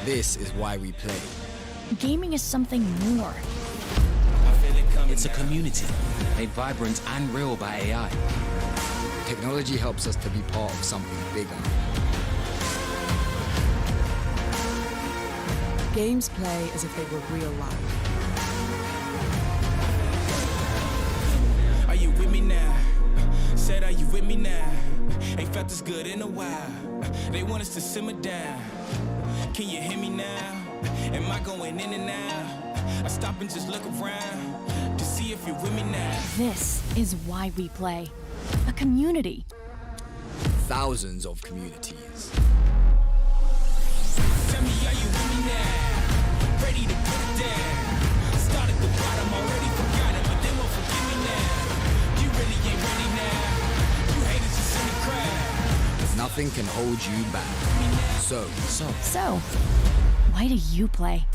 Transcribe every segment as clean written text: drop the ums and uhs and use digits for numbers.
This is why we play. Gaming is something more. It's a community, made vibrant and real by AI. Technology helps us to be part of something bigger. Games play as if they were real life. Are you with me now? Said, are you with me now? Ain't felt this good in a while. They want us to simmer down. Can you hear me now? Am I going in and out? I stop and just look around to see if you're with me now. This is why we play. A community. Thousands of communities. Tell me, are you with me now? Ready to put it down. Start at the bottom, already forgot it, but they won't forgive me now. You really ain't ready now. You haters just in the crowd. Nothing can hold you back. So, why do you play?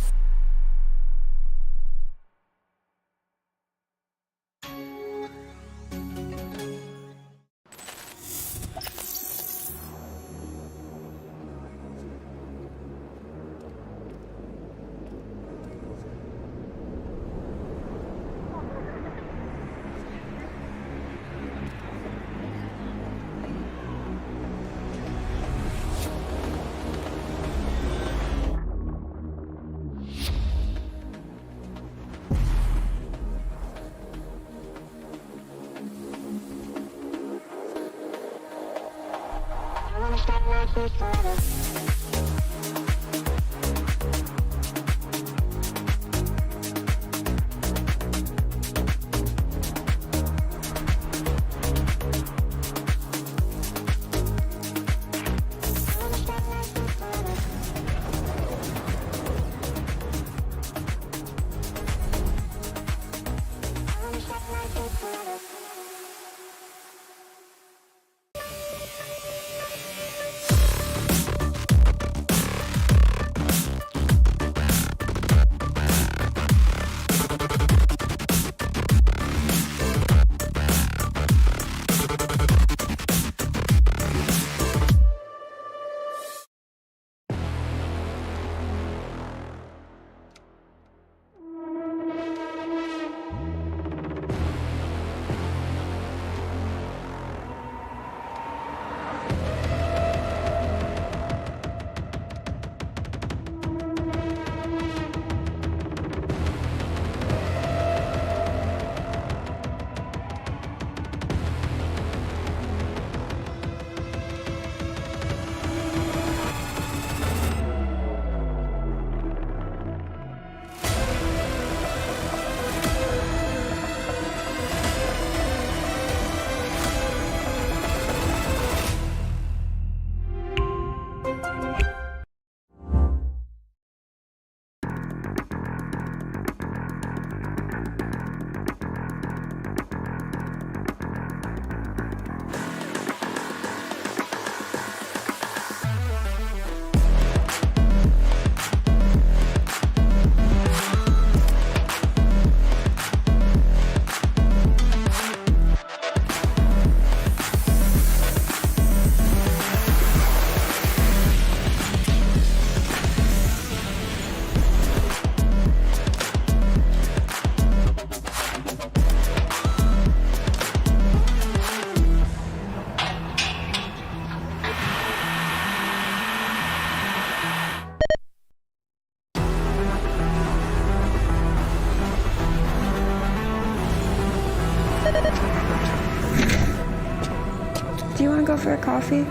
Do you want to go for a coffee?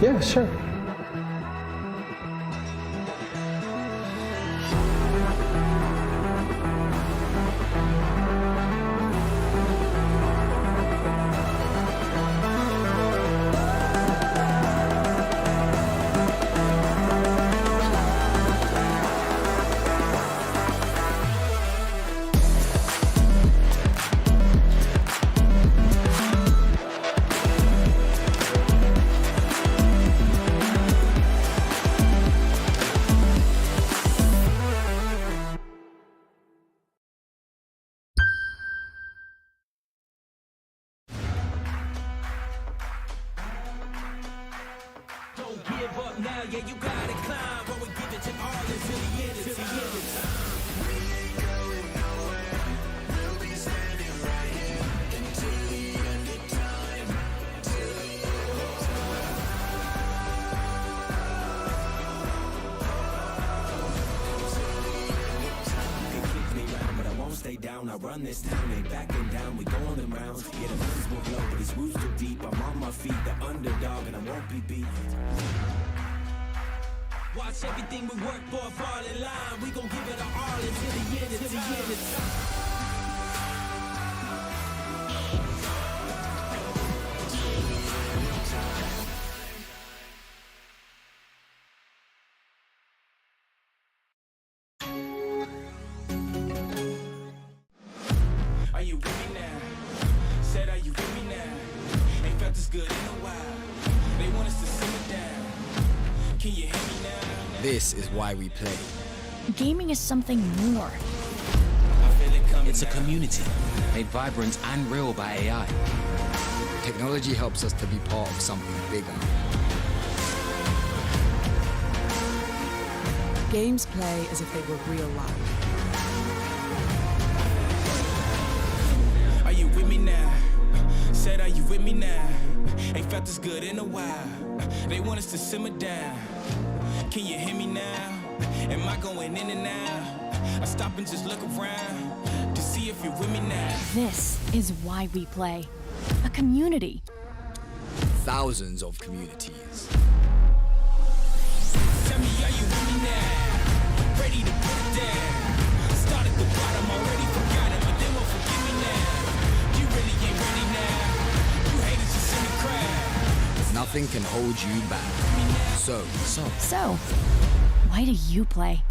Yeah, sure. up now, yeah, you gotta climb. But we give it your all until the end of time. We ain't going nowhere. We'll be standing right here until the end of time. Till the end of time. They kick me round, but I won't stay down. I run this town, ain't backing down. We go on them rounds. Yeah, the moves will blow, but these roots too deep. I'm on my feet, the underdog, and I won't be beat. Watch everything we work for fall in line. We gon' give it our all until the end of time. Are you with me now? Said, are you with me now? Ain't felt this good in a while. They want us to simmer down. Can you hear me now? This is why we play. Gaming is something more. I feel it coming. It's a community made vibrant and real by AI. Technology helps us to be part of something bigger. Games play as if they were real life. Are you with me now? Said, are you with me now? Ain't felt this good in a while. They want us to simmer down. Can you hear me now? Am I going in and out? I stop and just look around to see if you're with me now. This is why we play. A community. Thousands of communities. Tell me, are you with me now? Ready to put it down. Start at the bottom, already forgot it, but they won't forgive me now. You really ain't ready now. You haters just in the crowd. Nothing can hold you back. So, why do you play?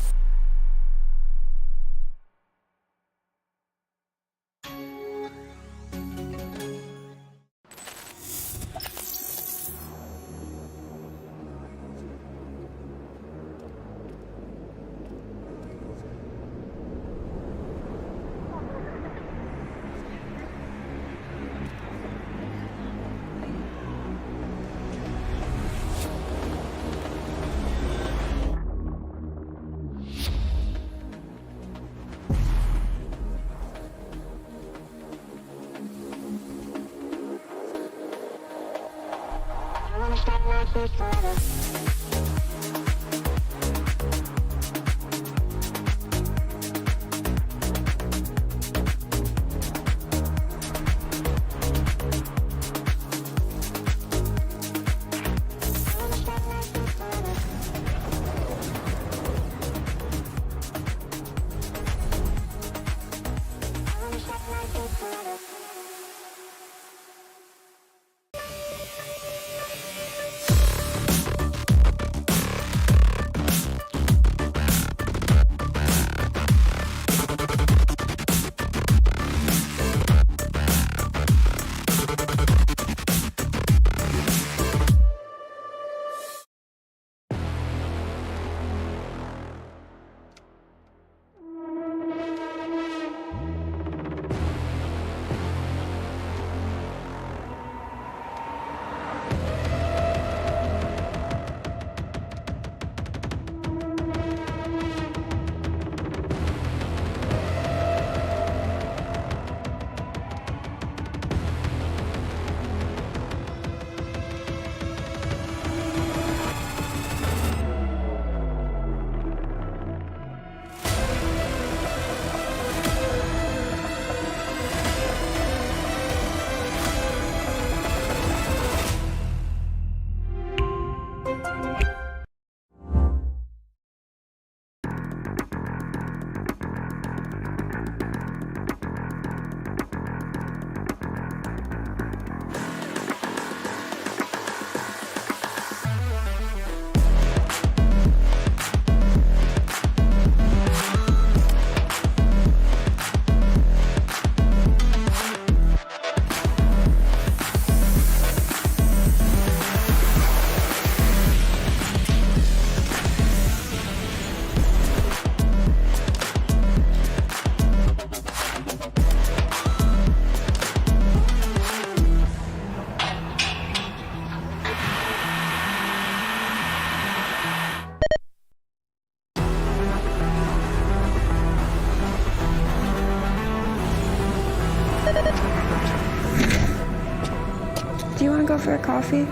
Do you want to go for a coffee?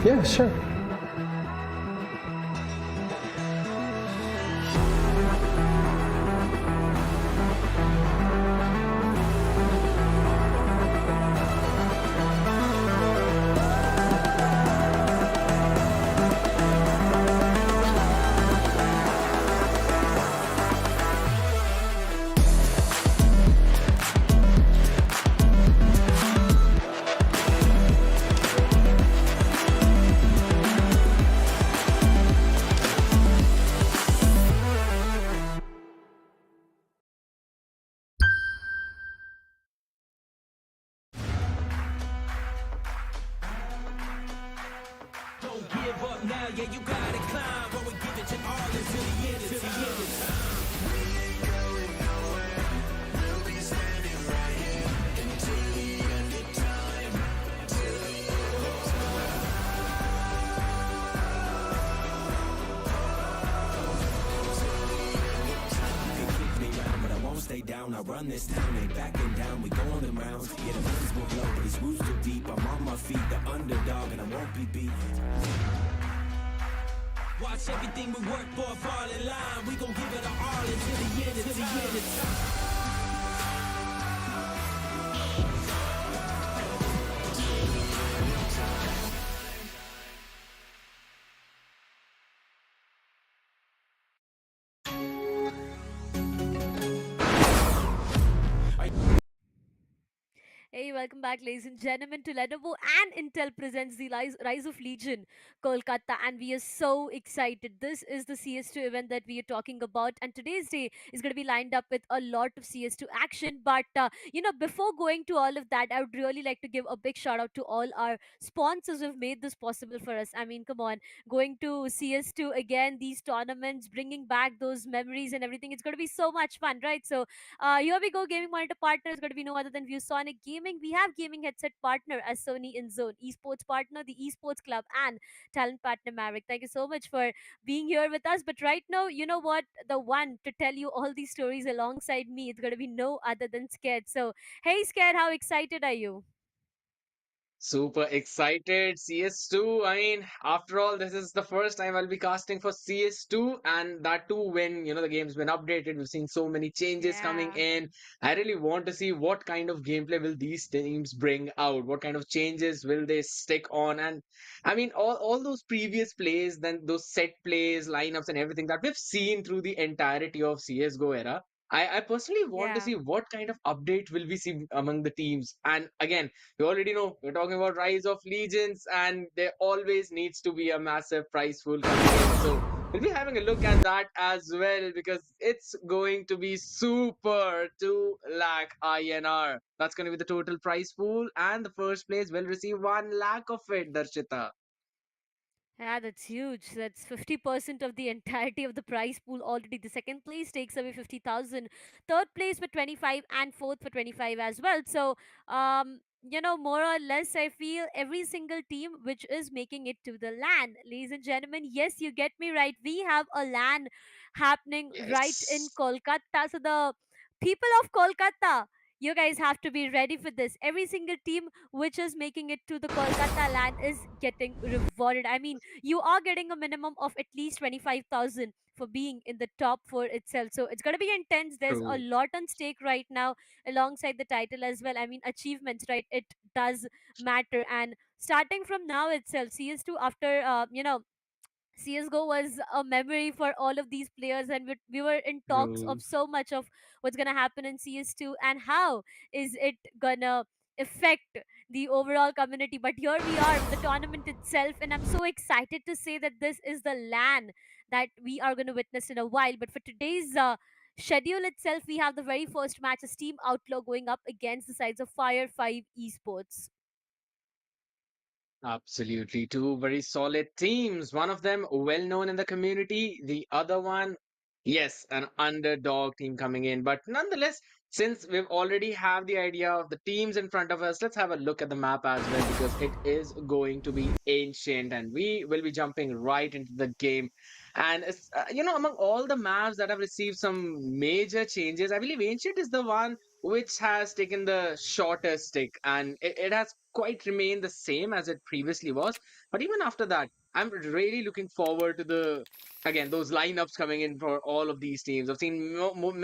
Yeah, sure. Don't give up now, yeah, you gotta climb. But we give it your all until the end, until the end of time. We ain't going nowhere. We'll be standing right here until the end of time. Till the end of time. They kick me round, but I won't stay down. I run this town, ain't backing down. We going the rounds. Yeah, the winds will blow, but these roots too deep. I'm on my feet, the underdog, and I won't be beat. Watch everything we work for fall in line. We gon' give it our all until the end, until the end of time. Hey, welcome back, ladies and gentlemen, to Lenovo and Intel presents the Rise of Legion, Kolkata, and we are so excited. This is the CS2 event that we are talking about, and today's day is going to be lined up with a lot of CS2 action. But before going to all of that, I would really like to give a big shout out to all our sponsors who've made this possible for us. I mean, come on, going to CS2 again, these tournaments, bringing back those memories and everything. It's going to be so much fun, right? So here we go. Gaming monitor partner is going to be no other than ViewSonic Gaming. We have gaming headset partner as Sony InZone, esports partner, the Esports Club, and talent partner Maverick. Thank you so much for being here with us. But right now, you know what? The one to tell you all these stories alongside me, it's going to be no other than Scared. So, hey, Scared, how excited are you? Super excited. CS2. I mean, after all, this is the first time I'll be casting for CS2, and that too when the game's been updated. We've seen so many changes coming Yeah. in. I really want to see what kind of gameplay will these teams bring out. What kind of changes will they stick on? And I mean, all those previous plays, then those set plays, lineups, and everything that we've seen through the entirety of CS:GO era. I personally want to Yeah. see what kind of update will we see among the teams. And again, you already know we're talking about Rise of Legions, and there always needs to be a massive prize pool coming in. So we'll be having a look at that as well because it's going to be super 2 lakh INR. That's going to be the total prize pool, and the first place will receive 1 lakh of it, Darshita. Yeah, that's huge. That's 50% of the entirety of the prize pool already. The second place takes away 50,000. Third place for 25 and fourth for 25 as well. So, more or less, I feel every single team which is making it to the LAN. Ladies and gentlemen, yes, you get me right. We have a LAN happening right in Yes. Kolkata. So, the people of Kolkata, you guys have to be ready for this. Every single team which is making it to the Kolkata LAN is getting rewarded. I mean, you are getting a minimum of at least 25,000 for being in the top 4 itself. So it's going to be intense. There's a True. lot on stake right now alongside the title as well. I mean, achievements, right? It does matter. And starting from now itself, CS2 after, CSGO was a memory for all of these players, and we were in talks True. of so much of what's gonna happen in CS2 and how is it gonna affect the overall community. But here we are with the tournament itself, and I'm so excited to say that this is the LAN that we are gonna witness in a while. But for today's schedule itself, we have the very first match as Team Outlaw going up against the sides of Fire 5 Esports. Absolutely. Two very solid teams. One of them well known in the community. The other one, yes, an underdog team coming in. But nonetheless, since we've already have the idea of the teams in front of us, let's have a look at the map as well because it is going to be ancient and we will be jumping right into the game. And among all the maps that have received some major changes, I believe ancient is the one which has taken the shorter stick, and it has quite remained the same as it previously was. But even after that, I'm really looking forward to the again those lineups coming in for all of these teams. I've seen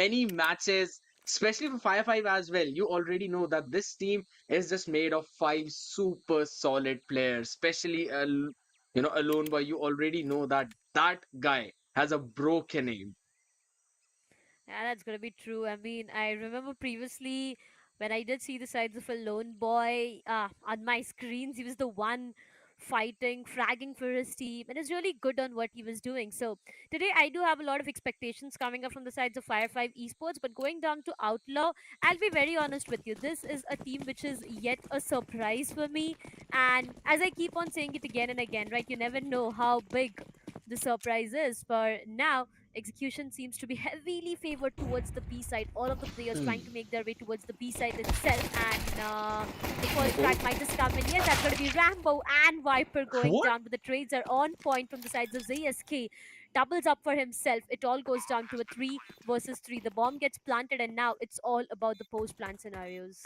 many matches, especially for Fire 5 as well. You already know that this team is just made of five super solid players, especially a lone boy. You already know that that guy has a broken aim. Yeah, that's gonna be true. I mean, I remember previously when I did see the sides of a lone boy on my screens, he was the one fighting, fragging for his team, and is really good on what he was doing. So today I do have a lot of expectations coming up from the sides of Fire 5 Esports, but going down to Outlaw, I'll be very honest with you. This is a team which is yet a surprise for me. And as I keep on saying it again and again, right, you never know how big the surprise is. For now, execution seems to be heavily favored towards the B side. All of the players trying to make their way towards the B side itself, and the first Oh, frag might just come in. Yes, that's going to be Rambo and Viper going what? down, but the trades are on point from the sides of ZSK. Doubles up for himself. It all goes down to a 3 versus 3. The bomb gets planted, and now it's all about the post plant scenarios.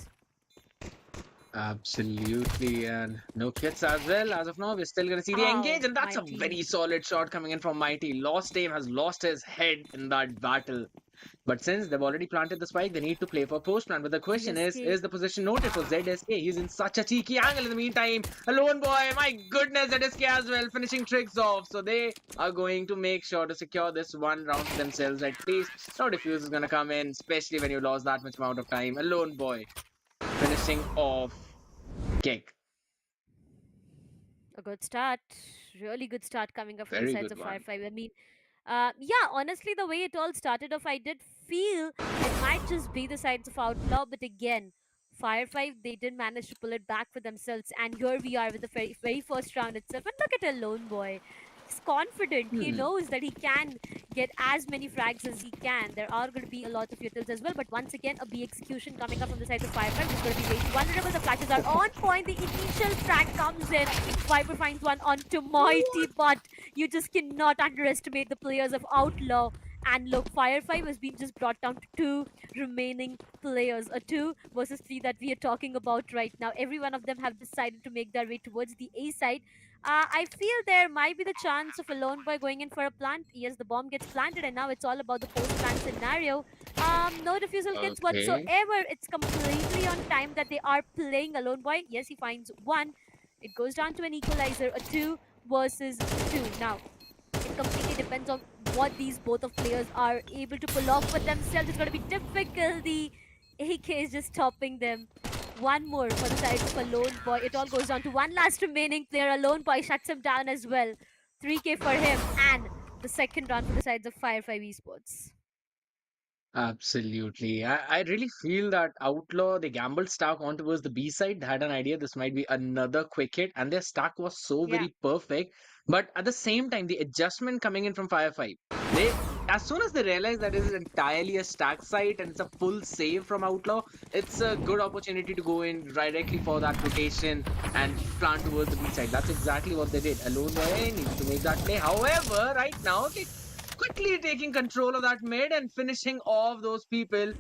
Absolutely, and no kits as well. As of now, we're still gonna see the Oh, engage, and that's a Mighty. very solid shot coming in from Mighty. Lost Aim has lost his head in that battle. But since they've already planted the spike, they need to play for post plant. But the question ZSK. is the position noted for ZSK? He's in such a cheeky angle in the meantime. A lone boy, my goodness, ZSK as well, finishing tricks off. So they are going to make sure to secure this one round for themselves at least. No defuse is gonna come in, especially when you lost that much amount of time. A lone boy finishing off kick. A good start. Really good start coming up from the Very sides good of Fire one. 5. I mean, yeah, honestly, the way it all started off, I did feel it might just be the sides of Outlaw, but again, Fire 5, they did manage to pull it back for themselves, and here we are with the very first round itself. And look at a lone boy. He's confident. He Hmm. knows that he can get as many frags as he can. There are going to be a lot of utils as well, but once again, a B execution coming up from the sides of Fire 5 is going to be very vulnerable. The flashes are on point. The initial frag comes in. Viper finds one onto Mighty, but you just cannot underestimate the players of Outlaw. And look, Fire 5 has been just brought down to 2 remaining players. A 2 versus 3 that we are talking about right now. Every one of them have decided to make their way towards the A side. I feel there might be the chance of a lone boy going in for a plant. Yes, the bomb gets planted, and now it's all about the post-plant scenario. No defusal kits Okay. whatsoever. It's completely on time that they are playing a lone boy. Yes, he finds one. It goes down to an equalizer, a 2 versus 2. Now, it completely depends on what these both of players are able to pull off for themselves. It's going to be difficult. The AK is just stopping them. One more for the side of a lone boy. It all goes down to one last remaining player. A lone boy shuts him down as well. 3K for him, and the second round for the sides of Fire 5 Esports. Absolutely. I really feel that Outlaw, they gambled stack on towards the B side. They had an idea this might be another quick hit, and their stack was so Yeah. very perfect. But at the same time, the adjustment coming in from Fire 5, they as soon as they realize that it is entirely a stack site and it's a full save from Outlaw, it's a good opportunity to go in directly for that rotation and plant towards the B side. That's exactly what they did. Alone way needs to make that play. However, right now, they quickly taking control of that mid and finishing off those people.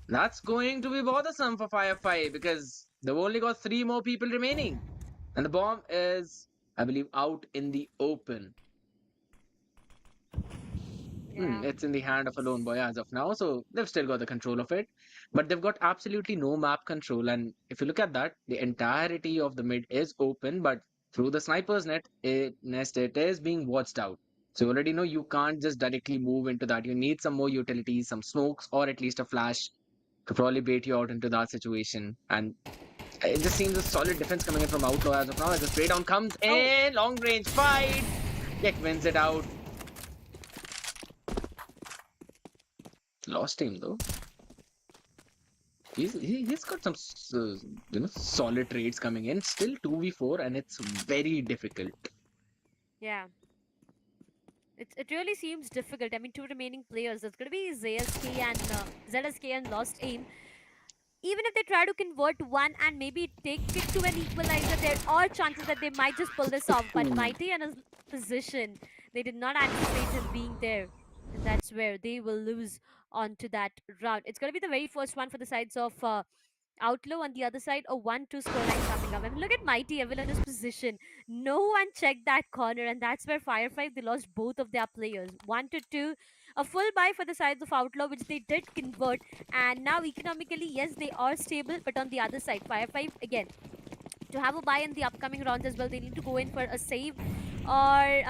That's going to be bothersome for Fire 5 because they've only got 3 more people remaining. And the bomb is, I believe, out in the open. Yeah. It's in the hand of a lone boy as of now, so they've still got the control of it. But they've got absolutely no map control. And if you look at that, the entirety of the mid is open, but through the sniper's nest, it is being watched out. So you already know you can't just directly move into that. You need some more utilities, some smokes, or at least a flash to probably bait you out into that situation. And it just seems a solid defense coming in from Outlaw as of now. As the spray down comes Oh, in, long range fight. Kick wins it out. Lost him though. He's got some solid trades coming in. Still 2v4 and it's very difficult. yeah. It really seems difficult. I mean, 2 remaining players. It's going to be ZSK and Lost Aim. Even if they try to convert one and maybe take it to an equalizer, there are chances that they might just pull this off. But Mighty in his position, they did not anticipate him being there. and that's where they will lose onto that round. It's going to be the very first one for the sides of OutLaw. On the other side, a 1-2 scoreline coming up. I mean, look at Mighty Evil in his position. No one checked that corner, and that's where Fire 5 they lost both of their players. 1-2, a full buy for the sides of OutLaw, which they did convert. And now, economically, yes, they are stable, but on the other side, Fire 5 again to have a buy in the upcoming rounds as well. They need to go in for a save, or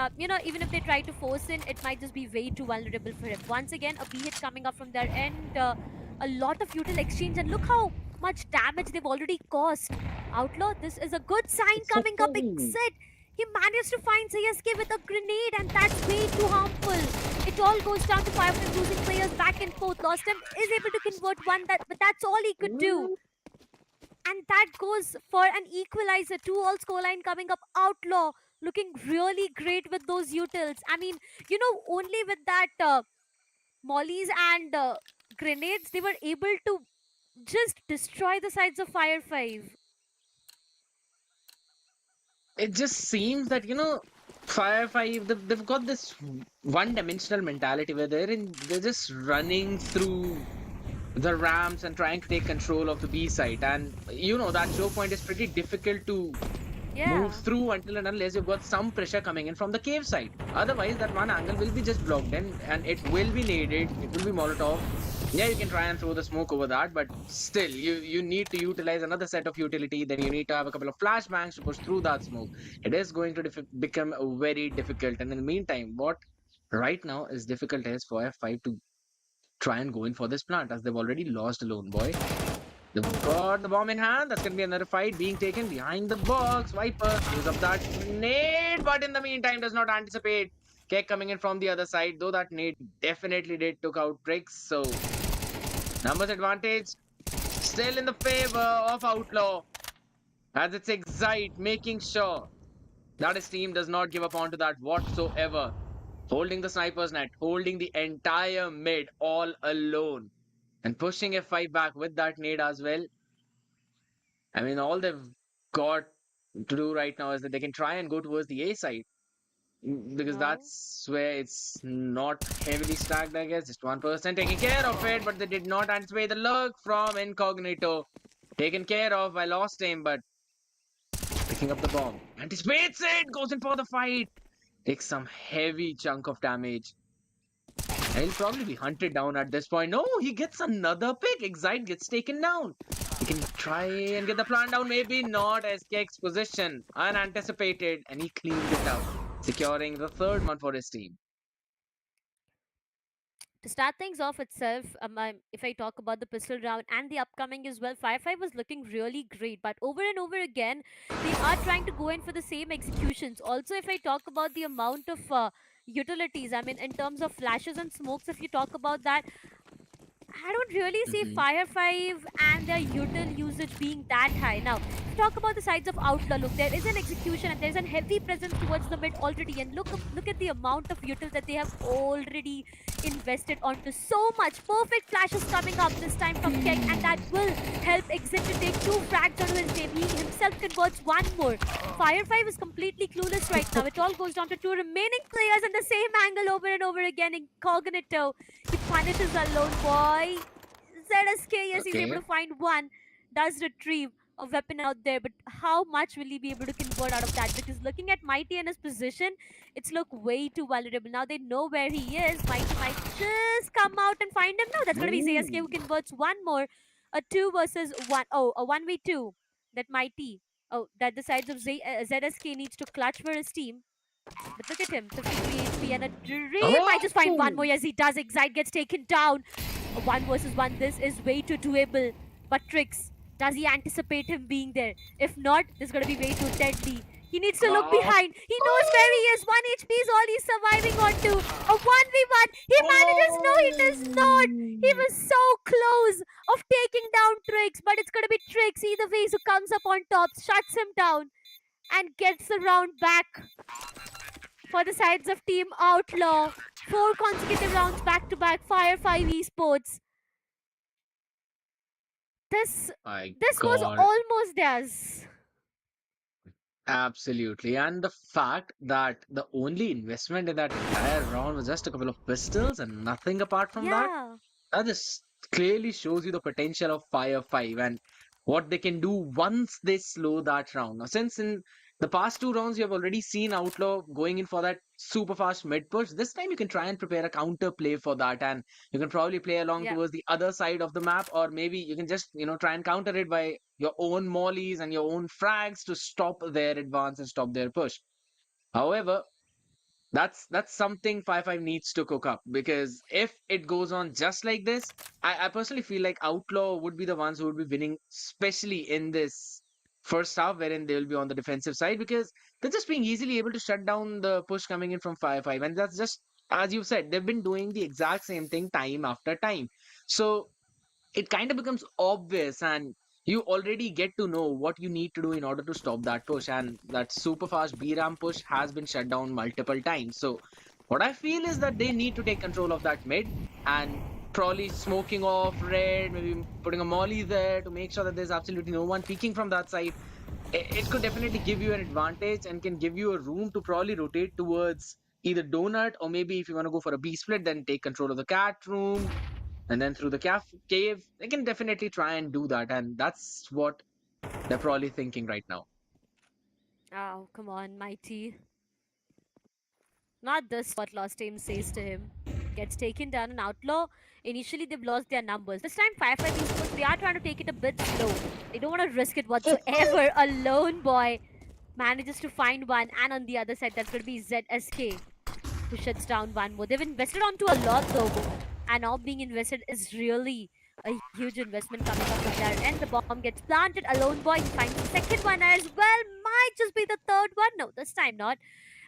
even if they try to force in, it might just be way too vulnerable for him. Once again, a B hit coming up from their end, a lot of util exchange, and look how much damage they've already caused. OutLaw, this is a good sign coming up. Exactly. Exit. He managed to find CSK with a grenade, and that's way too harmful. It all goes down to 5 losing players back and forth. Lost him is able to convert one, but that's all he could do. And that goes for an equalizer. 2-all scoreline coming up. OutLaw looking really great with those utils. I mean, only with that mollies and grenades, they were able to just destroy the sides of Fire 5. It just seems that Fire Five they've got this one-dimensional mentality where they're just running through the ramps and trying to take control of the B site, and that choke point is pretty difficult to Yeah. move through until and unless you've got some pressure coming in from the cave side. Otherwise, that one angle will be just blocked in, and it will be naded. It will be Molotov. Yeah, you can try and throw the smoke over that, but still, you need to utilize another set of utility. Then you need to have a couple of flashbangs to push through that smoke. It is going to become very difficult. And in the meantime, what right now is difficult is for F5 to try and go in for this plant, as they've already lost a lone boy. They've got the bomb in hand. That's going to be another fight being taken behind the box. Viper use up that nade, but in the meantime does not anticipate Keck coming in from the other side, though that nade definitely did took out Tricks. So numbers advantage still in the favor of OutLaw, as it's Excite making sure that his team does not give up onto that whatsoever. Holding the sniper's net, holding the entire mid all alone, and pushing F5 back with that nade as well. I mean, all they've got to do right now is that they can try and go towards the A side, because No. that's where it's not heavily stacked, I guess. Just one person taking care of it, but they did not anticipate the lurk from Incognito. Taken care of by Lost Aim, but picking up the bomb. Anticipates it, goes in for the fight. Takes some heavy chunk of damage. He'll probably be hunted down at this point. No, he gets another pick. Excite gets taken down. He can try and get the plant down. Maybe not, as Keck's position unanticipated, and he cleaned it up, securing the third one for his team. To start things off itself, if I talk about the pistol round and the upcoming as well, Fire 5 was looking really great. But over and over again, they are trying to go in for the same executions. Also, if I talk about the amount of utilities, I mean, in terms of flashes and smokes, if you talk about that, I don't really see Mhm. Fire 5 and their util usage being that high. Now, if you talk about the sides of OutLaw, look, there is an execution and there's a heavy presence towards the mid already. And look at the amount of util that they have already invested onto. So much perfect flashes coming up this time from Keck, and that will help Exit to take 2 frags onto his name. He himself converts one more. Fire 5 is completely clueless right now. It all goes down to 2 remaining players in the same angle over and over again. Incognito, he punishes a lone boy. ZSK, yes, he's able Okay. to find one. Does retrieve a weapon out there, but how much will he be able to convert out of that? Because looking at Mighty and his position, it's look way too vulnerable. Now they know where he is. Mighty might just come out and find him. No, that's going to be ZSK who Ooh. converts one more. A 2 versus 1. Oh, a 1v2. That Mighty. Oh, that the sides of ZSK needs to clutch for his team. But look at him, 53 HP and a dream. I just find one Oh! more. Yes, he does. Excite gets taken down. A 1 versus 1. This is way too doable. But Trix, does he anticipate him being there? If not, this is going to be way too deadly. He needs to look Oh! behind. He knows where he is. 1 HP is all he's surviving onto. A 1v1. He manages. No, he does not. He was so close of taking down Trix. But it's going to be Trix. Either way, who comes up on top, shuts him down, and gets the round back for the sides of Team OutLaw. 4 consecutive rounds back to back. Fire 5 Esports. This My this was God. almost theirs. Absolutely. And the fact that the only investment in that entire round was just a couple of pistols and nothing apart from that, Yeah. that just clearly shows you the potential of Fire 5 and what they can do once they slow that round. Now, since in the past two rounds you have already seen Outlaw going in for that super fast mid push, this time you can try and prepare a counter play for that, and you can probably play along Yeah. towards the other side of the map, or maybe you can just try and counter it by your own mollies and your own frags to stop their advance and stop their push. However, that's something 5-5 needs to cook up, because if it goes on just like this, I personally feel like Outlaw would be the ones who would be winning, especially in this first half, wherein they will be on the defensive side, because they're just being easily able to shut down the push coming in from 5-5, and that's just, as you said, they've been doing the exact same thing time after time. So it kind of becomes obvious, and you already get to know what you need to do in order to stop that push, and that super fast BRAM push has been shut down multiple times. So what I feel is that they need to take control of that mid, and probably smoking off red, maybe putting a molly there to make sure that there's absolutely no one peeking from that side. It could definitely give you an advantage and can give you a room to probably rotate towards either donut, or maybe if you want to go for a B split, then take control of the cat room and then through the cave. They can definitely try and do that, and that's what they're probably thinking right now. Oh, come on, Mighty. Not this, what lost team says to him. Gets taken down an outlaw. Initially, they've lost their numbers. This time, Firefight Esports, they are trying to take it a bit slow. They don't want to risk it whatsoever. A lone boy manages to find one, and on the other side, that's going to be ZSK, who shuts down one more. They've invested onto a lot, though, and all being invested is really a huge investment coming up from there. And the bomb gets planted. A lone boy, he finds the second one as well. Might just be the third one. No, this time not.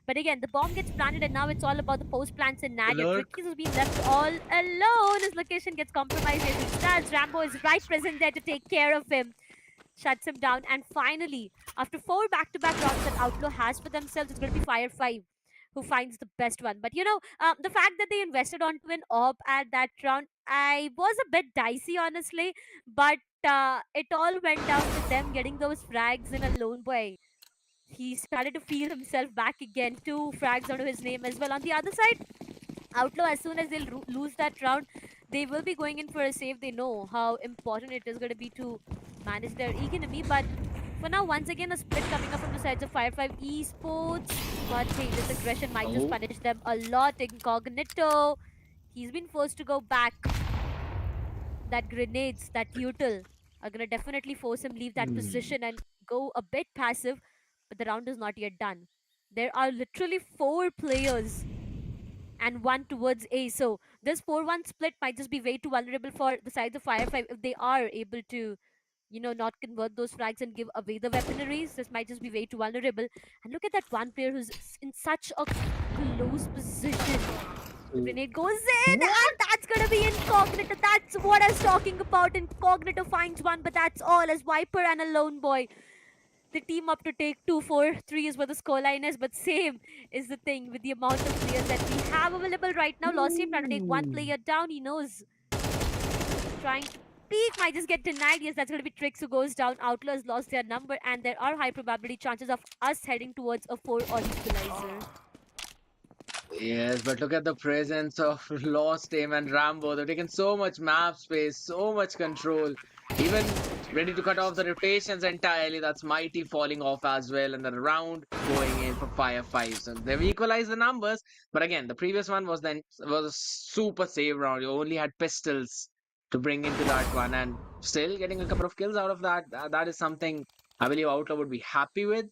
But again, the bomb gets planted, and now it's all about the post plants in Nadia. Lurk. Trickies has been left all alone. His location gets compromised as he stands. Rambo is right present there to take care of him. Shuts him down. And finally, after 4 back-to-back rounds that Outlaw has for themselves, it's going to be Fire 5 who finds the best one. But the fact that they invested onto an AWP at that round, I was a bit dicey, honestly. But it all went down to them getting those frags in a lone boy. He started to feel himself back again. 2 frags onto his name as well. On the other side, Outlaw, as soon as they'll lose that round, they will be going in for a save. They know how important it is going to be to manage their economy. But for now, once again, a split coming up from the sides of Fire 5 Esports. But hey, this aggression might just Oh, punish them a lot. Incognito, he's been forced to go back. That grenades, that util, are going to definitely force him leave that hmm. position and go a bit passive. But the round is not yet done. There are literally 4 players and 1 towards A. So this 4-1 split might just be way too vulnerable for the sides of Fire 5 if they are able to, not convert those frags and give away the weaponaries. This might just be way too vulnerable. And look at that one player who's in such a close position. The Oh, grenade goes in, what? and that's gonna be Incognito. That's what I was talking about. Incognito finds one, but that's all, as Viper and a lone boy. They team up to take 2-4-3 is what the scoreline is, but same is the thing with the amount of players that we have available right now. Lost team trying to take one Ooh. player down. He knows trying to peek might just get denied. Yes, that's going to be Tricks who goes down. Outlaws lost their number, and there are high probability chances of us heading towards a 4 or equalizer. Yes, but look at the presence of Lost Aim and Rambo. They've taken so much map space, so much control, even ready to cut off the rotations entirely. That's Mighty falling off as well, and the round going in for Fire 5. So they've equalized the numbers, but again, the previous one was a super save round. You only had pistols to bring into that one, and still getting a couple of kills out of that. That is something I believe Outlaw would be happy with.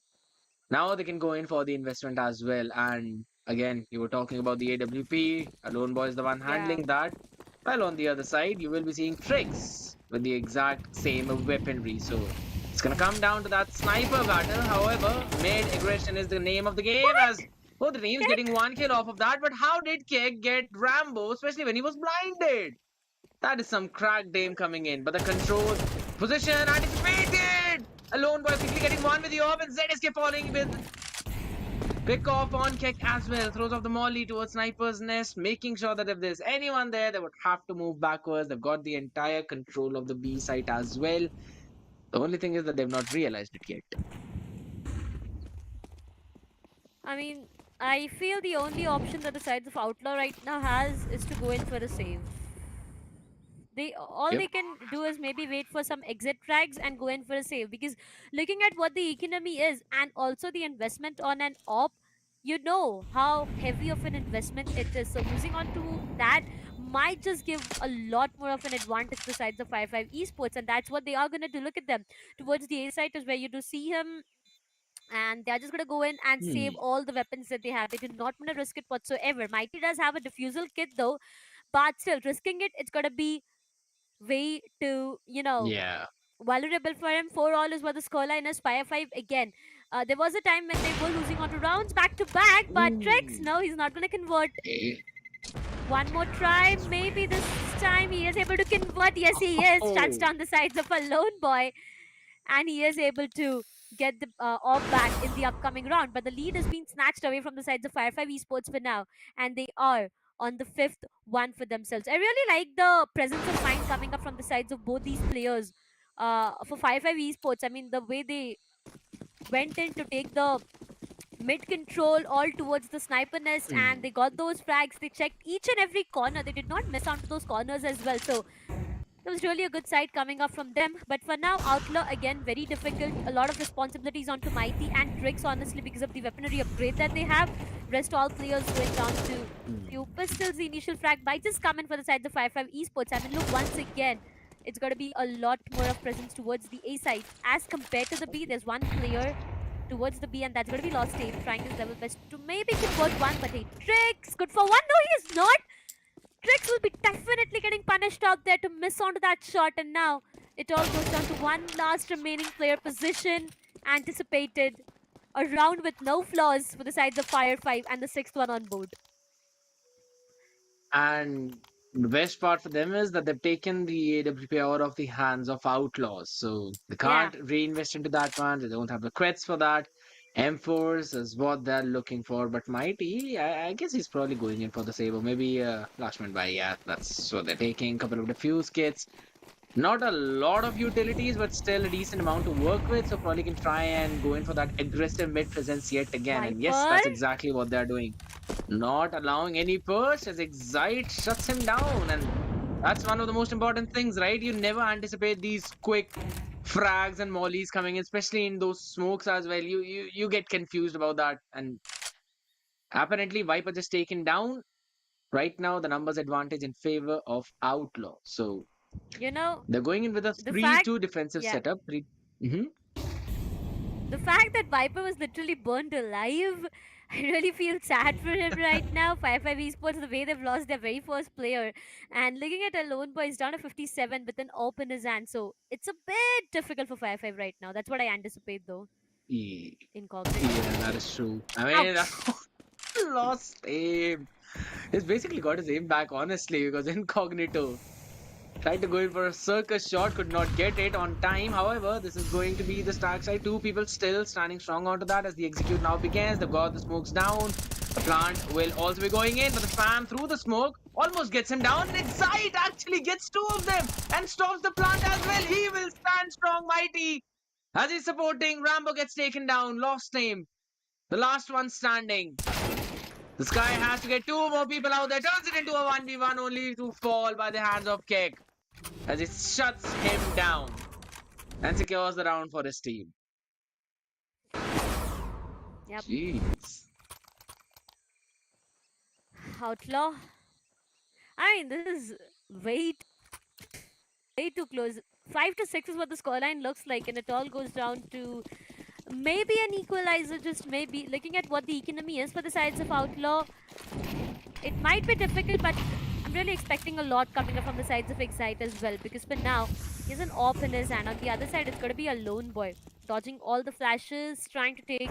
Now they can go in for the investment as well. And again, you were talking about the AWP. Alone Boy is the one Yeah. handling that. While on the other side, you will be seeing Tricks with the exact same weaponry. So it's gonna come down to that sniper battle. However, mid aggression is the name of the game, as both the teams getting Kick. one kill off of that. But how did Kek get Rambo, especially when he was blinded? That is some cracked aim coming in. But the control position anticipated. A lone boy quickly getting one with the orb, and ZSK falling with pick off on kick as well. Throws off the molly towards Sniper's Nest, making sure that if there's anyone there, they would have to move backwards. They've got the entire control of the B site as well. The only thing is that they've not realized it yet. I mean, I feel the only option that the sides of Outlaw right now has is to go in for a save. They all Yep. they can do is maybe wait for some exit frags and go in for a save, because looking at what the economy is and also the investment on an op, you know how heavy of an investment it is. So losing on to that might just give a lot more of an advantage to the sides of 5 Esports, and that's what they are going to do. Look at them towards the A side is where you do see him, and they're just going to go in and save Hmm. all the weapons that they have. They do not want to risk it whatsoever. Mighty does have a diffusal kit though, but still risking it, it's going to be way too, Yeah. vulnerable for him. 4 all is what the scoreline is. Fire 5 again. There was a time when they were losing on to rounds back to back, but Trix, Ooh. no, he's not going to convert. Eh. One more try, maybe this time he is able to convert. Yes, he is. Shuts Oh. down the sides of a lone boy, and he is able to get the off back in the upcoming round. But the lead has been snatched away from the sides of Fire 5 Esports for now, and they are on the fifth one for themselves. I really like the presence of mind coming up from the sides of both these players. For Fire 5 Esports, I mean, the way they went in to take the mid control all towards the sniper nest, and Hmm. they got those frags. They checked each and every corner. They did not miss out to those corners as well. So it was really a good side coming up from them. But for now, Outlaw again, very difficult. A lot of responsibilities onto Mighty and Tricks, honestly, because of the weaponry upgrade that they have. Rest all players going down to Hmm. few pistols. The initial frag might just come in for the sides of 5 Esports. I mean, look, once again, it's got to be a lot more of presence towards the A side. As compared to the B, there's one player towards the B, and that's going to be Lost Aim, trying his level best to maybe convert one, but hey, Tricks, good for one. No, he is not. Trix will be definitely getting punished out there to miss onto that shot, and now it all goes down to one last remaining player position. Anticipated a round with no flaws for the sides of Fire 5 and the sixth one on board. And the best part for them is that they've taken the AWP out of the hands of outlaws. So they Yeah, can't reinvest into that one. They don't have the creds for that. M4s is what they're looking for. But Mighty, I guess he's probably going in for the save. Or maybe last man by. Yeah, that's what they're taking. Couple of diffuse kits. Not a lot of utilities, but still a decent amount to work with. So probably can try and go in for that aggressive mid presence yet again. And yes, Viper. that's exactly what they're doing. Not allowing any burst as Excite shuts him down. And that's one of the most important things, right? You never anticipate these quick frags and mollies coming in, especially in those smokes as well. You get confused about that. And apparently Viper just taken down. Right now, the numbers advantage in favor of Outlaw. So You know, they're going in with a the fact, 3-2 defensive yeah, setup. 3. Mhm. the fact that Viper was literally burned alive, I really feel sad for him right now. 5 Esports, the way they've lost their very first player. And looking at a lone boy, he's down to 57 with an AWP in his hand. So it's a bit difficult for 5 right now. That's what I anticipate though. Yeah, Incognito. yeah, that is true. I mean, Ouch. lost aim. He's basically got his aim back, honestly, because incognito tried to go in for a circus shot, could not get it on time. However, this is going to be the Stark side. Two people still standing strong onto that as the execute now begins. They've got the smokes down. The plant will also be going in, but the spam through the smoke almost gets him down. Excite actually gets two of them and stops the plant as well. He will stand strong, Mighty. As he's supporting, Rambo gets taken down. Lost aim. The last one standing. The Sky has to get two more people out there. Turns it into a 1v1 only to fall by the hands of Kek as it shuts him down and secures the round for his team. Yep. Jeez. Outlaw. I mean, this is way, way too close. 5 to 6 is what the scoreline looks like, and it all goes down to maybe an equalizer, just maybe. Looking at what the economy is for the sides of Outlaw, it might be difficult, but I'm really expecting a lot coming up from the sides of Excite as well, because for now, he has an AWP in his hand. On the other side, it's going to be a lone boy, dodging all the flashes, trying to take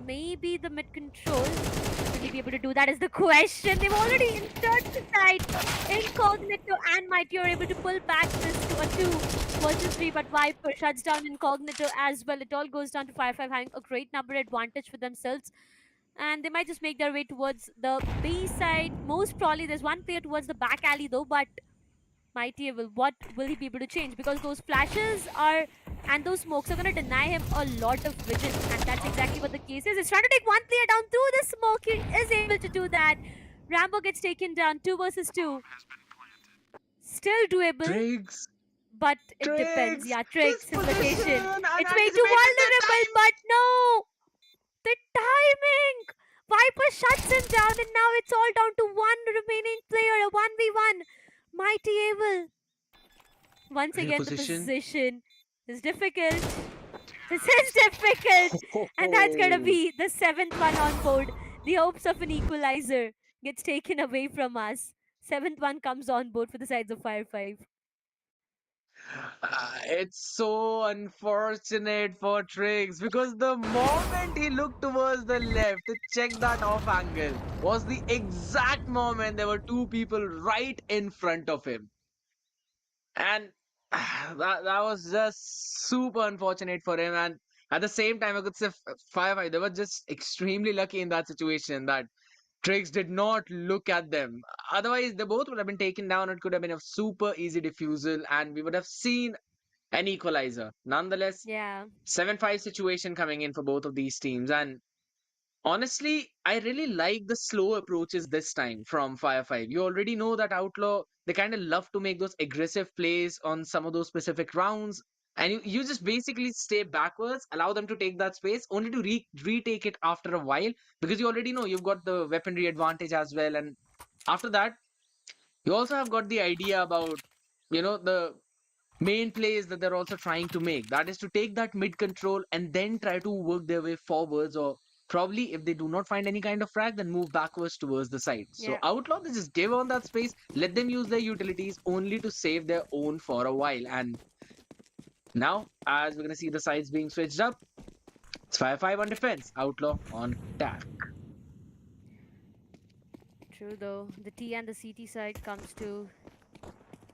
maybe the mid control. Will he be able to do that is the question. They've already entered the side. Incognito and Mighty are able to pull back this to a 2 versus 3, but Viper shuts down Incognito as well. It all goes down to 5 having a great number advantage for themselves. And they might just make their way towards the B side. Most probably there's one player towards the back alley though, but Mighty will, what will he be able to change? Because those flashes are And those smokes are going to deny him a lot of vision. And that's exactly what the case is. He's trying to take one player down through the smoke. He is able to do that. Rambo gets taken down 2 versus 2. Still doable, Triggs, but it depends. Triggs, Yeah, his Tricks, his location. position, and It's way too anticipated the vulnerable, time. but no! The timing! Viper shuts him down, and now it's all down to one remaining player, a 1v1. Mighty Able. Once Real again, the position. position is difficult. This is difficult. And that's going to be the 7th one on board. The hopes of an equalizer gets taken away from us. 7th one comes on board for the sides of Fire 5. It's so unfortunate for Triggs because the moment he looked towards the left to check that off angle was the exact moment there were two people right in front of him. And that was just super unfortunate for him. And at the same time, I could say Firefly, they were just extremely lucky in that situation that Triggs did not look at them. Otherwise, they both would have been taken down. It could have been a super easy defusal, and we would have seen an equalizer. Nonetheless, Yeah. 7-5 situation coming in for both of these teams. And honestly, I really like the slow approaches this time from Fire 5. You already know that Outlaw, they kind of love to make those aggressive plays on some of those specific rounds. And you just basically stay backwards, allow them to take that space, only to retake it after a while, because you already know you've got the weaponry advantage as well. And after that, you also have got the idea about, the main plays that they're also trying to make. That is to take that mid control and then try to work their way forwards, or probably if they do not find any kind of frag, then move backwards towards the side. So Yeah. Outlaw, they just give on that space, let them use their utilities only to save their own for a while. And now, as we're gonna see the sides being switched up, it's 5-5 on defense, Outlaw on attack. True though. The T and the CT side comes to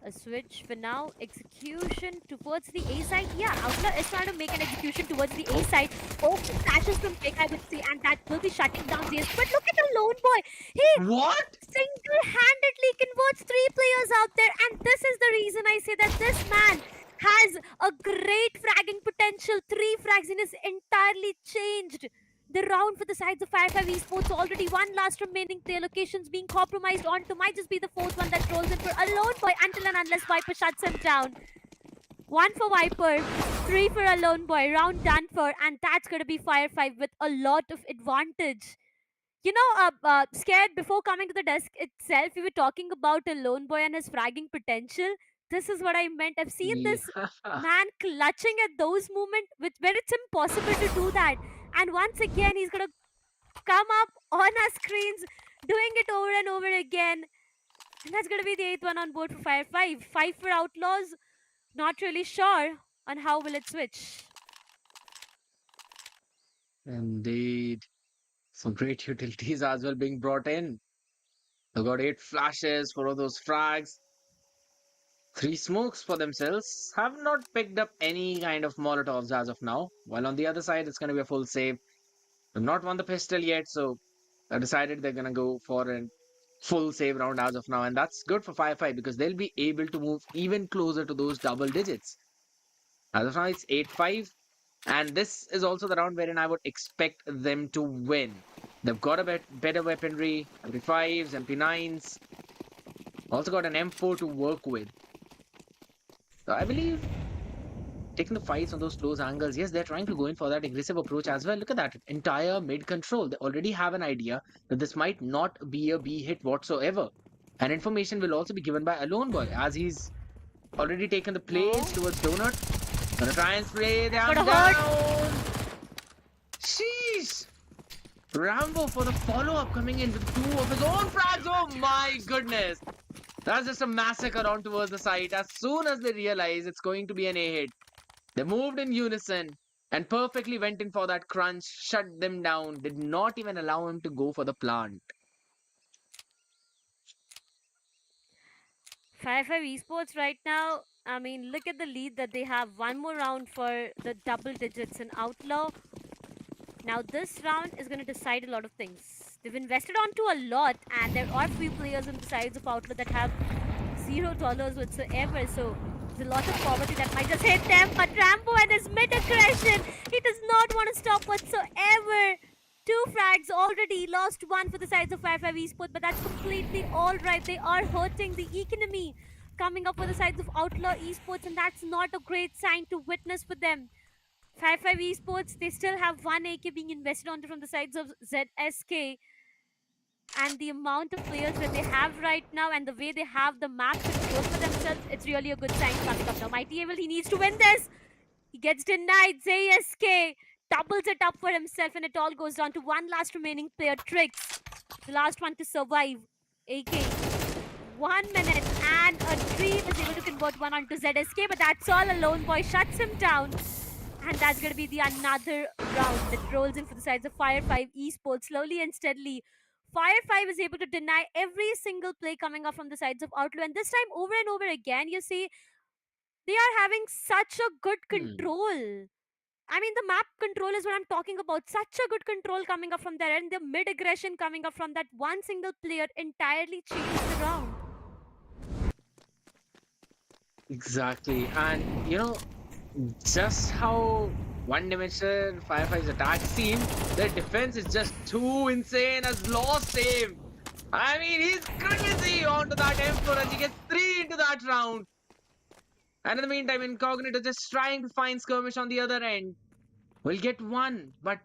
a switch for now. Execution towards the A side. Yeah, Outlaw is trying to make an execution towards the A side. Oh, flashes from Pick, I would say, and that will be shutting down CS. But look at the lone boy. He What? single-handedly converts 3 players out there, and this is the reason I say that this man has a great fragging potential. 3 frags in his entirely changed the round for the sides of Fire 5 Esports. Already one last remaining player, locations being compromised onto, might just be the 4th one that rolls in for a lone boy until and unless Viper shuts him down. 1 for Viper, 3 for a lone boy, round done for, and that's going to be Fire 5 with a lot of advantage. Scared, before coming to the desk itself, we were talking about a lone boy and his fragging potential. This is what I meant. I've seen this man clutching at those moments where it's impossible to do that. And once again, he's going to come up on our screens, doing it over and over again. And that's going to be the 8th one on board for Fire 5. 5 for Outlaws. Not really sure on how will it switch. Indeed. Some great utilities as well being brought in. They've got 8 flashes, 4 of those frags, 3 smokes for themselves. Have not picked up any kind of Molotovs as of now. While on the other side, it's going to be a full save. They've not won the pistol yet, so I decided they're going to go for a full save round as of now. And that's good for Fire 5 because they'll be able to move even closer to those double digits. As of now, it's 8-5. And this is also the round wherein I would expect them to win. They've got a better weaponry, MP5s, MP9s. Also got an M4 to work with. So I believe taking the fights on those close angles, yes, they're trying to go in for that aggressive approach as well. Look at that entire mid control. They already have an idea that this might not be a B hit whatsoever. And information will also be given by a lone boy as he's already taken the plays towards Donut. Gonna try and spray them down. Sheesh. Rambo for the follow-up coming in with 2 of his own frags. Oh my goodness. That's just a massacre on towards the site. As soon as they realize it's going to be an A hit, they moved in unison and perfectly went in for that crunch, shut them down, did not even allow him to go for the plant. Fire 5 Esports right now, I mean, look at the lead that they have. One more round for the double digits in Outlaw. Now this round is going to decide a lot of things. They've invested onto a lot, and there are few players on the sides of Outlaw that have $0 whatsoever. So There's a lot of poverty that might just hit them, but Rambo and his mid-aggression, he does not want to stop whatsoever. 2 frags already, lost 1 for the sides of 5-5 Esports, but that's completely alright. They are hurting the economy coming up for the sides of Outlaw Esports, and that's not a great sign to witness for them. 5-5 Esports, they still have 1 AK being invested onto from the sides of ZSK, and the amount of players that they have right now and the way they have the map control for themselves, it's really a good sign coming up now. Mighty Evil, he needs to win this. He gets denied. ZSK doubles it up for himself, and it all goes down to 1 last remaining player, Trix. The last one to survive. AK. 1 minute, and a Dream is able to convert 1 onto ZSK, but that's all. A Lone Boy shuts him down. And that's going to be the another round that rolls in for the sides of Fire 5 Esports. Slowly and steadily, Fire 5 is able to deny every single play coming up from the sides of Outlaw. And this time, over and over again, you see, they are having such a good control. I mean, the map control is what I'm talking about. Such a good control coming up from there. And the mid-aggression coming up from that one single player entirely changed the round. Exactly. And, just how one-dimensional Firefly's attack seem, their defense is just too insane as Law save. I mean, he's crazy onto that Emperor as he gets 3 into that round. And in the meantime, Incognito just trying to find skirmish on the other end. We'll get 1, but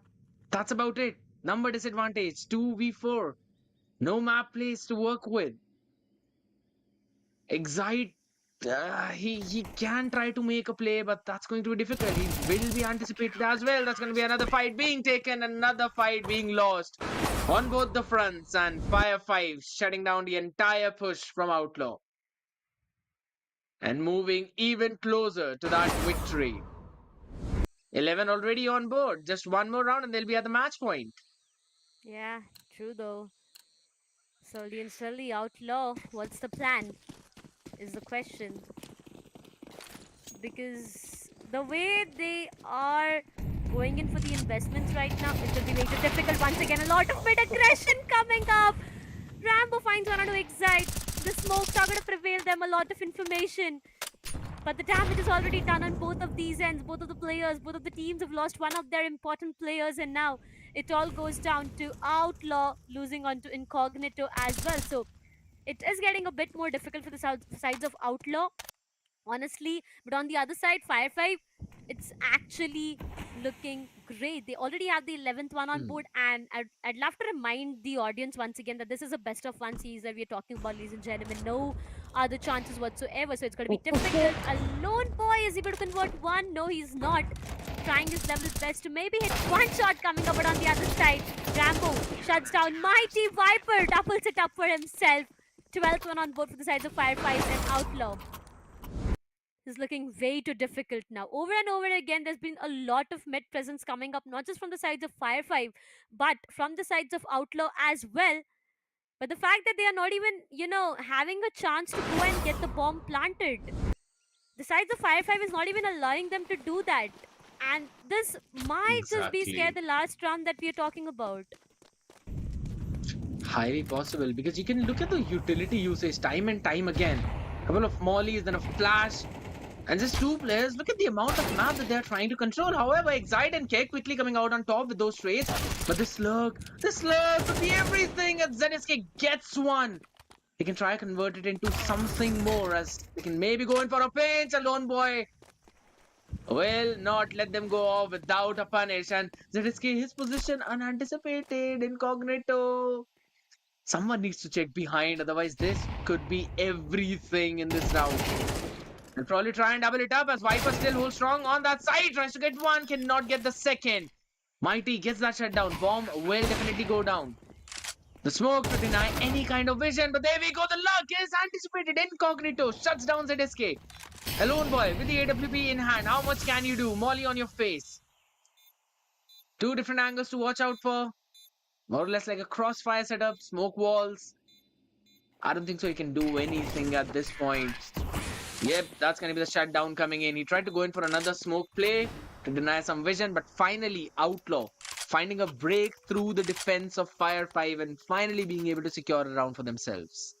that's about it. Number disadvantage, 2v4. No map place to work with. Excite, he can try to make a play, but that's going to be difficult. He will be anticipated as well. That's going to be another fight being taken, another fight being lost on both the fronts, and Fire 5 shutting down the entire push from Outlaw and moving even closer to that victory. 11 already on board. Just 1 more round and they'll be at the match point. Yeah, true though. Slowly and slowly, Outlaw, what's the plan? Is the question. Because the way they are going in for the investments right now, it will be way too difficult. Once again, a lot of mid-aggression coming up. Rambo finds one to excite. The smokes are going to prevail them a lot of information. But the damage is already done on both of these ends. Both of the players, both of the teams have lost one of their important players, and now it all goes down to Outlaw losing onto Incognito as well. So it is getting a bit more difficult for the sides of Outlaw, honestly. But on the other side, Fire 5, it's actually looking great. They already have the 11th one on board, and I'd love to remind the audience once again that this is a best of 1 series that we're talking about, ladies and gentlemen. No other chances whatsoever, so it's going to be difficult. A Lone Boy is able to convert 1. No, he's not. Trying his level best to maybe hit 1 shot coming up, but on the other side, Rambo shuts down. Mighty Viper doubles it up for himself. 12th one on board for the sides of Fire 5 and Outlaw. Is looking way too difficult now. Over and over again, there's been a lot of mid presence coming up, not just from the sides of Fire 5, but from the sides of Outlaw as well. But the fact that they are not even, having a chance to go and get the bomb planted. The sides of Fire 5 is not even allowing them to do that. And this might just be scared the last round that we are talking about. Highly possible, because you can look at the utility usage time and time again. A couple of mollies, then a flash, and just 2 players. Look at the amount of map that they're trying to control. However, Excite and K quickly coming out on top with those trades. But the slurk could be everything, and ZSK gets 1. They can try to convert it into something more, as they can maybe go in for a pinch. A Lone Boy will not let them go off without a punish, and ZSK, his position unanticipated. Incognito, someone needs to check behind, otherwise this could be everything in this round. And probably try and double it up, as Viper still holds strong on that side. Tries to get 1, cannot get the second. Mighty gets that shutdown. Bomb will definitely go down. The smoke to deny any kind of vision, but there we go. The luck is anticipated. Incognito shuts down ZSK. A Lone Boy with the AWP in hand. How much can you do? Molly on your face. 2 different angles to watch out for. More or less like a crossfire setup. Smoke walls. I don't think so he can do anything at this point. Yep, that's going to be the shutdown coming in. He tried to go in for another smoke play to deny some vision, but finally Outlaw finding a break through the defense of Fire 5 and finally being able to secure a round for themselves.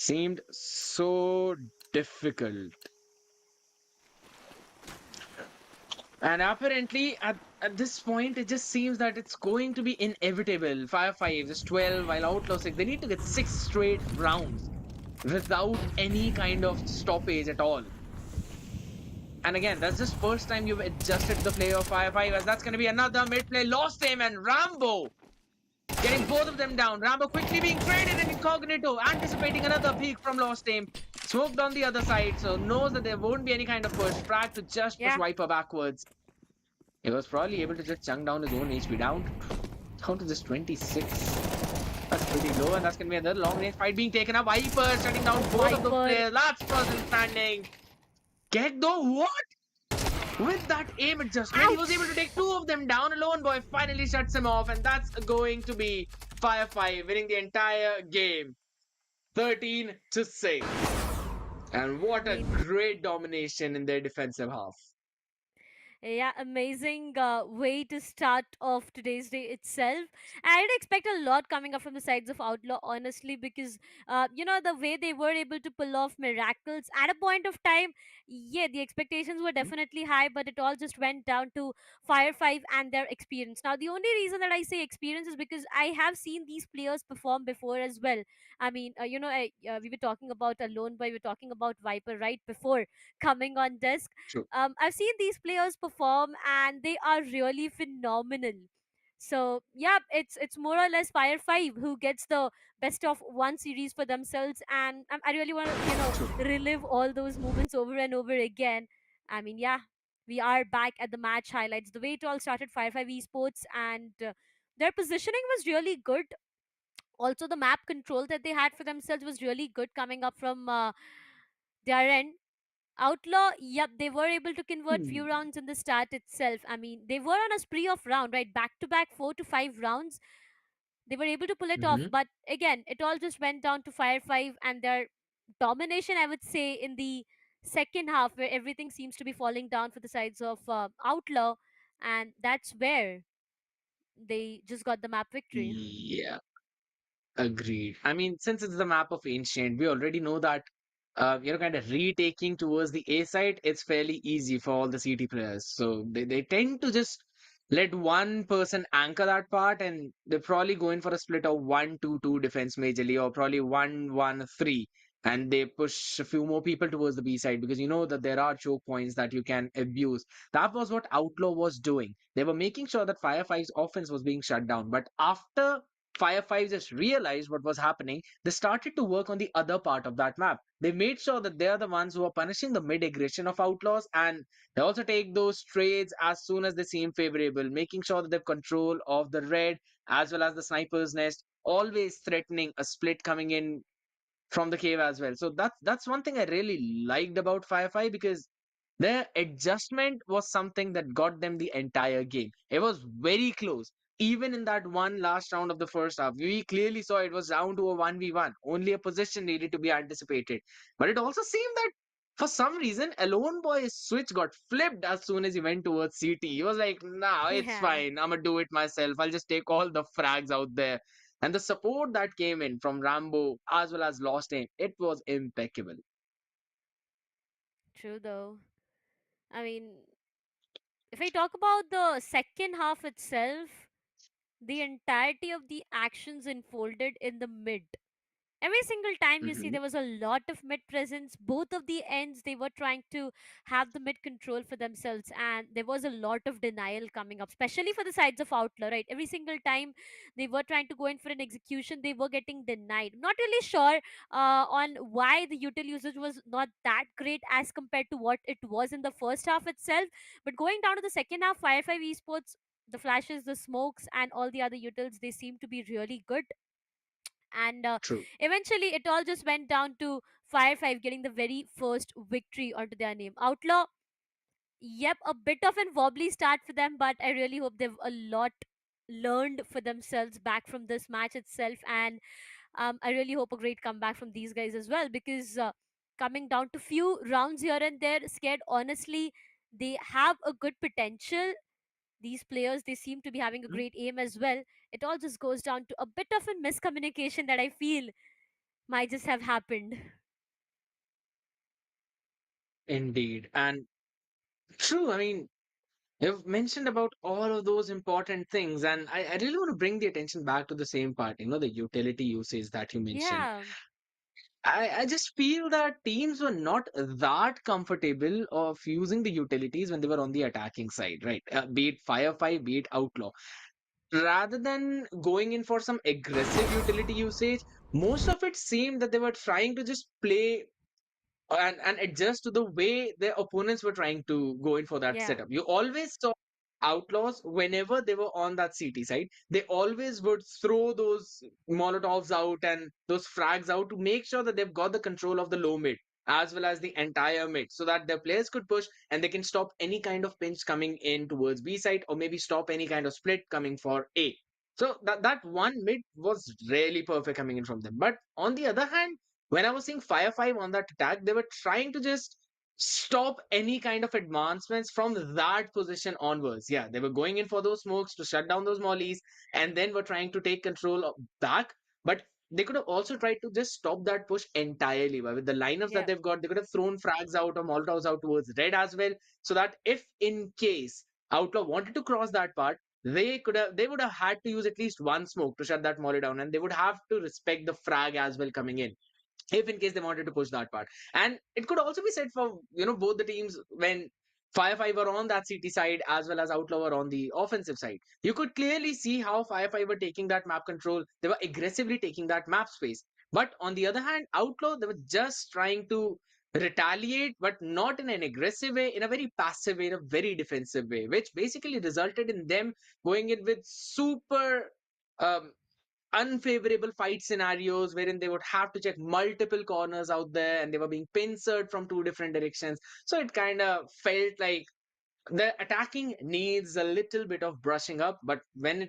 seemed so difficult. And apparently, at this point, it just seems that it's going to be inevitable. Fire 5 is 12, while Outlaw 6, they need to get 6 straight rounds without any kind of stoppage at all. And again, that's just first time you've adjusted to the play of Fire 5, as that's going to be another mid play. Lost him, and Rambo getting both of them down. Rambo quickly being traded in incognito, anticipating another peek from Lost Aim. Smoked on the other side, so knows that there won't be any kind of push. Frag to just push Yeah. Viper backwards. He was probably able to just chunk down his own HP down to just 26. That's pretty low, and that's going to be another long range fight being taken up. Viper shutting down both of the Viper. players. Last person standing. Get the what? With that aim adjustment, he was able to take 2 of them down. Alone Boy finally shuts him off, and that's going to be Fire 5 winning the entire game. 13-6. And what a great domination in their defensive half. Yeah, amazing way to start off today's day itself. I did expect a lot coming up from the sides of Outlaw, honestly, because the way they were able to pull off miracles at a point of time. Yeah, the expectations were definitely high, but it all just went down to Fire Five and their experience. Now, the only reason that I say experience is because I have seen these players perform before as well. I mean, we were talking about Alone Boy, we were talking about Viper right before coming on desk. True. I've seen these players perform and they are really phenomenal. So yeah, it's more or less Fire Five who gets the best of one series for themselves, and I really want to True. relive all those moments over and over again. I mean, yeah, we are back at the match highlights. The way it all started, Fire Five Esports, and their positioning was really good. Also, the map control that they had for themselves was really good coming up from their end. Outlaw, yep, they were able to convert few Hmm. rounds in the start itself. I mean, they were on a spree of round, right? Back to back 4 to 5 rounds. They were able to pull it off. Mhm. But again, it all just went down to Fire 5 and their domination, I would say, in the second half, where everything seems to be falling down for the sides of Outlaw. And that's where they just got the map victory. Yeah. Agreed. I mean, since it's the map of Ancient, we already know that, kind of retaking towards the A side, it's fairly easy for all the CT players. So they tend to just let one person anchor that part, and they're probably going for a split of 1-2-2 defense majorly, or probably 1-1-3. And they push a few more people towards the B side because you know that there are choke points that you can abuse. That was what Outlaw was doing. They were making sure that Fire 5's offense was being shut down. But after Fire 5 just realized what was happening, they started to work on the other part of that map. They made sure that they are the ones who are punishing the mid aggression of Outlaws, and they also take those trades as soon as they seem favorable, making sure that they have control of the red as well as the sniper's nest, always threatening a split coming in from the cave as well. So that's one thing I really liked about Firefly, because their adjustment was something that got them the entire game. It was very close. Even in that one last round of the first half, we clearly saw it was down to a 1v1. Only a position needed to be anticipated. But it also seemed that for some reason, Alone Boy's switch got flipped as soon as he went towards CT. He was like, nah, it's Yeah. fine. I'm gonna do it myself. I'll just take all the frags out there. And the support that came in from Rambo as well as Lost Aim, it was impeccable. True, though. I mean, if I talk about the second half itself, the entirety of the actions unfolded in the mid. Every single time you see Hmm. there was a lot of mid presence. Both of the ends, they were trying to have the mid control for themselves, and there was a lot of denial coming up, especially for the sides of Outlaw, right? Every single time they were trying to go in for an execution, they were getting denied. I'm not really sure on why the util usage was not that great as compared to what it was in the first half itself, but going down to the second half, Fire 5 Esports, the flashes, the smokes, and all the other utils, they seem to be really good. And True. eventually it all just went down to Fire 5 getting the very first victory onto their name. Outlaw, yep, a bit of a wobbly start for them, but I really hope they've a lot learned for themselves back from this match itself. And I really hope a great comeback from these guys as well, because coming down to few rounds here and there, scared, honestly, they have a good potential. These players, they seem to be having a Mhm. great aim as well. It all just goes down to a bit of a miscommunication that I feel Might just have happened. Indeed. And true, I mean, you've mentioned about all of those important things, and I really want to bring the attention back to the same part, the utility usage that you mentioned. Yeah, I just feel that teams were not that comfortable of using the utilities when they were on the attacking side, right? Be it Firefight, be it Outlaw. Rather than going in for some aggressive utility usage, most of it seemed that they were trying to just play and adjust to the way their opponents were trying to go in for that yeah, setup. You always saw outlaws whenever they were on that CT side, they always would throw those molotovs out and those frags out to make sure that they've got the control of the low mid as well as the entire mid so that their players could push and they can stop any kind of pinch coming in towards B side or maybe stop any kind of split coming for A. So that one mid was really perfect coming in from them. But on the other hand, when I was seeing Fire 5 on that attack, they were trying to just stop any kind of advancements from that position onwards. Yeah, they were going in for those smokes to shut down those mollies and then were trying to take control of back. But they could have also tried to just stop that push entirely. But with the lineups that yeah, they've got, they could have thrown frags out or molotovs out towards red as well. So that if in case Outlaw wanted to cross that part, they would have had to use at least one smoke to shut that molly down, and they would have to respect the frag as well coming in if in case they wanted to push that part. And it could also be said for both the teams when Firefive were on that CT side as well as Outlaw were on the offensive side. You could clearly see how Firefive were taking that map control. They were aggressively taking that map space. But on the other hand, Outlaw, they were just trying to retaliate, but not in an aggressive way, in a very passive way, in a very defensive way, which basically resulted in them going in with super um, unfavorable fight scenarios wherein they would have to check multiple corners out there and they were being pincered from two different directions. So it kind of felt like the attacking needs a little bit of brushing up. But when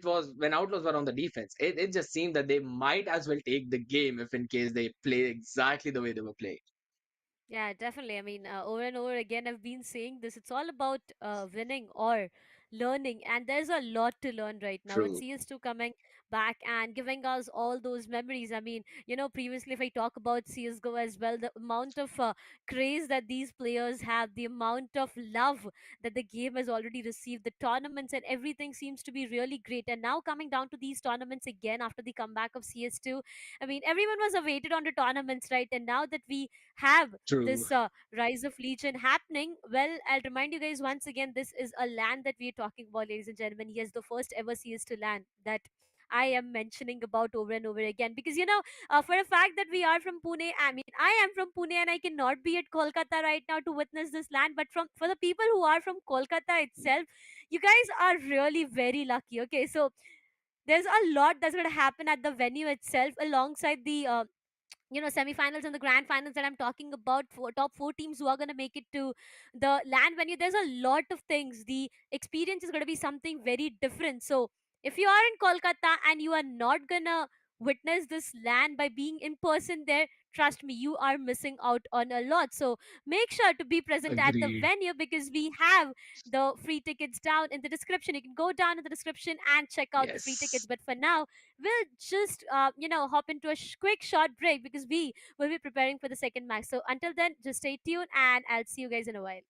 Outlaws were on the defense, it just seemed that they might as well take the game if in case they play exactly the way they were playing. yeah, definitely. I mean, over and over again, I've been saying this. It's all about winning or learning, and there's a lot to learn right now. With True. CS2 coming back and giving us all those memories. I mean, previously, if I talk about CSGO as well, the amount of craze that these players have, the amount of love that the game has already received, the tournaments and everything seems to be really great. And now coming down to these tournaments again after the comeback of CS2, I mean, everyone was awaited on the tournaments, right? And now that we have True. this rise of legion happening, well, I'll remind you guys once again, this is a land that we are talking about, ladies and gentlemen. Yes, the first ever CS2 land that I am mentioning about over and over again, because for a fact that we are from Pune, I mean, I am from Pune and I cannot be at Kolkata right now to witness this land, but for the people who are from Kolkata itself, you guys are really very lucky. Okay, so there's a lot that's going to happen at the venue itself alongside the semifinals and the grand finals that I'm talking about, for top four teams who are going to make it to the land venue. There's a lot of things. The experience is going to be something very different. So if you are in Kolkata and you are not going to witness this land by being in person there, trust me, you are missing out on a lot. So make sure to be present at the Agreed. venue, because we have the free tickets down in the description. You can go down in the description and check out the free tickets. Yes. But for now, we'll just hop into a quick short break, because we will be preparing for the second match. So until then, just stay tuned and I'll see you guys in a while.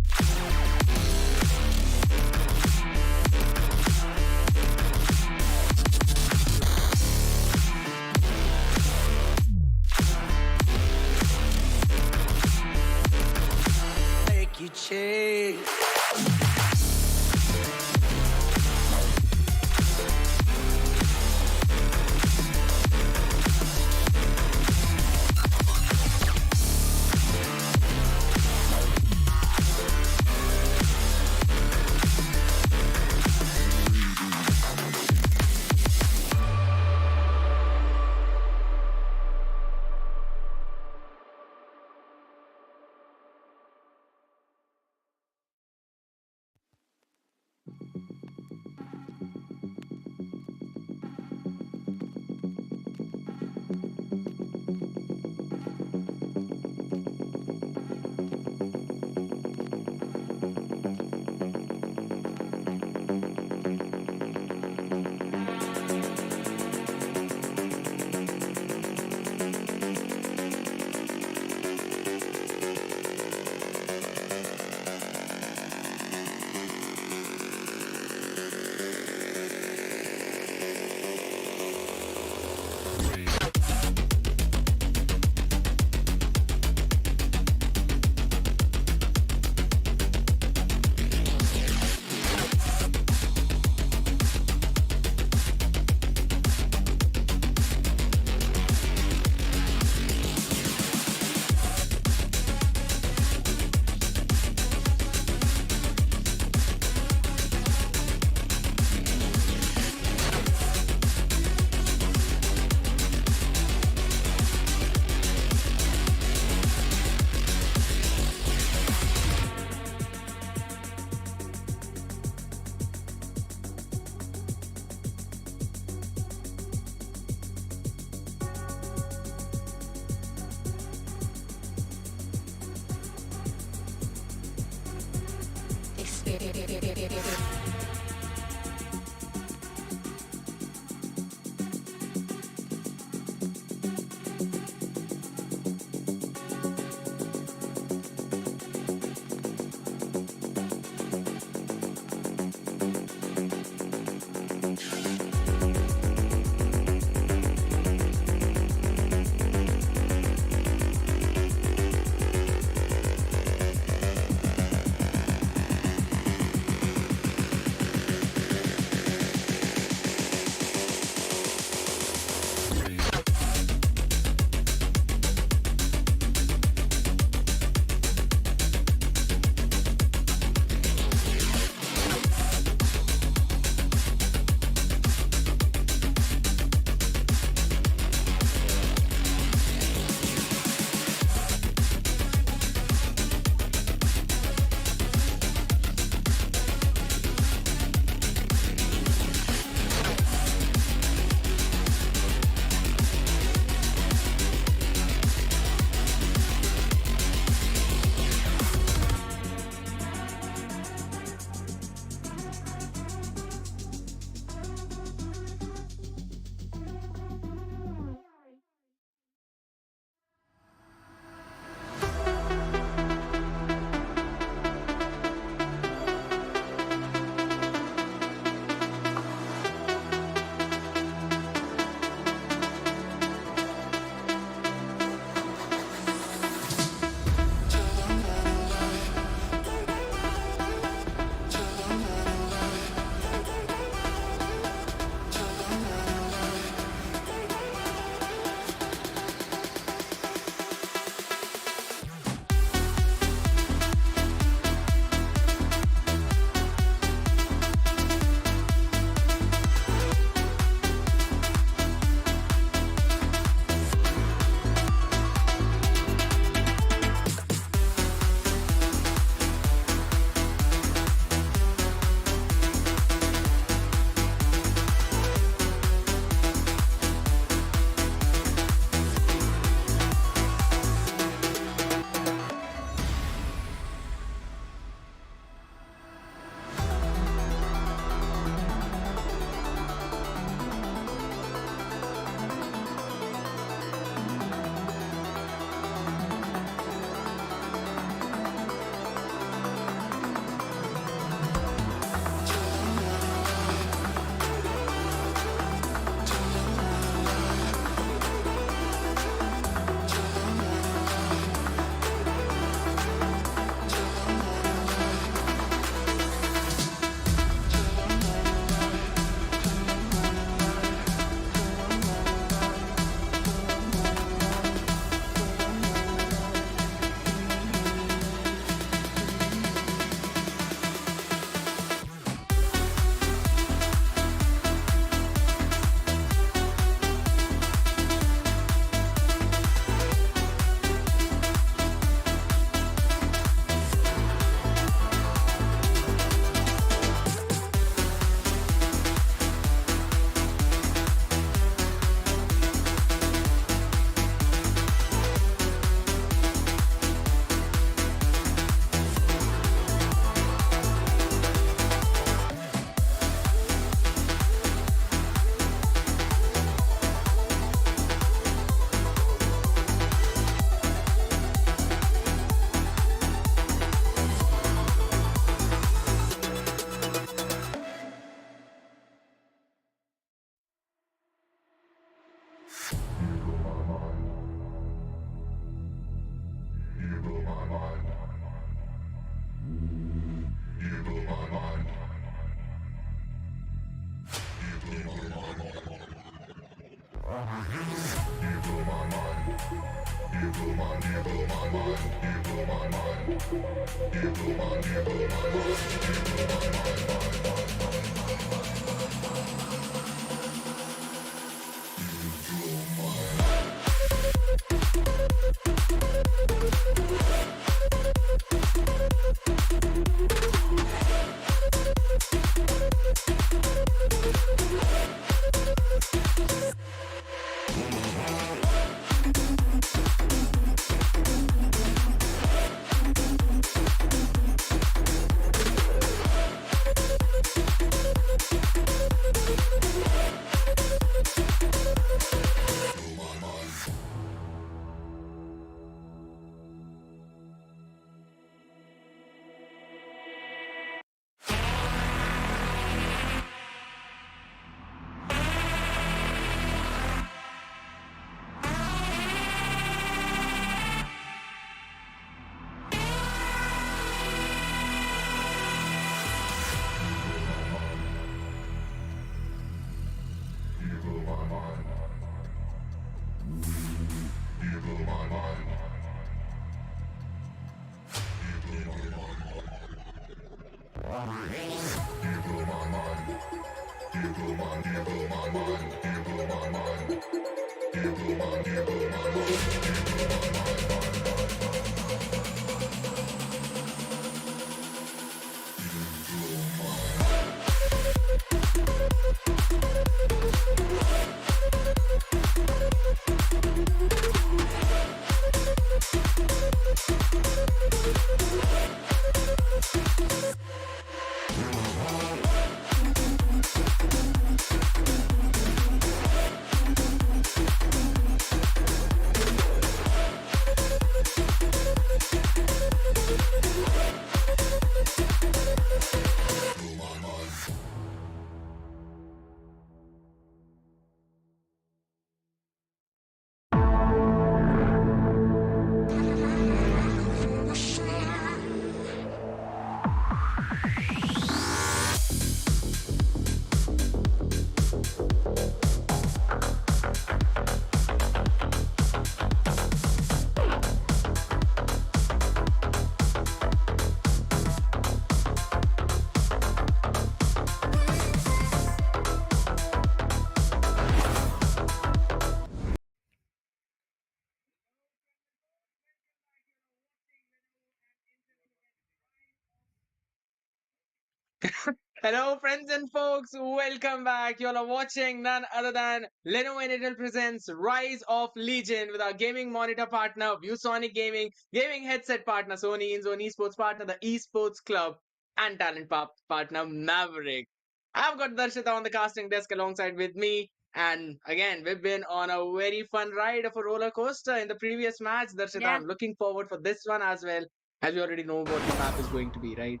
Hello, friends and folks. Welcome back. You all are watching none other than Lenovo Intel presents Rise of Legion with our gaming monitor partner, ViewSonic Gaming, gaming headset partner, Sony InZone Esports partner, the Esports Club, and talent partner, Maverick. I've got Darshita on the casting desk alongside with me. And again, we've been on a very fun ride of a roller coaster in the previous match. Darshita, Yeah. I'm looking forward for this one as well, as we already know what the map is going to be, right?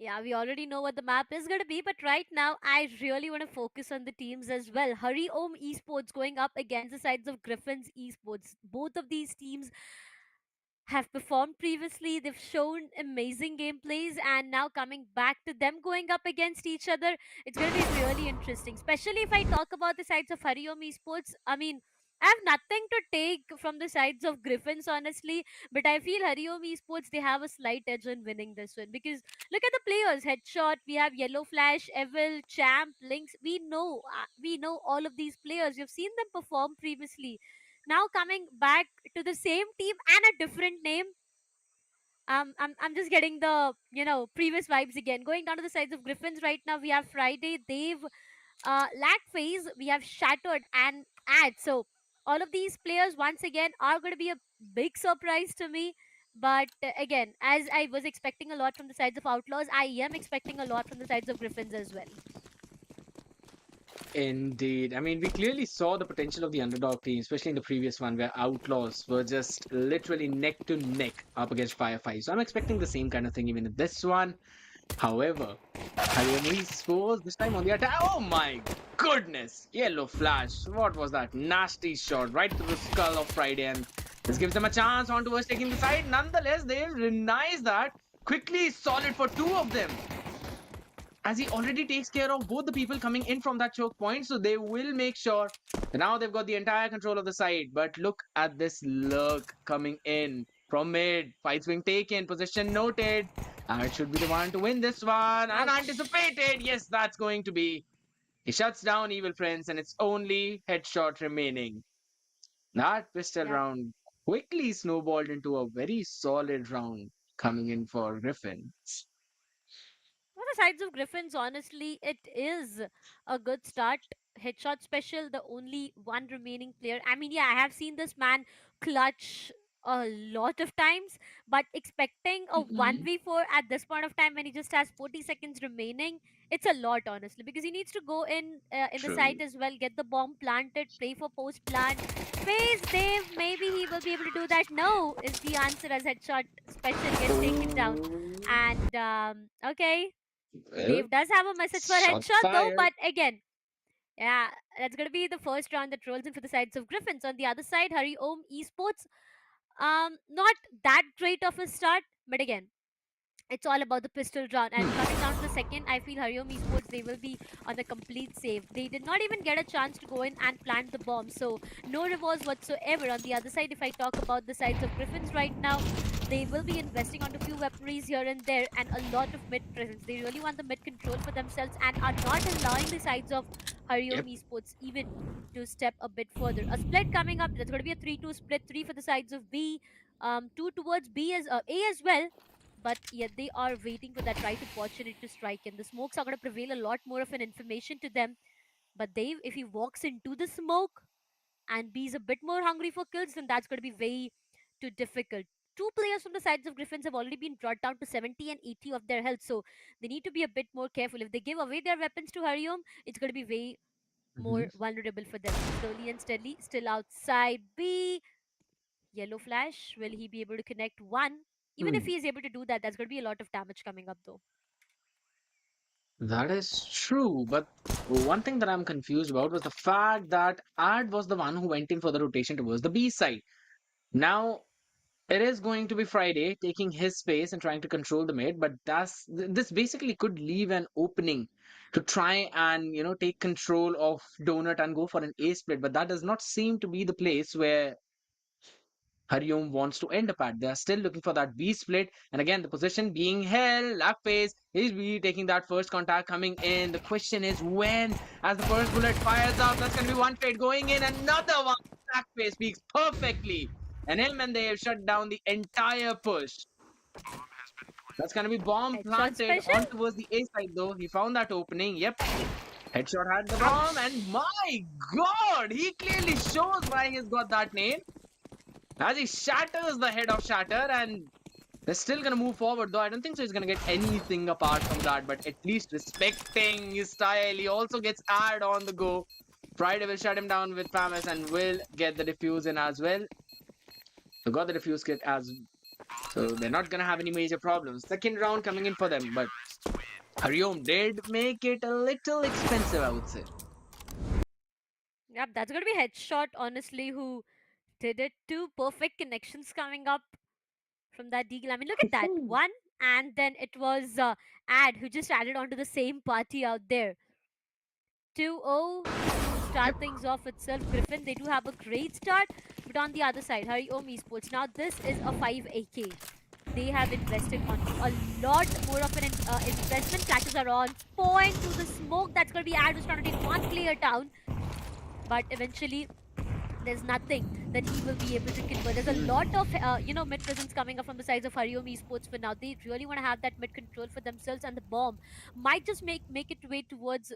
Yeah, we already know what the map is going to be, but right now I really want to focus on the teams as well. Harom Esports going up against the sides of Griffins Esports. Both of these teams have performed previously. They've shown amazing gameplays, and now coming back to them going up against each other, it's going to be really interesting. Especially if I talk about the sides of Hariom Esports. I mean, I have nothing to take from the sides of Griffins, honestly, but I feel Hariom Esports they have a slight edge in winning this one because look at the players. Headshot, we have Yellow Flash, Evil, Champ, Lynx. We know all of these players. You've seen them perform previously. Now coming back to the same team and a different name. I'm just getting the previous vibes again. Going down to the sides of Griffins right now, we have Friday, Dave, Lack Phase, we have Shattered and Ad. So all of these players once again are going to be a big surprise to me. But again, as I was expecting a lot from the sides of Outlaws, I am expecting a lot from the sides of Griffins as well. Indeed. I mean, we clearly saw the potential of the underdog team, especially in the previous one where Outlaws were just literally neck to neck up against Fireflies. So I'm expecting the same kind of thing even in this one. However, Hayami scores this time on the attack. Oh my goodness! Yellow Flash. What was that? Nasty shot right through the skull of Friday. And this gives them a chance on towards taking the side. Nonetheless, they denies that. Quickly solid for two of them, as he already takes care of both the people coming in from that choke point. So they will make sure that now they've got the entire control of the side. But look at this lurk coming in from mid. Fight swing taken, position noted. It should be the one to win this one. And Ouch. anticipated. Yes, that's going to be. He shuts down Evil Prince, and it's only headshot remaining. That pistol Yep. round quickly snowballed into a very solid round coming in for Griffin. For the sides of Griffins, honestly, it is a good start. Headshot special, the only one remaining player. I mean, yeah, I have seen this man clutch a lot of times, but expecting a Mhm. 1v4 at this point of time when he just has 40 seconds remaining, it's a lot, honestly, because he needs to go in the site True. as well, get the bomb planted, pray for post plant. Phase Dave, maybe he will be able to do that. No, is the answer as headshot special gets taken down. Oh, And okay, well, Dave does have a message for shots headshot though, fired. but again, yeah, that's gonna be the first round that rolls in for the sides of Griffins. On the other side, Hari Om Esports, not that great of a start, but again, It's all about the pistol round. And coming down to the second, I feel Harom Esports, they will be on the complete save. They did not even get a chance to go in and plant the bomb. So no rewards whatsoever. On the other side, if I talk about the sides of Griffins right now, they will be investing onto few weaponries here and there and a lot of mid presence. They really want the mid control for themselves and are not allowing the sides of Yep. Harom Esports even to step a bit further. A split coming up. There's going to be a 3-2 split, 3 for the sides of B, 2 towards B as A as well, but yet they are waiting for that right opportunity to strike in. The smokes are going to prevail a lot more of an information to them. But Dave, if he walks into the smoke and be a bit more hungry for kills, then that's going to be very too difficult. Two players from the sides of Griffins have already been brought down to 70 and 80 of their health, so they need to be a bit more careful. If they give away their weapons to Hariom, it's going to be way Hmm. more vulnerable for them. Slowly and steadily, still outside B. Yellow flash. Will he be able to connect one? Even if Hmm. he is able to do that, that's going to be a lot of damage coming up though. That is true, but one thing that I'm confused about was the fact that Ad was the one who went in for the rotation towards the B side. Now it is going to be Friday, taking his space and trying to control the mid, but this basically could leave an opening to try and take control of Donut and go for an A split, but that does not seem to be the place where Hariom wants to end up at. They are still looking for that B split. And again, the position being held, left phase, is B taking that first contact coming in. The question is when, as the first bullet fires up, that's going to be one trade going in, another one. Back phase speaks perfectly. And him and they have shut down the entire push. That's going to be bomb Headshot planted special? on towards the A side though. He found that opening. Yep. Headshot had the bomb. And Ouch! my God, he clearly shows why he's got that name. As he shatters the head of Shatter, and they're still gonna move forward, though I don't think so he's gonna get anything apart from that, but at least respecting his style. He also gets Ad on the go. Friday will shut him down with Famis and will get the defuse in as well. So got the defuse kit as, so they're not gonna have any major problems. Second round coming in for them, but Hariom did make it a little expensive, I would say. Yep, that's gonna be headshot, honestly, who did it too. Perfect connections coming up from that deagle. I mean, look at that. One, and then it was Ad who just added on to the same party out there. 2-0 to start Yep. things off itself. Griffin, they do have a great start, but on the other side, Hariom Esports. Now, this is a 5 AK. They have invested on a lot more of an investment. Flashes are on point to the smoke. That's going to be Ad who's trying to take one player down, but eventually there's nothing that he will be able to convert. There's a lot of mid presence coming up from the sides of Hariom Esports for now. They really want to have that mid control for themselves, and the bomb might just make it way towards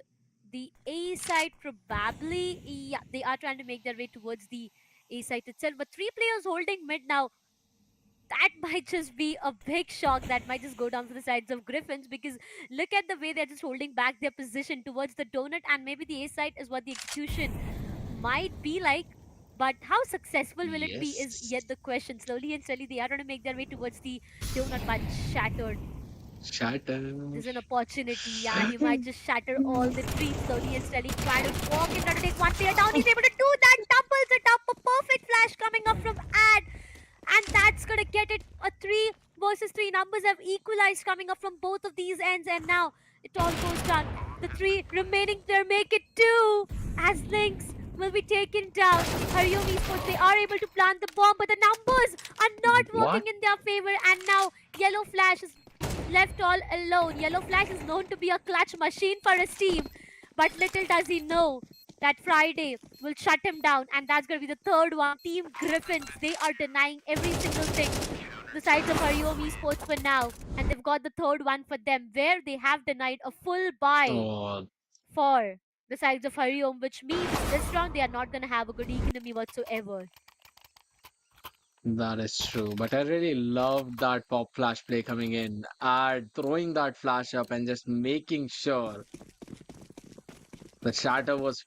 the A side probably. Yeah, they are trying to make their way towards the A side itself, but three players holding mid now. That might just be a big shock. That might just go down for the sides of Griffins, because look at the way they're just holding back their position towards the donut, and maybe the A side is what the execution might be like. But how successful will it be is Yes. yet the question. Slowly and steadily, they are trying to make their way towards the donut, but shattered. Shatter. There's an opportunity. Yeah, he might just shatter all the trees slowly and steadily. Trying to walk in, trying to take one player down. He's able to do that. Doubles it up. A perfect flash coming up from Ad. And that's going to get it. A 3 versus 3. Numbers have equalized coming up from both of these ends. And now it all goes down. The 3 remaining there make it 2. As Lynx will be taken down. Hariom Esports, they are able to plant the bomb, but the numbers are not What? working in their favor. And now Yellow Flash is left all alone. Yellow Flash is known to be a clutch machine for his team, but little does he know that Friday will shut him down, and that's going to be the third one. Team Griffins, they are denying every single thing. The sides of Hariom Esports for now, and they've got the third one for them, where they have denied a full buy Oh, for the sides of Hariom, which means this round they are not going to have a good economy whatsoever. that is true, but I really love that pop flash play coming in, throwing that flash up and just making sure the shatter was,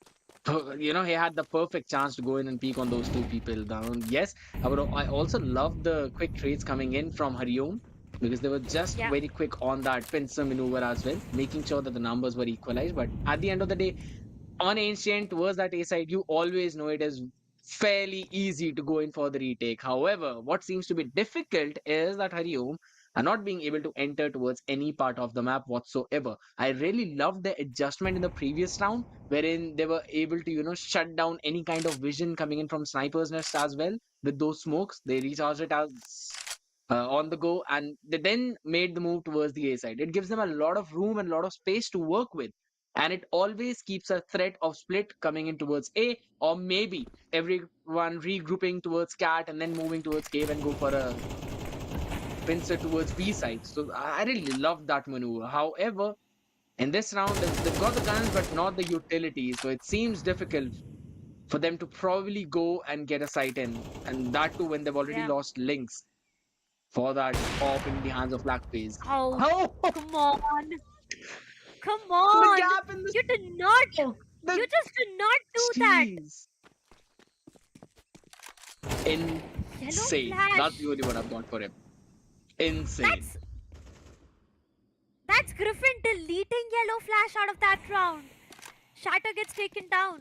he had the perfect chance to go in and peek on those two people down. Yes, I also love the quick trades coming in from Hariom because they were just Yeah. very quick on that pincer maneuver as well, making sure that the numbers were equalized. But at the end of the day, on Ancient towards that A side, you always know it is fairly easy to go in for the retake. However, what seems to be difficult is that Hariom and not being able to enter towards any part of the map whatsoever. I really loved the adjustment in the previous round, wherein they were able to, shut down any kind of vision coming in from snipers' nests as well. With those smokes, they recharged it as on the go, and they then made the move towards the A side. It gives them a lot of room and a lot of space to work with, and it always keeps a threat of split coming in towards A, or maybe everyone regrouping towards cat and then moving towards cave and go for a pincer towards B side. So I really love that maneuver. However, in this round, they've got the guns but not the utility, so it seems difficult for them to probably go and get a sight in, and that too when they've already Yeah. lost links for that off in the hands of Blackface. Oh, Oh, come on. Come the on. gap in the You did not. smoke. The You just did not do that. jeez. Yellow Insane. flash. That's the only one I've got for him. Insane. That's Griffin deleting yellow flash out of that round. Shatter gets taken down.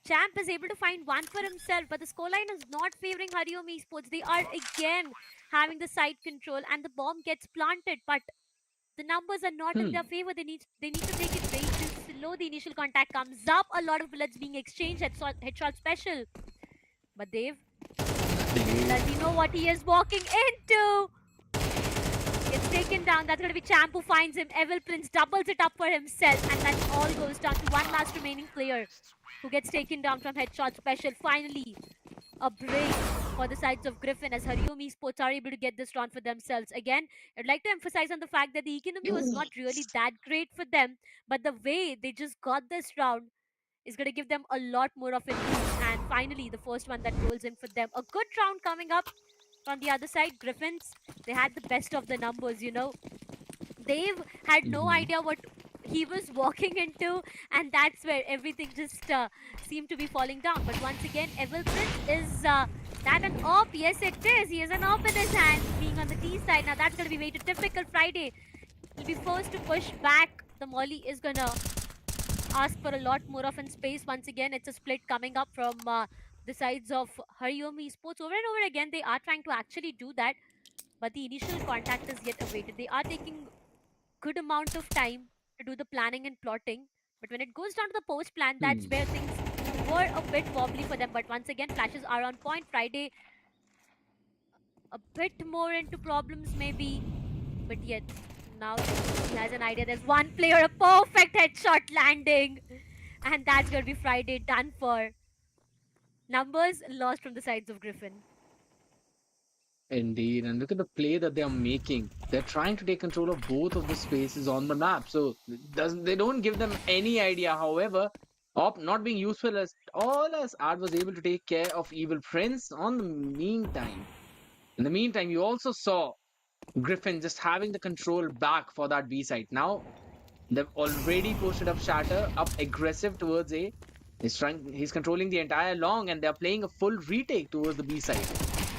Champ is able to find one for himself, but the scoreline is not favoring Harom Esports. They are again having the side control, and the bomb gets planted, but the numbers are not in their favor. They need to take it way too slow. The initial contact comes up, a lot of bullets being exchanged, headshot special. But Dave, does he know what he is walking into? Gets taken down. That's going to be Champ who finds him. Evil Prince doubles it up for himself, and that all goes down to one last remaining player who gets taken down from headshot special. Finally, a break for the sides of Griffin as Harom Esports are able to get this round for themselves. Again, I'd like to emphasize on the fact that the economy was not really that great for them, but the way they just got this round is going to give them a lot more of a boost. And finally, the first one that rolls in for them. A good round coming up from the other side. Griffins, they had the best of the numbers, They've had no idea what he was walking into, and that's where everything just seemed to be falling down. But once again, Evil Prince is that an op? Yes, it is. He has an op in his hand, being on the T side. Now that's going to be way too difficult. Friday, he'll be forced to push back. The Molly is going to ask for a lot more of in space. Once again, it's a split coming up from the sides of Harom Esports. Over and over again, they are trying to actually do that, but the initial contact is yet awaited. They are taking good amount of time to do the planning and plotting, but when it goes down to the post plan, that's where things were a bit wobbly for them. But once again, flashes are on point. Friday a bit more into problems maybe, but yet now he has an idea. There's one player, a perfect headshot landing, and that's going to be Friday done for. Numbers lost from the sides of Griffin. Indeed, and look at the play that they are making. They're trying to take control of both of the spaces on the map, so they don't give them any idea. However, Op not being useful as all as Art was able to take care of Evil Prince on the meantime. In the meantime, you also saw Griffin just having the control back for that B side. Now they've already posted up Shatter, up aggressive towards A. He's controlling the entire long, and they're playing a full retake towards the B side.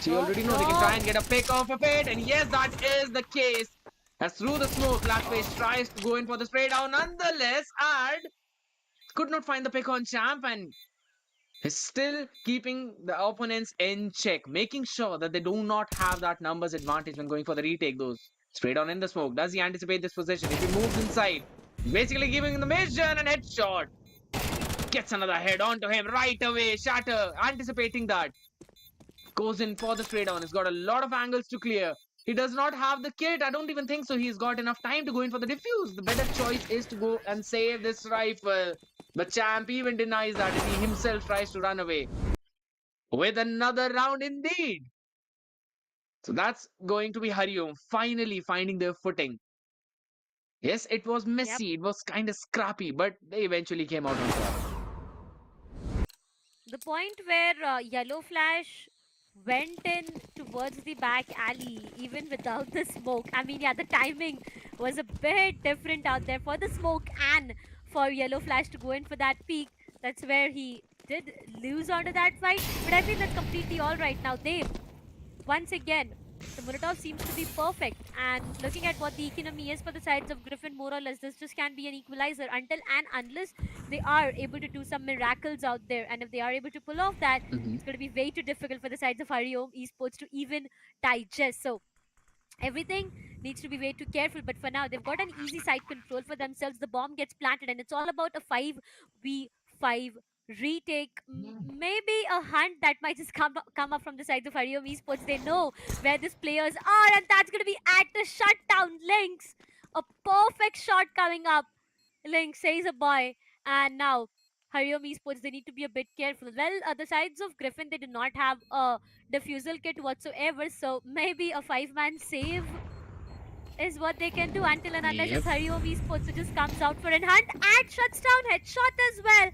So you already know they can try and get a pick off of it, and yes, that is the case. As through the smoke, Blackface tries to go in for the spray down. Nonetheless, Ad could not find the pick on Champ, and is still keeping the opponents in check, making sure that they do not have that numbers advantage when going for the retake. Those spray down in the smoke. Does he anticipate this position? If he moves inside, he's basically giving him the mission and headshot. Gets another head onto him right away. Shatter anticipating that. Goes in for the spray down. He's got a lot of angles to clear. He does not have the kit. I don't even think so. He's got enough time to go in for the defuse. The better choice is to go and save this rifle. But Champ even denies that as he himself tries to run away. With another round indeed. So that's going to be Harom finally finding their footing. Yes, it was messy. It was kind of scrappy, but they eventually came out on top. The point where Yellow Flash went in towards the back alley even without the smoke. I mean, yeah, the timing was a bit different out there for the smoke and for Yellow Flash to go in for that peak. That's where he did lose onto that fight, but I think that's completely alright now. Once again, the Molotov seems to be perfect, and looking at what the economy is for the sides of Griffin, more or less, this just can't be an equalizer until and unless they are able to do some miracles out there. And if they are able to pull off that, it's going to be way too difficult for the sides of Harom Esports to even digest. So everything needs to be way too careful. But for now, they've got an easy side control for themselves. The bomb gets planted, and it's all about a 5v5 retake. Maybe a hunt that might just come up from the sides of Harom Esports. They know where these players are, and that's going to be at the shutdown. Links, a perfect shot coming up. Link says a boy, and now Harom Esports, they need to be a bit careful. Well, the sides of Griffin, they do not have a defusal kit whatsoever, so maybe a 5-man save is what they can do until and unless Yep. it's Harom Esports who just comes out for a hunt and shuts down headshot as well.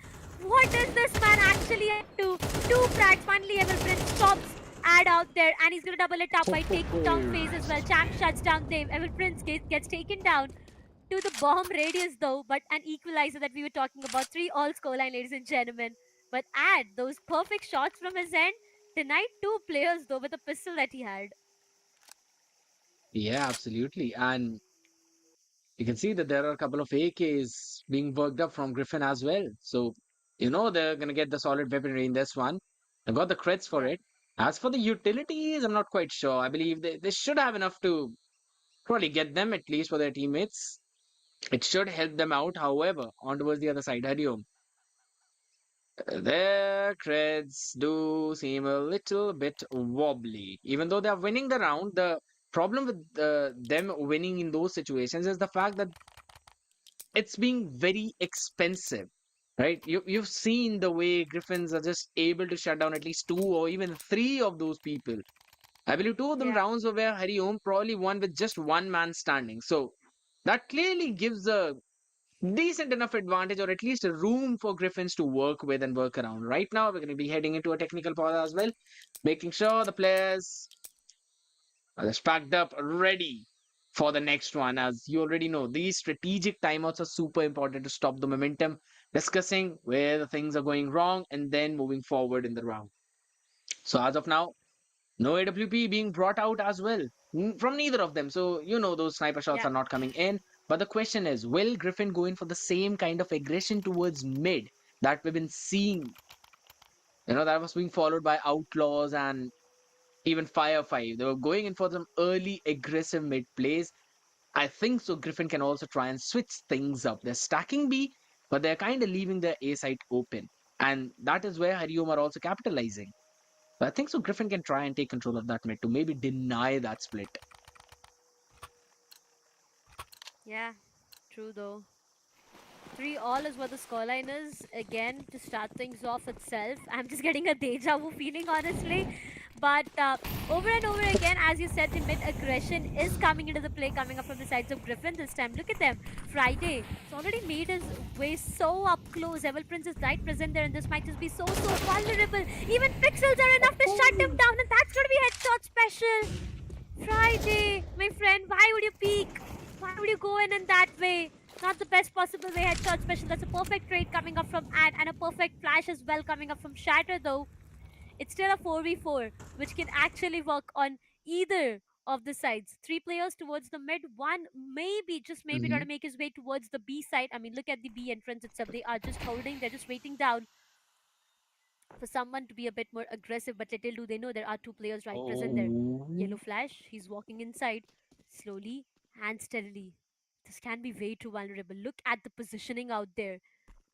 What is this man actually up to? Two frags, finally Evil Prince stops Ad out there, and he's gonna double it up by taking down FaZe as well. Champ shuts down Dave. Evil Prince gets taken down to the bomb radius though, but an equalizer that we were talking about. 3-all scoreline, ladies and gentlemen. But Ad, those perfect shots from his end, denied 2 players though with a pistol that he had. Yeah, absolutely. And you can see that there are a couple of AKs being worked up from Griffin as well. So, they're going to get the solid weaponry in this one. I got the crits for Yeah. it. As for the utilities, I'm not quite sure. I believe they should have enough to probably get them, at least for their teammates. It should help them out. However, on towards the other side, Hariom. Their creds do seem a little bit wobbly. Even though they are winning the round, the problem with them winning in those situations is the fact that it's being very expensive, right? You've seen the way Griffins are just able to shut down at least 2 or even 3 of those people. I believe 2 of them Yeah. rounds were where Hariom probably won with just one man standing. So that clearly gives a decent enough advantage, or at least a room for Griffins to work with and work around. Right now, we're going to be heading into a technical pause as well, making sure the players are just packed up, ready for the next one. As you already know, these strategic timeouts are super important to stop the momentum, discussing where the things are going wrong, and then moving forward in the round. So, as of now, no AWP being brought out as well from neither of them. So, those sniper shots Yeah. are not coming in. But the question is, will Griffin go in for the same kind of aggression towards mid that we've been seeing? That was being followed by Outlaws and even Fire 5. They were going in for some early aggressive mid plays. I think so. Griffin can also try and switch things up. They're stacking B, but they're kind of leaving their A site open. And that is where Hariom are also capitalizing. But I think so. Griffin can try and take control of that mid to maybe deny that split. Yeah. True though. 3-all is what the scoreline is. Again, to start things off itself. I'm just getting a deja vu feeling, honestly. But over and over again, as you said, the mid aggression is coming into the play, coming up from the sides of Griffin this time. Look at them. Friday, it's already made his way so up close. Evil Prince is right present there, and this might just be so vulnerable. Even pixels are enough to shut him down, and that's going to be headshot special. Friday, my friend, why would you peek? Why would you go in that way? Not the best possible way. Headshot special. That's a perfect trade coming up from Ad, and a perfect flash as well coming up from Shatter though. It's still a 4v4, which can actually work on either of the sides. 3 players towards the mid, one maybe, just maybe, try Mhm. to make his way towards the B side. I mean, look at the B entrance itself. They are just holding, they're just waiting down for someone to be a bit more aggressive, but little do they know there are 2 players right present there. Oh, Yellow flash, he's walking inside slowly and steadily. This can be way too vulnerable. Look at the positioning out there.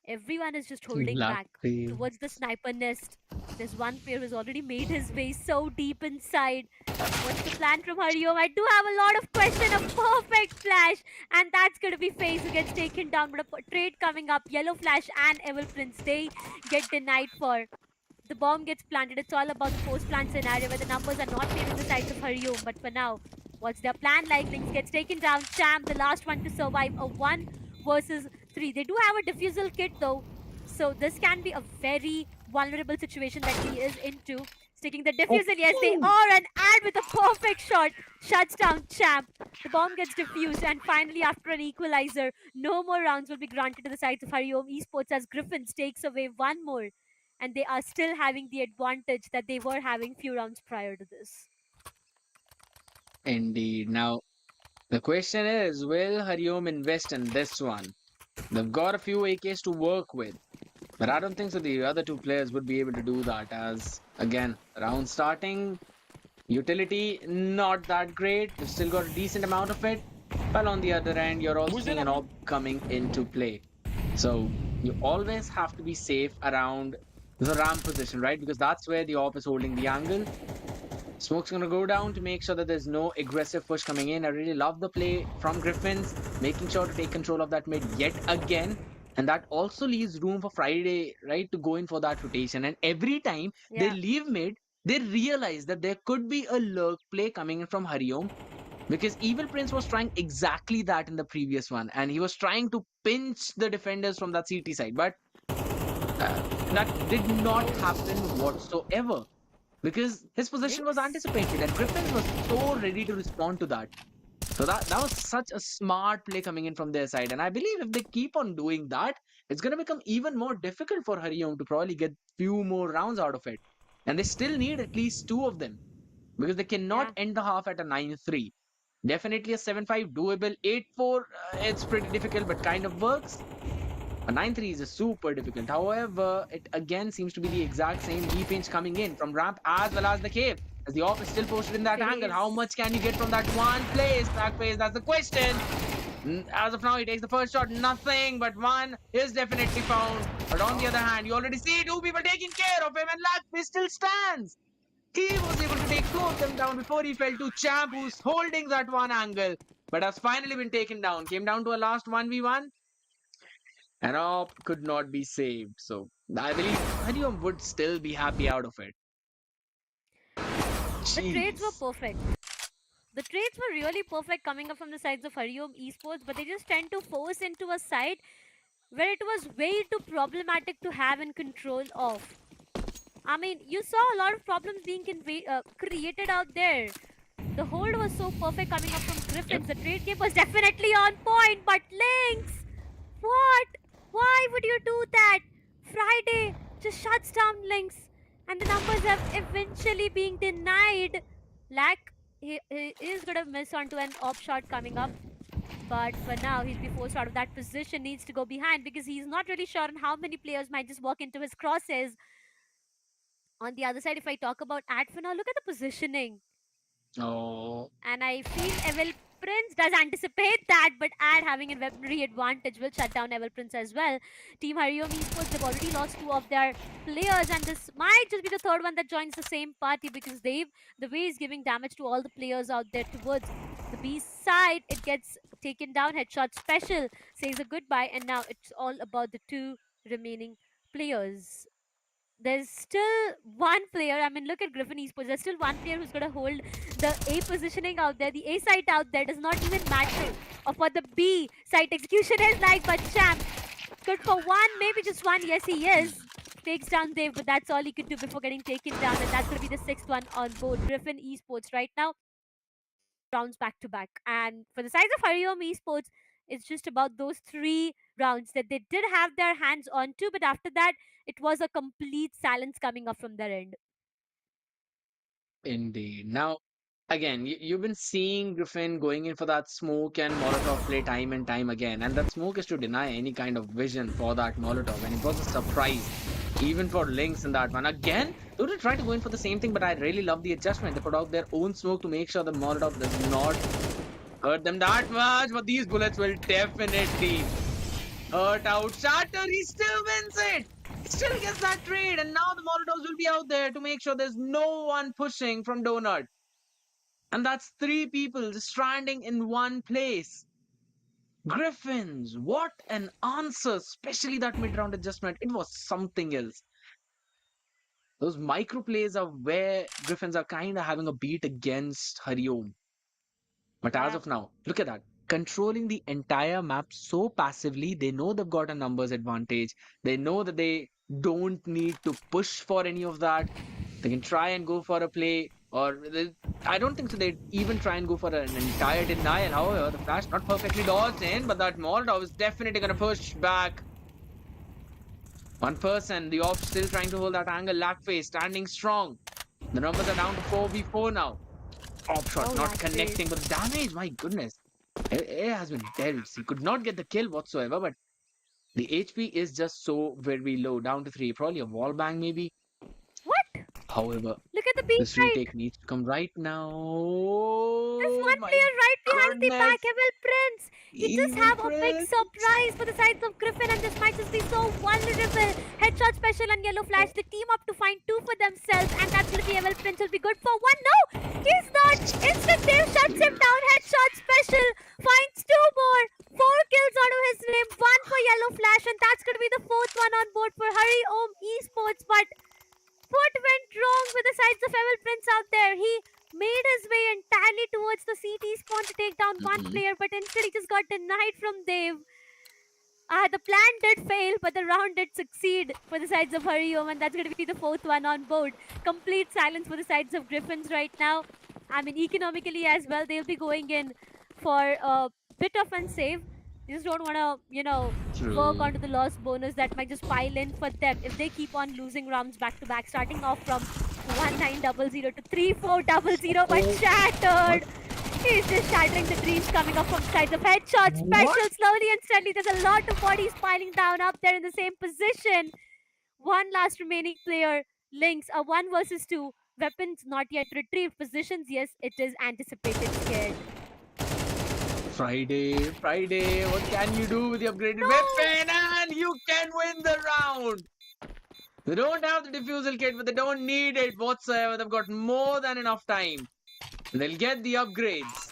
Everyone is just holding luck back towards the fails. sniper nest. There's one player who's already made his way so deep inside. What's the plan from Hariom? I do have a lot of question. A perfect flash, and that's gonna be FaZe who gets taken down. But a trade coming up. Yellow flash and Evil Prince, they get denied for. The bomb gets planted. It's all about the post-plant scenario where the numbers are not favoring the sides of Hariom. But for now, what's their plan like? Lynx gets taken down. Champ, the last one to survive. A 1 versus 3. They do have a defusal kit though. So this can be a very vulnerable situation that he is into. Sticking the defusal, yes they are, and Ad with a perfect shot shuts down Champ. The bomb gets defused, and finally after an equalizer, no more rounds will be granted to the sides of Harom Esports as Griffins takes away one more, and they are still having the advantage that they were having few rounds prior to this. Indeed. Now, the question is, will Hariom invest in this one? They've got a few AKs to work with, but I don't think so the other 2 players would be able to do that, as, again, round starting, Utility, not that great. You've still got a decent amount of it. But on the other end, you're also seeing an orb coming into play. So you always have to be safe around the ramp position, right? Because that's where the orb is holding the angle. Smoke's going to go down to make sure that there's no aggressive push coming in. I really love the play from Griffins, making sure to take control of that mid yet again. And that also leaves room for Friday, right, to go in for that rotation. And every time they Yeah. leave mid, they realize that there could be a lurk play coming in from Harom, because Evil Prince was trying exactly that in the previous one. And he was trying to pinch the defenders from that CT side. But that did not happen whatsoever, because his position was Links? anticipated and Griffins was so ready to respond to that. So that was such a smart play coming in from their side. And I believe if they keep on doing that, it's going to become even more difficult for Harom to probably get few more rounds out of it. And they still need at least two of them, because they cannot Yeah. end the half at a 9-3. Definitely a 7-5 doable. 8-4, it's pretty difficult, but kind of works. A 9-3 is a super difficult. However, it again seems to be the exact same pinch coming in from ramp as well as the cave. As the off is still posted in that angle, how Phase. much can you get from that one place? Back phase, that's the question. As of now, he takes the first shot, nothing, but one is definitely found. But on the other hand, you already see two people taking care of him, and Lakfish still stands. He was able to take two of them down before he fell to Champ, who's holding that one angle, but has finally been taken down. Came down to a last 1v1. And Op could not be saved. So I believe Hariom would still be happy out of it. The trades were Jeez. perfect. The trades were really perfect coming up from the sides of Hariom Esports, but they just tend to force into a side where it was way too problematic to have in control of. I mean, you saw a lot of problems being created out there. The hold was so perfect coming up from Yep. Griffins. The trade game was definitely on point, but Lynx! What? Why would you do that? Friday just shuts down Lynx, and the numbers have eventually been denied. Lack, he is going to miss onto an op shot coming up. But for now, he's be forced out of that position, needs to go behind because he's not really sure on how many players might just walk into his crosses. On the other side, if I talk about Ad for now, look at the positioning. Oh, And I feel Evil Prince does anticipate that, but Ad having a weaponry advantage will shut down Evil Prince as well. Team Hariom Esports, they've already lost two of their players, and this might just be the third one that joins the same party because Dave, the way he's giving damage to all the players out there towards the B side, it gets taken down. Headshot special says a goodbye, and now it's all about the two remaining players. There's still one player. I mean, look at Griffin Esports. There's still one player who's going to hold the A positioning out there. The A site out there does not even matter of what the B site execution is like. But Champ, good for one, maybe just one. Yes, he is. Takes down Dave, but that's all he could do before getting taken down. And that's going to be the sixth one on board. Griffin Esports right now rounds back to back. And for the size of Hariom Esports, it's just about those three rounds that they did have their hands on to, but after that, it was a complete silence coming up from their end. indeed. Now, again, you've been seeing Griffin going in for that smoke and Molotov play time and time again. And that smoke is to deny any kind of vision for that Molotov. And it was a surprise, even for Lynx in that one. Again, they would try to go in for the same thing, but I really love the adjustment. They put out their own smoke to make sure the Molotov does not hurt them that much. But these bullets will definitely hurt out. Shatter, he still wins it. He still gets that trade, and now the Molotovs will be out there to make sure there's no one pushing from Donut. And that's three people just stranding in one place. Griffins, what an answer, especially that mid-round adjustment. It was something else. Those micro plays are where Griffins are kind of having a beat against Hariom. But as Yeah. of now, look at that. Controlling the entire map so passively, they know they've got a numbers advantage. They know that they don't need to push for any of that. They can try and go for a play, or I don't think so. They'd even try and go for an entire denial. However, the flash not perfectly dodged in, but that Molotov is definitely going to push back. One person, the off still trying to hold that angle. Lackface standing strong. The numbers are down to 4v4 now. Op shot Oh, not that connecting, face. but the damage, my goodness. It has been dealt. He could not get the kill whatsoever, but the HP is just so very low, down to 3. Probably a wall bang, maybe. What? However, Look at the B this side. retake needs to come right now. There's Oh one my player right behind the goodness. back, Evil Prince. He just Evil have a big Prince. surprise for the sides of Griffin, and this might just be so vulnerable. Headshot special and yellow flash. The team up to find two for themselves, and that's gonna be Evil Prince will be good for one. No, he's not. Instant Dave shuts him down. Headshot special finds two more. Four kills out of his name. One for yellow flash, and that's gonna be the fourth one on board for Harom Esports. But what went wrong with the sides of Evil Prince out there? He made his way entirely towards the CT spawn to take down one Mhm. player, but instead he just got denied from Dave. The plan did fail, but the round did succeed for the sides of Hariom, and that's going to be the fourth one on board. Complete silence for the sides of Griffins right now. I mean, economically as well, they'll be going in for a bit of unsave. They just don't want to, work True. onto the loss bonus that might just pile in for them if they keep on losing rounds back to back, starting off from 1900 to 3400, but Oh, shattered. what? He's just shattering the dreams coming up from sides of headshot special What? slowly and steadily. There's a lot of bodies piling down up there in the same position. One last remaining player. Lynx, a 1 versus 2. Weapons not yet retrieved. Positions, yes, it is anticipated. Scared. Friday, what can you do with the upgraded No! weapon? And you can win the round. They don't have the diffusal kit, but they don't need it whatsoever. They've got more than enough time. They'll get the upgrades.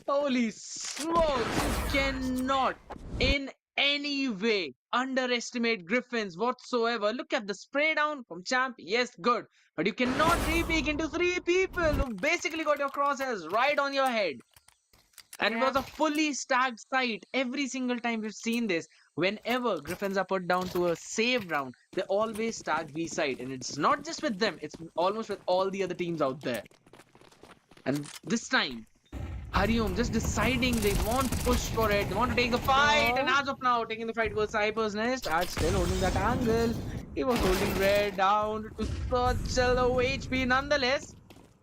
Holy smokes, you cannot in any way underestimate Griffins whatsoever. Look at the spray down from Champ. Yes, good. But you cannot re-peek into three people who basically got your crosshairs right on your head. And it Yeah. was a fully stacked site. Every single time we've seen this, whenever Griffins are put down to a save round, they always stack B side. And it's not just with them, it's almost with all the other teams out there. And this time, Hariom just deciding they want to push for it, they want to take the fight, and No. as of now, taking the fight towards Cypher's Nest, and still holding that angle. He was holding red down to such a low HP nonetheless.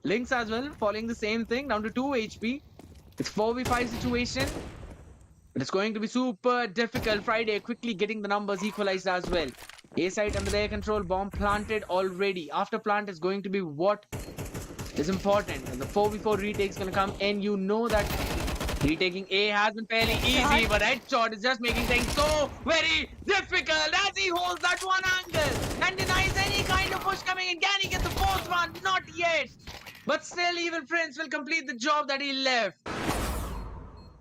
Lynx as well, following the same thing, down to 2 HP. It's 4v5 situation. But it's going to be super difficult. Friday quickly getting the numbers equalized as well. A site under their control, bomb planted already. After plant is going to be what is important. And the 4v4 retake is going to come in. You know that retaking A has been fairly easy, but headshot is just making things so very difficult as he holds that one angle and denies any kind of push coming in. Can he get the fourth one? Not yet. But still, Evil Prince will complete the job that he left.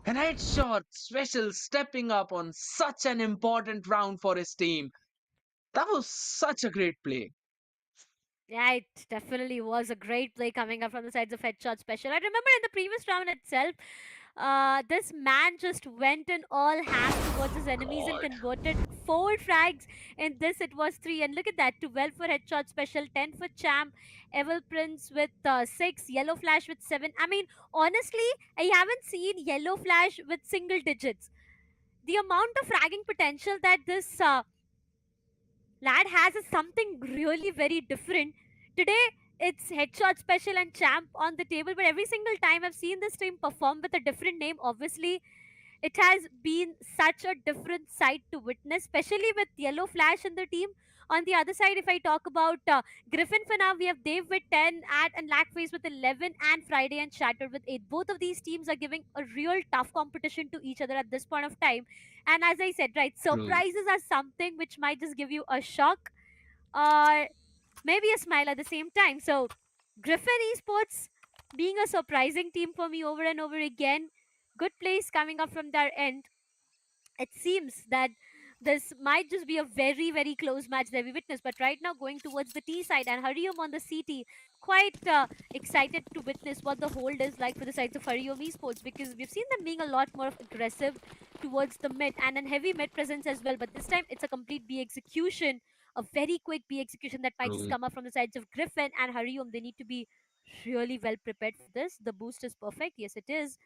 And headshot special stepping up on such an important round for his team. That was such a great play. Yeah, it definitely was a great play coming up from the sides of Headshot Special. I remember in the previous round itself, this man just went in all hands towards his enemies and God. converted 4 frags. In this, it was 3. And look at that 12 for Headshot Special, 10 for Champ, Evil Prince with 6, Yellow Flash with 7. I mean, honestly, I haven't seen Yellow Flash with single digits. The amount of fragging potential that this lad has is something really very different. Today, it's Headshot Special and Champ on the table, but every single time I've seen this team perform with a different name, obviously, it has been such a different sight to witness, especially with Yellow Flash in the team. On the other side, if I talk about Griffin for now, we have Dave with 10, and Lackface with 11, and Friday and Shattered with 8. Both of these teams are giving a real tough competition to each other at this point of time. And as I said, right, True. surprises are something which might just give you a shock or maybe a smile at the same time. So, Griffin Esports being a surprising team for me over and over again. Good plays coming up from their end. It seems that this might just be a very, very close match that we witnessed. But right now, going towards the T side and Hariom on the CT, quite excited to witness what the hold is like for the sides of Hariom Esports, because we've seen them being a lot more aggressive towards the mid and an heavy mid presence as well. But this time, it's a complete B execution, a very quick B execution that might just True. come up from the sides of Griffin and Hariom. They need to be really well prepared for this. The boost is perfect. Yes, it is.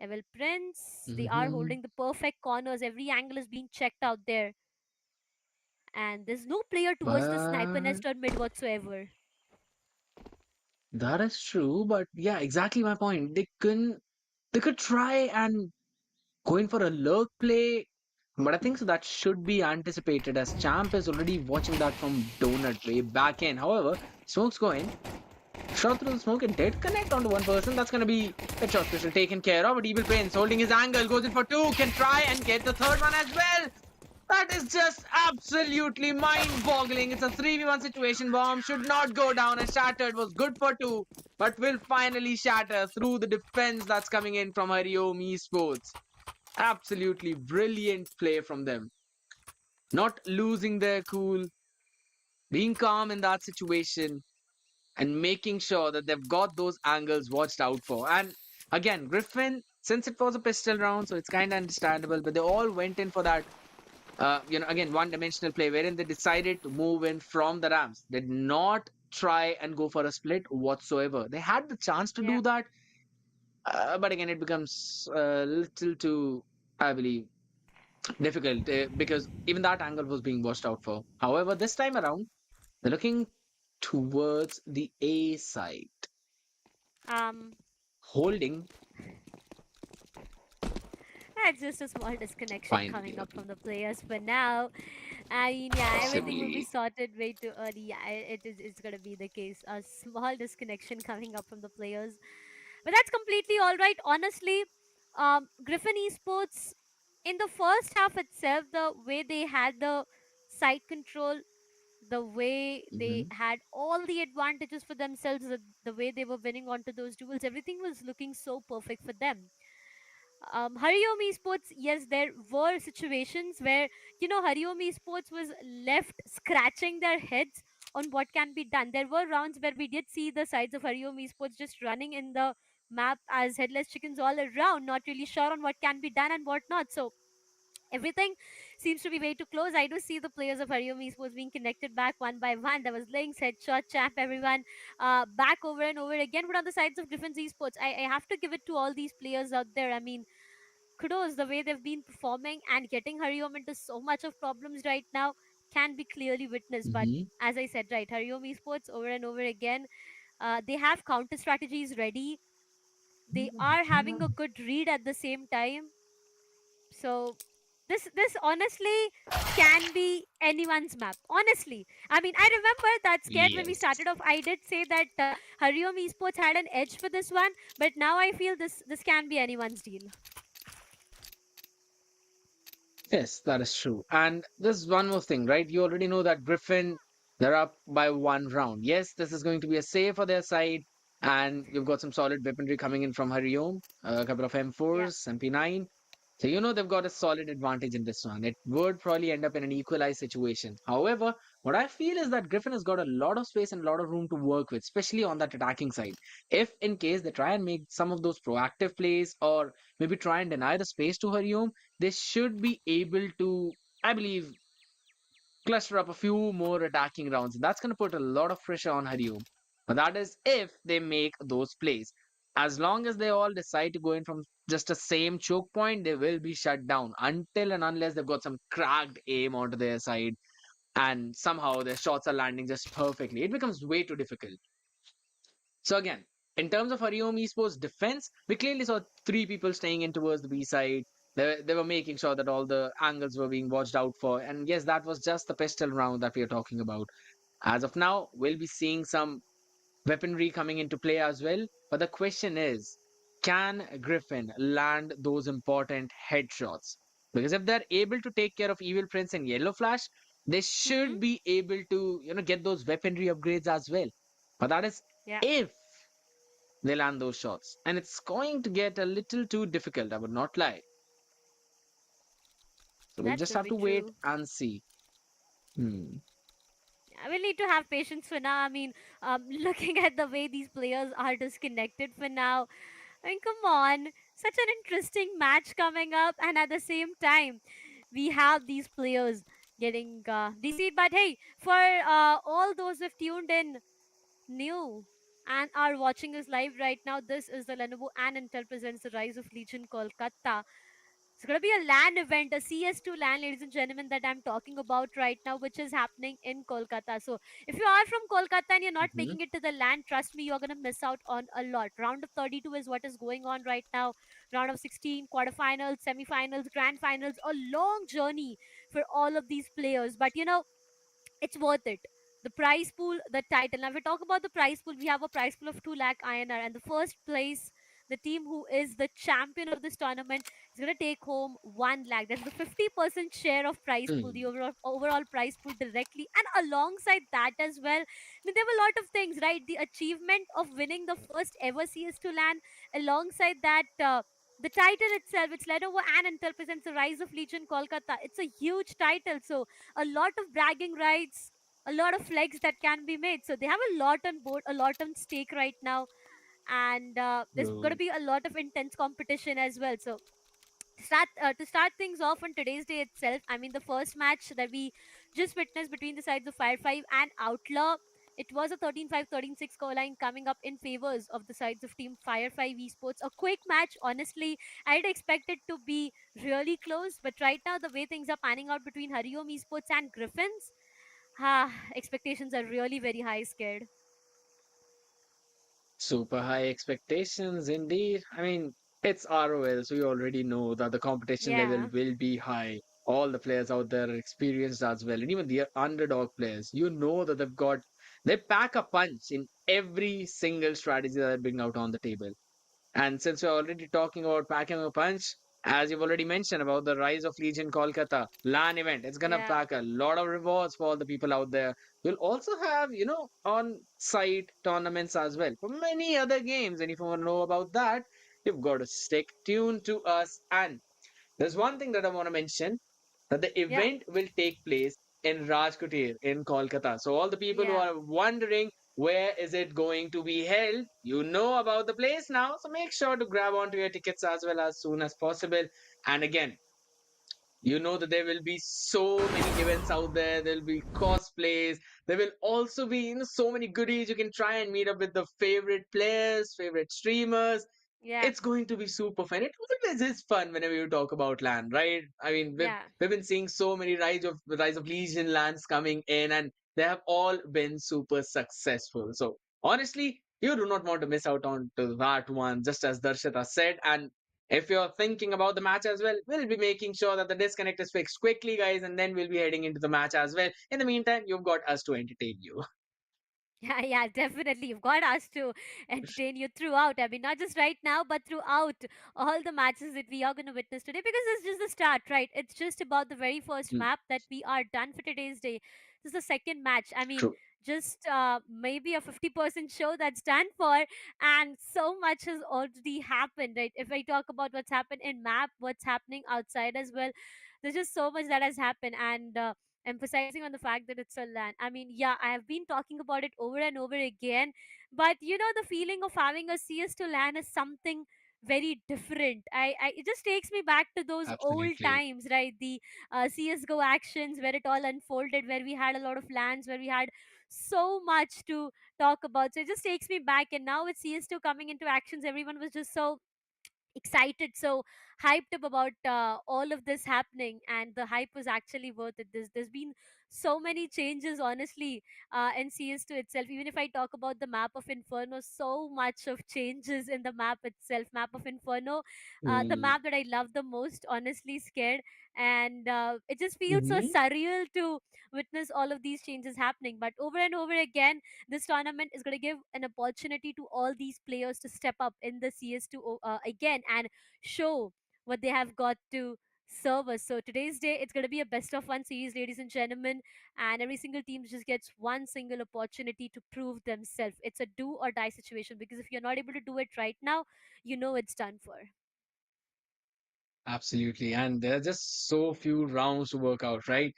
Evil Prince, they are Mhm. holding the perfect corners. Every angle is being checked out there. And there's no player towards the sniper But nest or mid whatsoever. that is true. But yeah, exactly my point. They could try and go in for a lurk play. But I think so that should be anticipated as Champ is already watching that from Donut way back in. However, Smokes go in. Shot through the smoke. It did connect onto one person. That's going to be headshot special taken care of. But Evil Prince holding his angle. Goes in for two. Can try and get the third one as well. That is just absolutely mind-boggling. It's a 3v1 situation. Bomb should not go down and shattered. Was good for two. But will finally shatter through the defense that's coming in from Harom Esports. Absolutely brilliant play from them. Not losing their cool, being calm in that situation, and making sure that they've got those angles watched out for. And again, Griffin, since it was a pistol round, so it's kind of understandable, but they all went in for that, again, one dimensional play wherein they decided to move in from the ramps. They did not try and go for a split whatsoever. They had the chance to Yeah. do that, but again, it becomes a little too, I believe, difficult because even that angle was being watched out for. However, this time around, they're looking towards the A side, Um, holding it's just a small disconnection finally coming up early. from the players for now. I mean, yeah, everything will be Possibly. sorted way too early. Yeah, it's gonna be the case. A small disconnection coming up from the players, but that's completely all right. Honestly, Griffin Esports in the first half itself, the way they had the side control, the way they Hmm. had all the advantages for themselves, the way they were winning onto those duels, everything was looking so perfect for them. Hariom Esports, yes, there were situations where, Hariom Esports was left scratching their heads on what can be done. There were rounds where we did see the sides of Hariom Esports just running in the map as headless chickens all around, not really sure on what can be done and what not. So everything seems to be way too close. I do see the players of Hariom Esports being connected back one by one. There was links, headshot, champ, everyone back over and over again. But on the sides of Griffins Esports, I have to give it to all these players out there. I mean, kudos the way they've been performing and getting Hariom into so much of problems right now can be clearly witnessed. But Hmm. as I said, right, Hariom Esports over and over again, they have counter strategies ready. They are having a good read at the same time. So this honestly can be anyone's map. Honestly, I mean, I remember that scared when we Yes. started off. I did say that Hariom Esports had an edge for this one, but now I feel this can be anyone's deal. Yes, that is true. And there's one more thing, right? You already know that Griffin, they're up by one round. Yes, this is going to be a save for their side. And you've got some solid weaponry coming in from Hariom, a couple of Yeah. M4s, MP9. So you know they've got a solid advantage in this one. It would probably end up in an equalized situation. However, what I feel is that Griffin has got a lot of space and a lot of room to work with, especially on that attacking side. If in case they try and make some of those proactive plays or maybe try and deny the space to Hariom, they should be able to, I believe, cluster up a few more attacking rounds. That's going to put a lot of pressure on Hariom. But that is if they make those plays. As long as they all decide to go in from just a same choke point, they will be shut down until and unless they've got some cracked aim onto their side and somehow their shots are landing just perfectly. It becomes way too difficult. So again, in terms of Hariom Esports defense, we clearly saw three people staying in towards the B side. They were making sure that all the angles were being watched out for. And yes, that was just the pistol round that we are talking about. As of now, we'll be seeing some weaponry coming into play as well. But the question is, can Griffin land those important headshots? Because if they're able to take care of Evil Prince and Yellow Flash, they Mm-hmm. should be able to, get those weaponry upgrades as well. But that is Yeah, if they land those shots. And it's going to get a little too difficult, I would not lie. So we'll that's just gonna have be to wait true. and see. Hmm. I will need to have patience for now. I mean, looking at the way these players are disconnected for now, I mean, come on, such an interesting match coming up, and at the same time, we have these players getting DC'd. But hey, for all those who've tuned in new and are watching us live right now, this is the Lenovo and Intel presents the Rise of Legion Kolkata. It's going to be a LAN event, a CS2 LAN, ladies and gentlemen, that I'm talking about right now, which is happening in Kolkata. So, if you are from Kolkata and you're not Hmm. making it to the LAN, trust me, you're going to miss out on a lot. Round of 32 is what is going on right now. Round of 16, quarterfinals, semifinals, grand finals, a long journey for all of these players. But, it's worth it. the prize pool, the title. Now, if we talk about the prize pool, we have a prize pool of 2 lakh INR, and the first place, the team who is the champion of this tournament, is going to take home 1 lakh. That's the 50% share of prize pool, the Hmm. overall prize pool directly. And alongside that as well, I mean, there were a lot of things, right? The achievement of winning the first ever CS2 LAN, alongside that, the title itself, it's Lenovo and Intel presents the Rise of Legion Kolkata. It's a huge title, so a lot of bragging rights, a lot of flex that can be made. So they have a lot on board, a lot on stake right now, and there's going to True. be a lot of intense competition as well. So to start things off on today's day itself, I mean, the first match that we just witnessed between the sides of Fire 5 and Outlaw, it was a 13-5, 13-6 scoreline coming up in favors of the sides of Team Fire 5 Esports. A quick match, honestly. I'd expect it to be really close, but right now, the way things are panning out between Harom Esports and Griffins, expectations are really very high, scared. Super high expectations indeed. I mean, it's ROL, so you already know that the competition level Yeah, will be high. All the players out there are experienced as well, and even the underdog players, you know that they pack a punch in every single strategy that they bring out on the table. And since we're already talking about packing a punch, as you've already mentioned about the Rise of Legion Kolkata LAN event, it's gonna yeah, pack a lot of rewards for all the people out there. We'll also have, on-site tournaments as well for many other games. And if you want to know about that, you've got to stick tuned to us. And there's one thing that I want to mention, that the yeah, event will take place in Rajkotir in Kolkata. So all the people who yeah, are wondering where is it going to be held, you know about the place now. So make sure to grab onto your tickets as well as soon as possible. And again, you know that there will be so many events out there. There'll be cosplays. There will also be, so many goodies. You can try and meet up with the favorite players, favorite streamers. yeah, It's going to be super fun. It always is fun whenever you talk about land, right? I mean, we've yeah. we've been seeing so many rise of Legion lands coming in, and they have all been super successful. So honestly, you do not want to miss out on to that one, just as Darshita said. And if you're thinking about the match as well, we'll be making sure that the disconnect is fixed quickly, guys, and then we'll be heading into the match as well. In the meantime, you've got us to entertain you. Yeah, yeah, definitely. You've got us to entertain you throughout. I mean, not just right now, but throughout all the matches that we are going to witness today, because it's just the start, right? It's just about the very first Mm, map that we are done for today's day. This is the second match. I mean, true. just maybe a 50% show that's done for, and so much has already happened, right? If I talk about what's happened in map, what's happening outside as well, there's just so much that has happened. And emphasizing on the fact that it's a land. I mean, yeah, I have been talking about it over and over again, but the feeling of having a CS to LAN is something very different. It just takes me back to those old Absolutely. times, right? The CS:GO actions where it all unfolded, where we had a lot of LANs, where we had so much to talk about. So it just takes me back, and now with CS2 coming into actions, everyone was just so excited, so hyped up about all of this happening, and the hype was actually worth it. There's been so many changes, honestly, in CS2 itself. Even if I talk about the map of Inferno, so much of changes in the map itself. Map of Inferno, the Mm. map that I love the most, honestly, scared. And it just feels so Mhm. surreal to witness all of these changes happening. But over and over again, this tournament is going to give an opportunity to all these players to step up in the CS2 again and show what they have got to serve us. So today's day, it's going to be a best of one series, ladies and gentlemen, and every single team just gets one single opportunity to prove themselves. It's a do or die situation, because if you're not able to do it right now, you know it's done for. Absolutely. And there are just so few rounds to work out, right?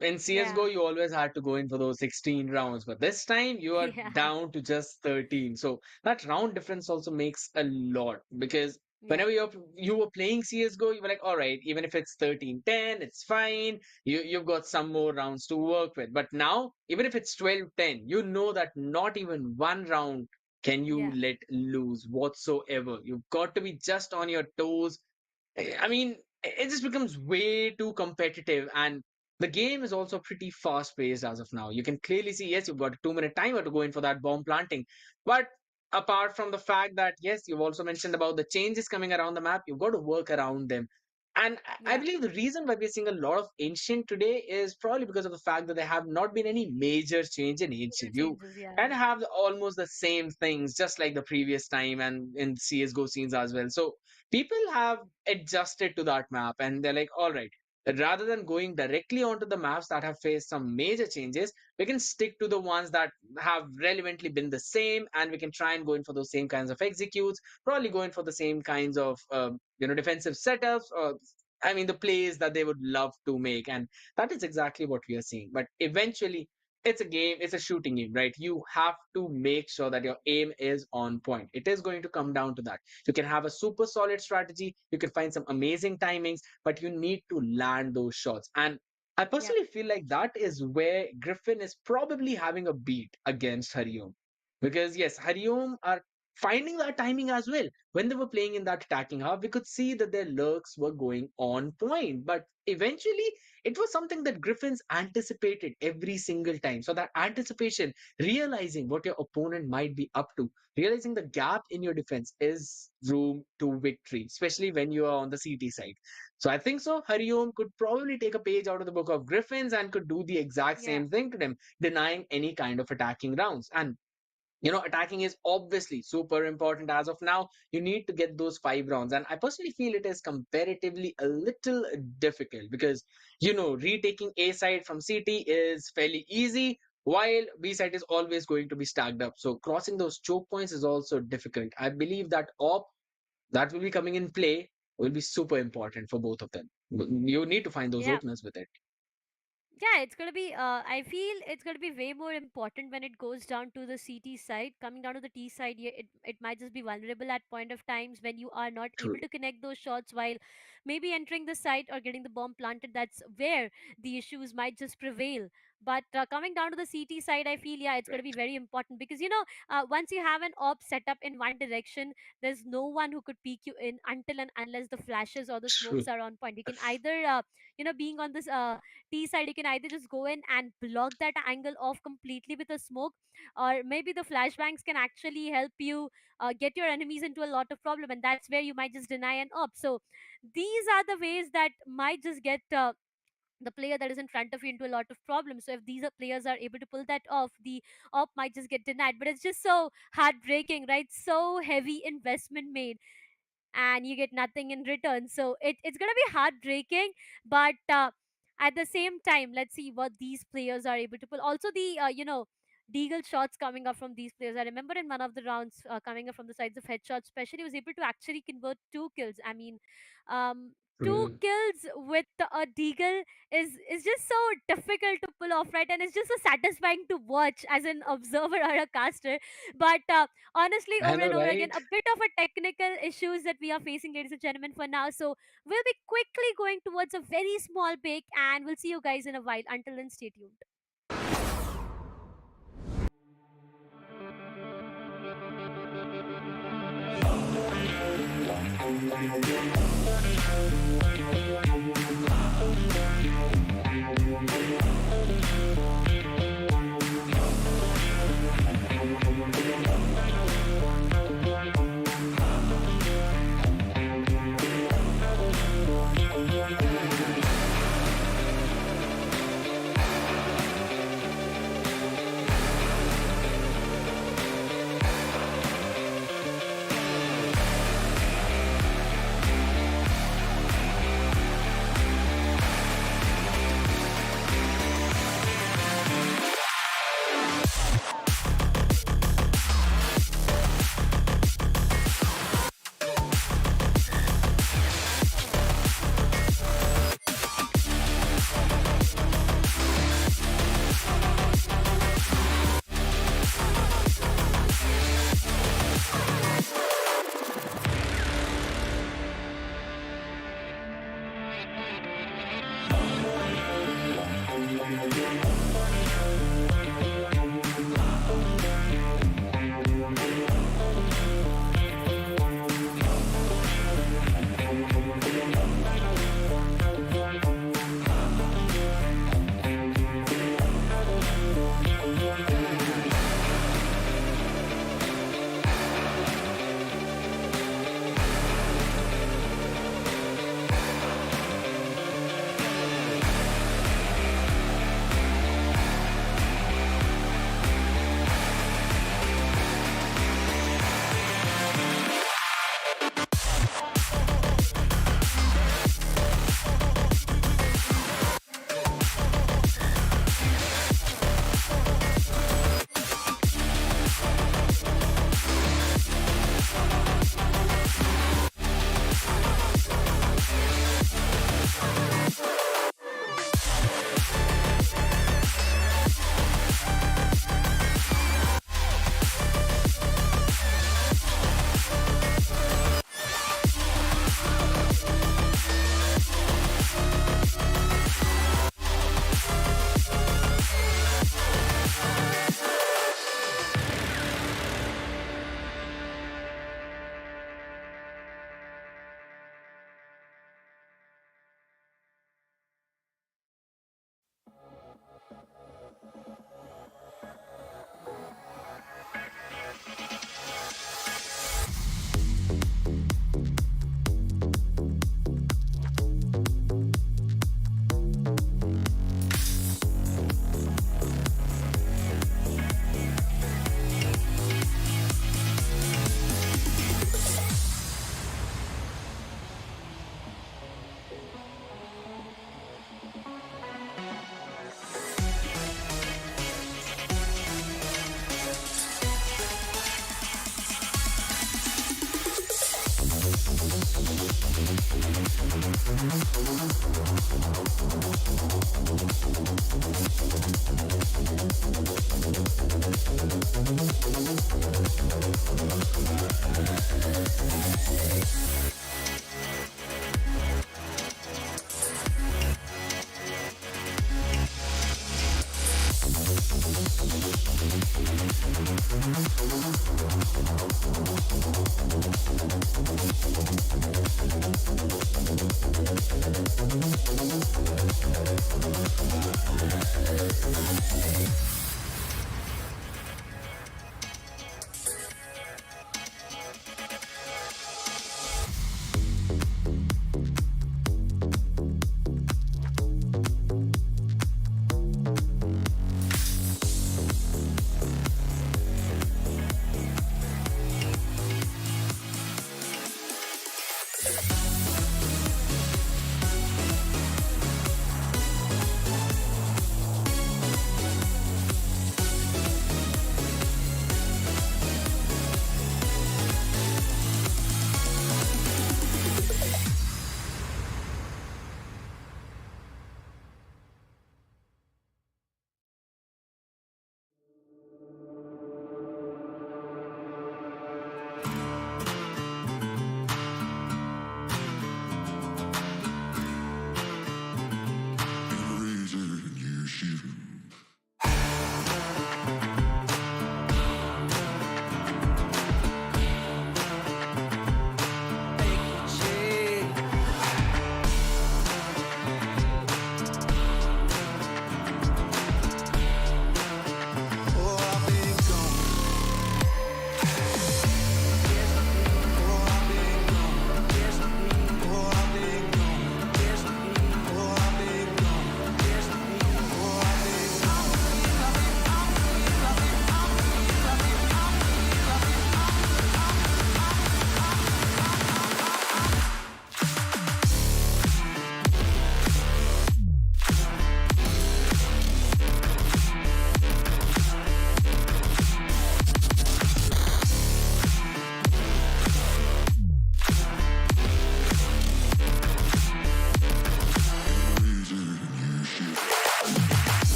In CSGO, Yeah, you always had to go in for those 16 rounds, but this time you are yeah, down to just 13. So that round difference also makes a lot, because yeah, whenever you were playing CSGO, you were like, all right, even if it's 13-10, it's fine. You've got some more rounds to work with. But now, even if it's 12-10, you know that not even one round can you yeah, let lose whatsoever. You've got to be just on your toes. I mean, it just becomes way too competitive, and the game is also pretty fast paced as of now. You can clearly see, yes, you've got a 2 minute timer to go in for that bomb planting. But apart from the fact that, yes, you've also mentioned about the changes coming around the map, you've got to work around them. And I Yeah, believe the reason why we're seeing a lot of ancient today is probably because of the fact that there have not been any major change in little ancient. You changes. Yeah, kind of have almost the same things, just like the previous time and in CSGO scenes as well. So people have adjusted to that map and they're like, all right, rather than going directly onto the maps that have faced some major changes, we can stick to the ones that have relevantly been the same, and we can try and go in for those same kinds of executes, probably going for the same kinds of defensive setups, or I mean the plays that they would love to make. And that is exactly what we are seeing. But eventually it's a game, it's a shooting game, right? You have to make sure that your aim is on point. It is going to come down to that. You can have a super solid strategy, you can find some amazing timings, but you need to land those shots. And I yeah, personally feel like that is where Griffin is probably having a beat against Hariom. Because yes, Hariom are finding that timing as well. When they were playing in that attacking half, we could see that their lurks were going on point. But eventually, it was something that Griffins anticipated every single time. So that anticipation, realizing what your opponent might be up to, realizing the gap in your defense is room to victory, especially when you are on the CT side. So I think so. Hariom could probably take a page out of the book of Griffins and could do the exact yeah, same thing to them, denying any kind of attacking rounds. And attacking is obviously super important as of now. You need to get those 5 rounds, and I personally feel it is comparatively a little difficult because retaking A side from CT is fairly easy, while B side is always going to be stacked up. So crossing those choke points is also difficult. I believe that op that will be coming in play will be super important for both of them. You need to find those yeah. openers with it. Yeah, it's gonna be. I feel it's gonna be way more important when it goes down to the CT side. Coming down to the T side, yeah, it might just be vulnerable at point of times when you are not able True. to connect those shots while maybe entering the site or getting the bomb planted. That's where the issues might just prevail. But coming down to the CT side, I feel yeah, it's gonna Right. be very important because once you have an op set up in one direction, there's no one who could peek you in until and unless the flashes or the True. smokes are on point. You can either being on this T side, you can either just go in and block that angle off completely with a smoke, or maybe the flashbangs can actually help you get your enemies into a lot of problem, and that's where you might just deny an op. So these are the ways that might just get the player that is in front of you into a lot of problems. So if these are players are able to pull that off, the op might just get denied. But it's just so heartbreaking, right? So heavy investment made and you get nothing in return. So it's going to be heartbreaking, but at the same time, let's see what these players are able to pull. Also, the, deagle shots coming up from these players. I remember in one of the rounds coming up from the sides of headshots, especially was able to actually convert 2 kills. I mean, um, two True. kills with a deagle is just so difficult to pull off, right? And it's just so satisfying to watch as an observer or a caster. But honestly, I over know, and over again, right? a bit of a technical issues that we are facing, ladies and gentlemen, for now. So we'll be quickly going towards a very small break, and we'll see you guys in a while. Until then, stay tuned.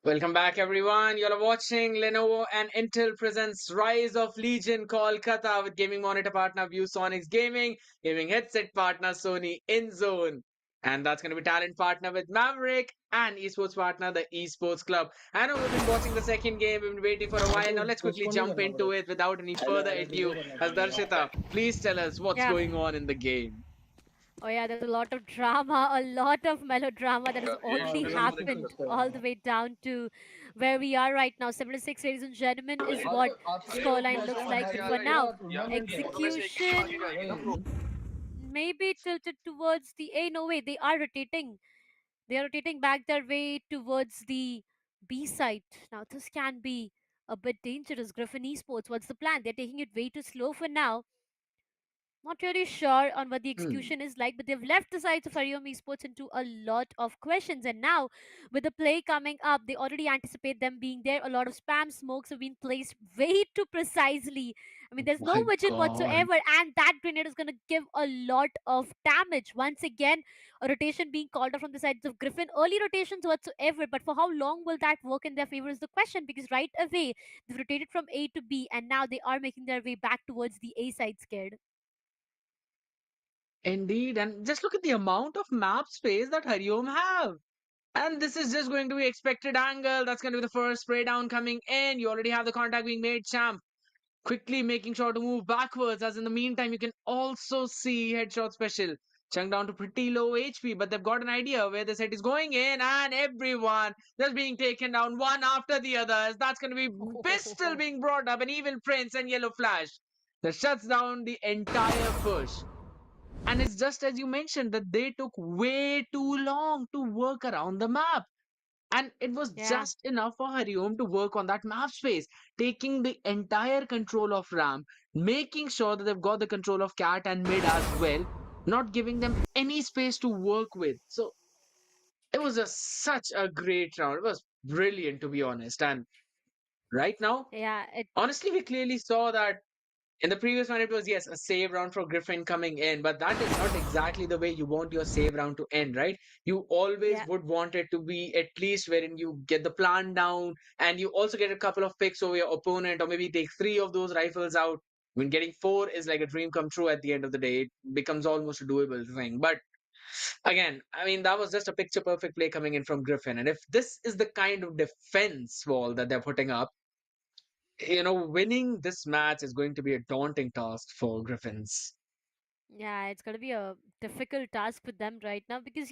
Welcome back, everyone. You're watching Lenovo and Intel presents Rise of Legion Kolkata with gaming monitor partner ViewSonics Gaming, gaming headset partner Sony InZone. And that's going to be talent partner with Maverick and esports partner, the Esports Club. I know we've been watching the second game, we've been waiting for a while. Now let's quickly jump into it without any further ado. As Darshita, please tell us what's Yeah. going on in the game. Oh yeah, there's a lot of drama, a lot of melodrama that has already happened all the way down to where we are right now. 76, ladies and gentlemen, is what the scoreline looks like. But for now, execution maybe tilted towards the A. No way, they are rotating. They are rotating back their way towards the B side. Now this can be a bit dangerous. Griffin Esports, what's the plan? They're taking it way too slow for now. Not really sure on what the Hmm. execution is like, but they've left the sides of Harom Esports into a lot of questions. And now, with the play coming up, they already anticipate them being there. A lot of spam smokes have been placed way too precisely. I mean, there's no My vision God. whatsoever, and that grenade is going to give a lot of damage. Once again, a rotation being called out from the sides of Griffin. Early rotations whatsoever, but for how long will that work in their favor is the question, because right away, they've rotated from A to B, and now they are making their way back towards the A side scared. Indeed, and just look at the amount of map space that Hariom have. And this is just going to be expected angle. That's going to be the first spray down coming in. You already have the contact being made, champ. Quickly making sure to move backwards. As in the meantime, you can also see headshot special. Chunk down to pretty low HP, but they've got an idea where the set is going in, and everyone just being taken down one after the others. That's going to be Pistol being brought up, an Evil Prince and Yellow Flash that shuts down the entire push. And it's just as you mentioned that they took way too long to work around the map. And it was Yeah. just enough for Hariom to work on that map space, taking the entire control of Ram, making sure that they've got the control of Cat and Mid as well, not giving them any space to work with. So it was just such a great round. It was brilliant, to be honest. And right now, Yeah, it honestly, we clearly saw that in the previous one, it was yes, a save round for Griffin coming in, but that is not exactly the way you want your save round to end, right? You always yeah. would want it to be at least wherein you get the plan down and you also get a couple of picks over your opponent, or maybe take three of those rifles out. When getting four is like a dream come true at the end of the day, it becomes almost a doable thing. But again, I mean, that was just a picture perfect play coming in from Griffin. And if this is the kind of defense wall that they're putting up, winning this match is going to be a daunting task for Griffins. Yeah, it's going to be a difficult task for them right now because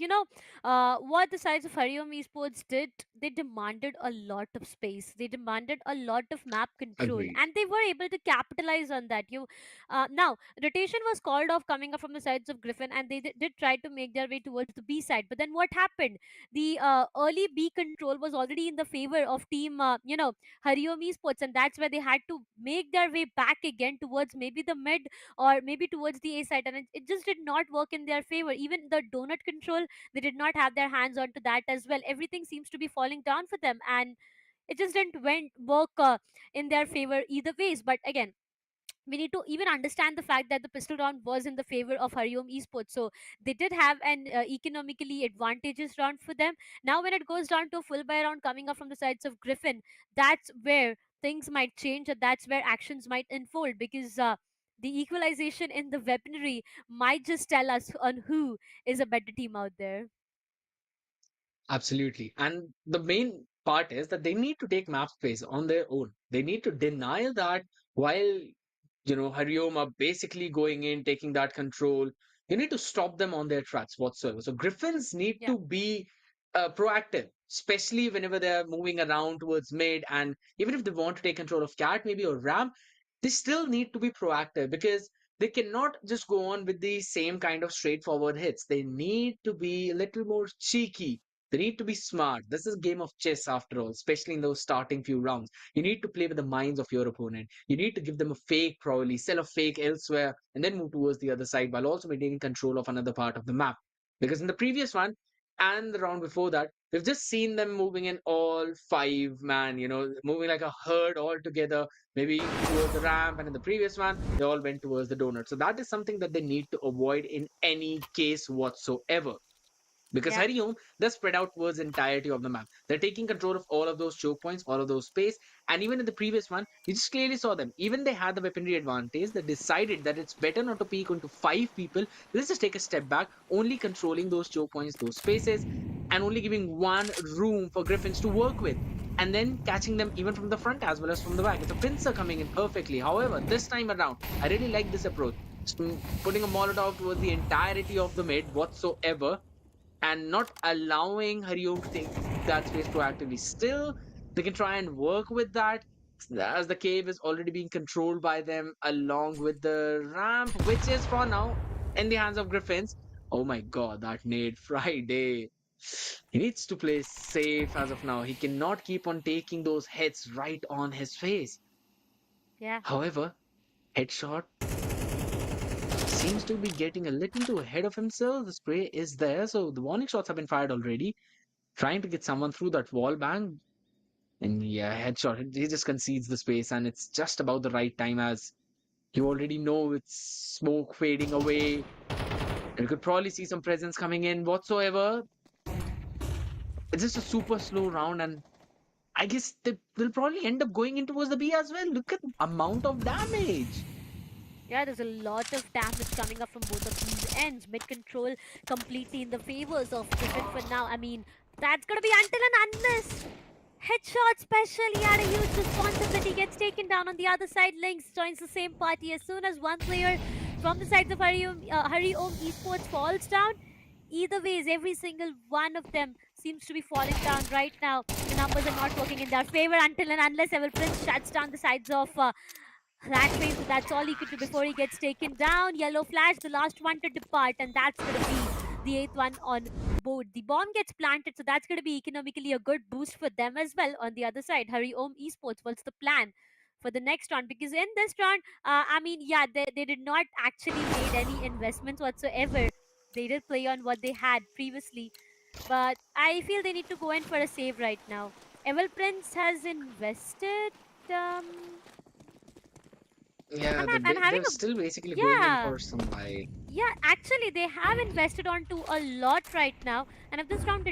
what the sides of Hariom Esports did, they demanded a lot of space, they demanded a lot of map control, Agreed. and they were able to capitalize on that. Now rotation was called off coming up from the sides of Griffin, and they did try to make their way towards the B side. But then what happened? The early B control was already in the favor of team, Hariom Esports, and that's where they had to make their way back again towards maybe the mid or maybe towards the A side, and it just did not work in their favor. Even the donut control, they did not have their hands onto that as well. Everything seems to be falling down for them, and it just didn't work in their favor either ways. But again, we need to even understand the fact that the pistol round was in the favor of Hariom Esports. So they did have an economically advantageous round for them. Now, when it goes down to a full buy round coming up from the sides of Griffin, that's where things might change, and that's where actions might unfold because the equalization in the weaponry might just tell us on who is a better team out there. Absolutely. And the main part is that they need to take map space on their own. They need to deny that while, Hariom are basically going in, taking that control. You need to stop them on their tracks whatsoever. So Griffins need Yeah. to be proactive, especially whenever they're moving around towards mid. And even if they want to take control of Cat, maybe or Ramp, they still need to be proactive because they cannot just go on with the same kind of straightforward hits. They need to be a little more cheeky. They need to be smart. This is a game of chess after all, especially in those starting few rounds. You need to play with the minds of your opponent. You need to give them a fake, probably sell a fake elsewhere, and then move towards the other side while also maintaining control of another part of the map. Because in the previous one and the round before that, we've just seen them moving in all 5 man, moving like a herd all together, maybe towards the ramp. And in the previous one, they all went towards the donut. So that is something that they need to avoid in any case whatsoever. Because Yeah. Hariom, they're spread out towards the entirety of the map. They're taking control of all of those choke points, all of those space. And even in the previous one, you just clearly saw them. Even they had the weaponry advantage. They decided that it's better not to peek onto 5 people. Let's just take a step back, only controlling those choke points, those spaces, and only giving one room for Griffins to work with. And then catching them even from the front as well as from the back. It's a pincer coming in perfectly. However, this time around, I really like this approach. Putting a Molotov towards the entirety of the mid whatsoever and not allowing Hariom to take that space proactively. Still, they can try and work with that as the cave is already being controlled by them along with the ramp, which is for now in the hands of Griffins. Oh my god, that nade Friday. He needs to play safe as of now. He cannot keep on taking those hits right on his face. Yeah. However, headshot seems to be getting a little too ahead of himself. The spray is there, so the warning shots have been fired already, trying to get someone through that wall bang. And yeah, headshot. He just concedes the space, and it's just about the right time as you already know it's smoke fading away. You could probably see some presence coming in whatsoever. It's just a super slow round, and I guess they will probably end up going in towards the B as well. Look at the amount of damage. Yeah, there's a lot of damage coming up from both of these ends. Mid control completely in the favors of Griffin for now. I mean, that's gonna be until and unless headshot special. He had a huge responsibility. Gets taken down on the other side. Lynx joins the same party as soon as one player from the sides of Hariom Esports falls down. Either ways, every single one of them seems to be falling down right now. The numbers are not working in their favor until and unless Evil Prince shuts down the sides of that phase. That's all he could do before he gets taken down. Yellow flash, the last one to depart, and that's going to be the eighth one on board. The bomb gets planted, so that's going to be economically a good boost for them as well. On the other side, Hariom Esports, what's the plan for the next round? Because in this round, I mean, yeah, they did not actually made any investments whatsoever. They did play on what they had previously, but I feel they need to go in for a save right now. Evil Prince has invested. Um, Yeah, I'm having they're a still basically going in yeah. for some buy. Yeah, actually they have invested onto a lot right now, and if this round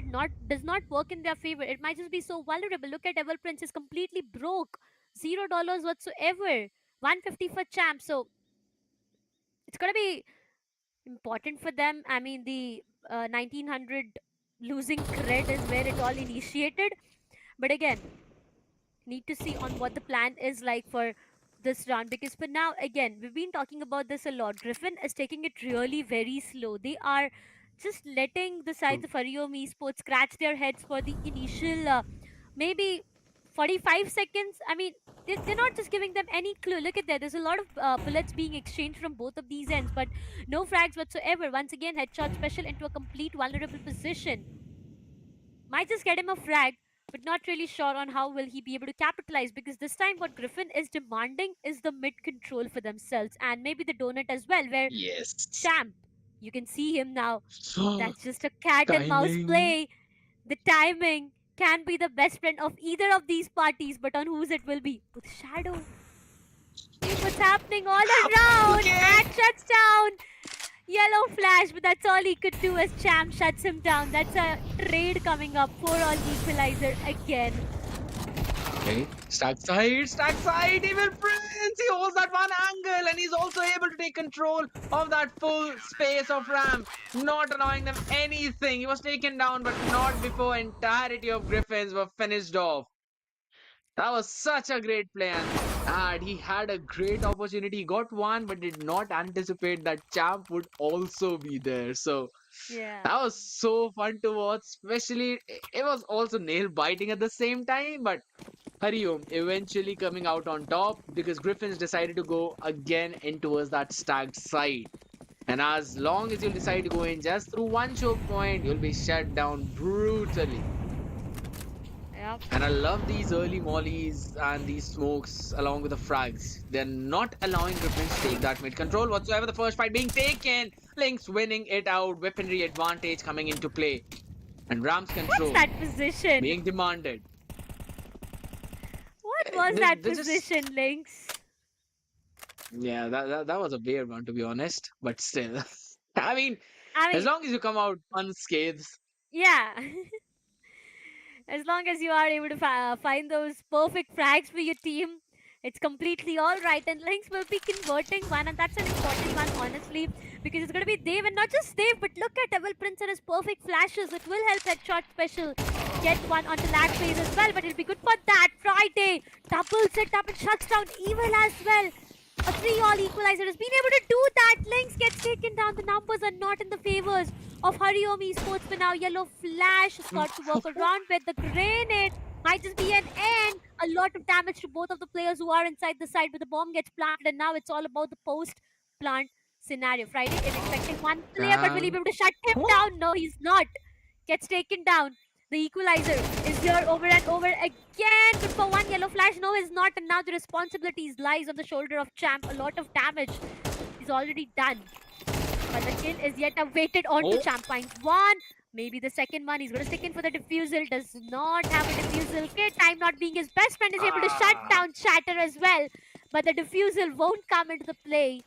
does not work in their favor, it might just be so vulnerable. Look at Devil Prince is completely broke, $0 whatsoever, 150 for champ. So it's gonna be important for them. I mean, the 1900 losing cred is where it all initiated, but again, need to see on what the plan is like for this round, because for now, again, we've been talking about this a lot. Griffin is taking it really very slow. They are just letting the sides of Harom Esports scratch their heads for the initial maybe 45 seconds. I mean, they're not just giving them any clue. Look at that. There's a lot of bullets being exchanged from both of these ends, but no frags whatsoever. Once again, headshot special into a complete vulnerable position. Might just get him a frag, but not really sure on how will he be able to capitalize, because this time what Griffin is demanding is the mid control for themselves and maybe the donut as well, where Yes. Champ, you can see him now. That's just a cat and mouse Timing. play. The timing can be the best friend of either of these parties, but on whose it will be. With Shadow. See what's happening all around. Okay. And shuts down. Yellow flash, but that's all he could do as Champ shuts him down. That's a trade coming up for all equalizer again. Okay, stack side, Evil Prince! He holds that one angle and he's also able to take control of that full space of ramp, not allowing them anything. He was taken down, but not before entirety of Griffins were finished off. That was such a great play, and he had a great opportunity. He got one, but did not anticipate that Champ would also be there. So Yeah. that was so fun to watch, especially it was also nail biting at the same time, but Hariom eventually coming out on top because Griffins decided to go again in towards that stacked side. And as long as you decide to go in just through one choke point, you'll be shut down brutally. Yep. And I love these early mollies and these smokes along with the frags. They're not allowing Griffins to take that mid control whatsoever. The first fight being taken, Lynx winning it out, weaponry advantage coming into play. And Ram's control What's that position? being demanded. What was They- that they just- position, Lynx? Yeah, that was a weird one to be honest, but still. I mean, I as mean, long as you come out unscathed, yeah. As long as you are able to find those perfect frags for your team, it's completely all right. And Lynx will be converting one, and that's an important one, honestly, because it's going to be Dave, and not just Dave, but look at Devil Prince and his perfect flashes. It will help Headshot Special get one onto lag phase as well, but it'll be good for that. Friday doubles it up and shuts down Evil as well. A 3-all equalizer has been able to do that. Lynx gets taken down. The numbers are not in the favors of Harom Esports for now. Yellow flash has got to work around with the grenade. Might just be an end. A lot of damage to both of the players who are inside the side, but the bomb gets planted, and now it's all about the post-plant scenario. Friday is expecting one player, but will he be able to shut him down? No, he's not. Gets taken down. The equalizer is here over and over again. Good for one. Yellow flash. No, he's not. And now the responsibilities lies on the shoulder of Champ. A lot of damage is already done. But the kill is yet awaited onto Champ. Finds one. Maybe the second one. He's going to stick in for the defusal. Does not have a defusal kit. Time not being his best friend is able to shut down Shatter as well. But the defusal won't come into the play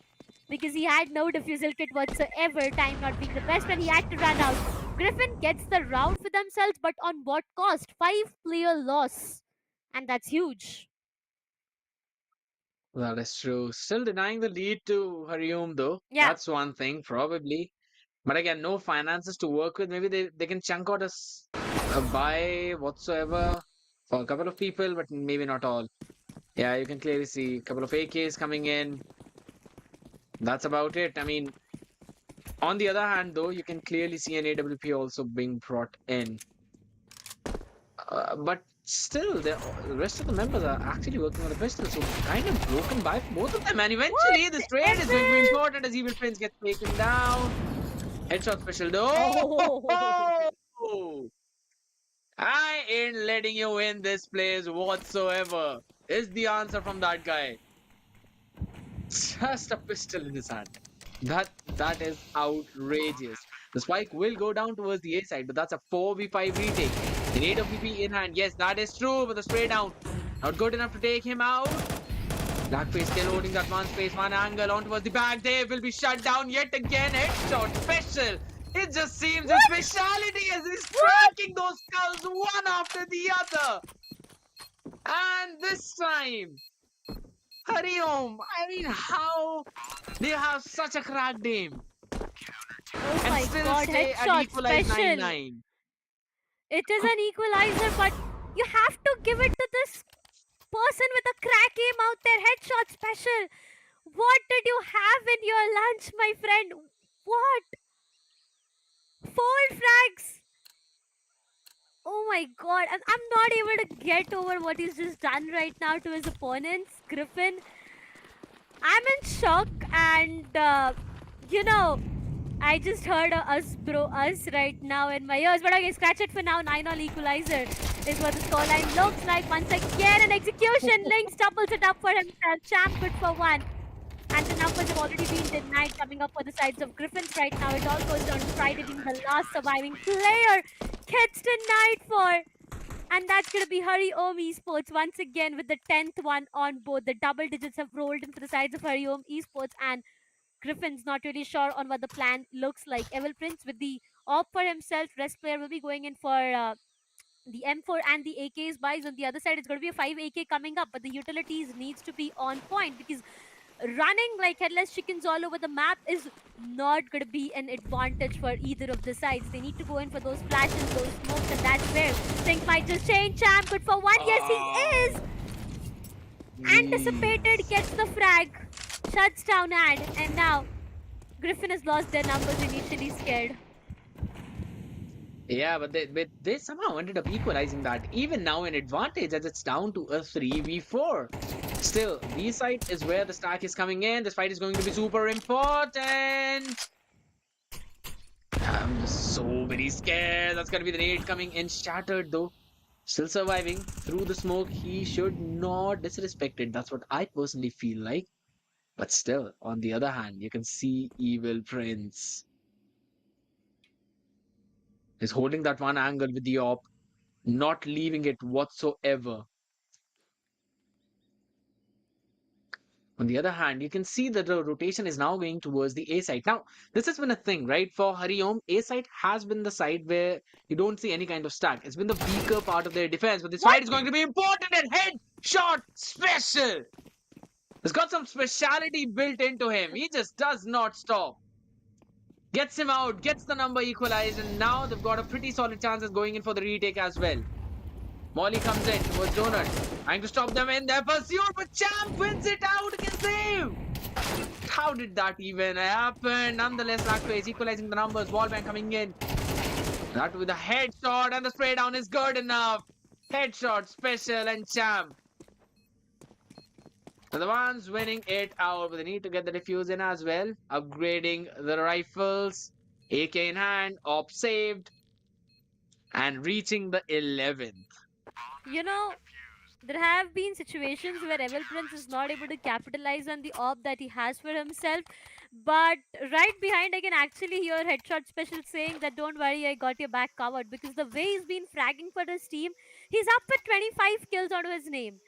because he had no defusal kit whatsoever. Time not being the best friend. He had to run out. Griffin gets the round for themselves, but on what cost? 5-player loss. And that's huge. that is true. Still denying the lead to Hariom though. Yeah. That's one thing, probably. But again, no finances to work with. Maybe they can chunk out a buy whatsoever for a couple of people, but maybe not all. Yeah, you can clearly see a couple of AKs coming in. That's about it. I mean, on the other hand, though, you can clearly see an AWP also being brought in. But still, the rest of the members are actually working on the pistol, so kind of broken by both of them. And eventually, this trade is going to be important as Evil Prince gets taken down. Headshot special, though. Oh. I ain't letting you win this place whatsoever. Is the answer from that guy. Just a pistol in his hand. That is outrageous. The spike will go down towards the A side, but that's a 4v5 retake. An AWP in hand. Yes, that is true, but the spray down. Not good enough to take him out. Blackface still holding that one space, one angle on towards the back. Dave will be shut down yet again. Headshot special. It just seems his speciality as he's tracking those skulls one after the other. And this time, Hariom, I mean, how they have such a cracked aim Oh and my still god, stay at headshot equalized special. 9-9. It is an equalizer, but you have to give it to this person with a crack aim out there. Headshot special. What did you have in your lunch, my friend? What? 4 frags. Oh my god. I'm not able to get over what he's just done right now to his opponents. Griffin. I'm in shock and, I just heard us right now in my ears. But okay, scratch it for now. 9-all equalizer is what the scoreline looks like. Once again, an execution. Lynx doubles it up for himself. Champ good for 1. And the numbers have already been denied coming up for the sides of Griffins right now. It all goes down to Friday being the last surviving player. Gets denied for. And that's going to be Harom Esports once again with the 10th one on board. The double digits have rolled in for the sides of Harom Esports and Griffins not really sure on what the plan looks like. Evil Prince with the op for himself. Rest player will be going in for the M4 and the AKs buys. On the other side, it's going to be a 5 AK coming up, but the utilities needs to be on point because running like headless chickens all over the map is not going to be an advantage for either of the sides. They need to go in for those flashes, those smokes, and that's where things might just change. Champ good for 1. Yes, he is. Anticipated, gets the frag, shuts down ad, and now Griffin has lost their numbers, initially scared. Yeah, but they somehow ended up equalizing that. Even now an advantage as it's down to a 3v4. Still, B side is where the stack is coming in. This fight is going to be super important. I'm just so very scared. That's going to be the nade coming in. Shattered though. Still surviving through the smoke. He should not disrespect it. That's what I personally feel like. But still, on the other hand, you can see Evil Prince is holding that one angle with the op, not leaving it whatsoever. On the other hand, you can see that the rotation is now going towards the A side. Now, this has been a thing, right? For Harom, A side has been the side where you don't see any kind of stack. It's been the weaker part of their defense, but this fight is going to be important and headshot special. It's got some speciality built into him. He just does not stop. Gets him out, gets the number equalized, and now they've got a pretty solid chance of going in for the retake as well. Molly comes in towards Donut, trying to stop them in their pursuit, but Champ wins it out against save. How did that even happen? Nonetheless, Lakwe is equalizing the numbers. Wallbang coming in. That with a headshot, and the spray down is good enough. Headshot special and Champ. So the ones winning it out, but they need to get the defuse in as well. Upgrading the rifles. AK in hand, op saved. And reaching the 11th. You know, there have been situations where Evil Prince is not able to capitalize on the op that he has for himself. But right behind, I can actually hear Headshot Special saying that don't worry, I got your back covered. Because the way he's been fragging for his team, he's up with 25 kills out of his name.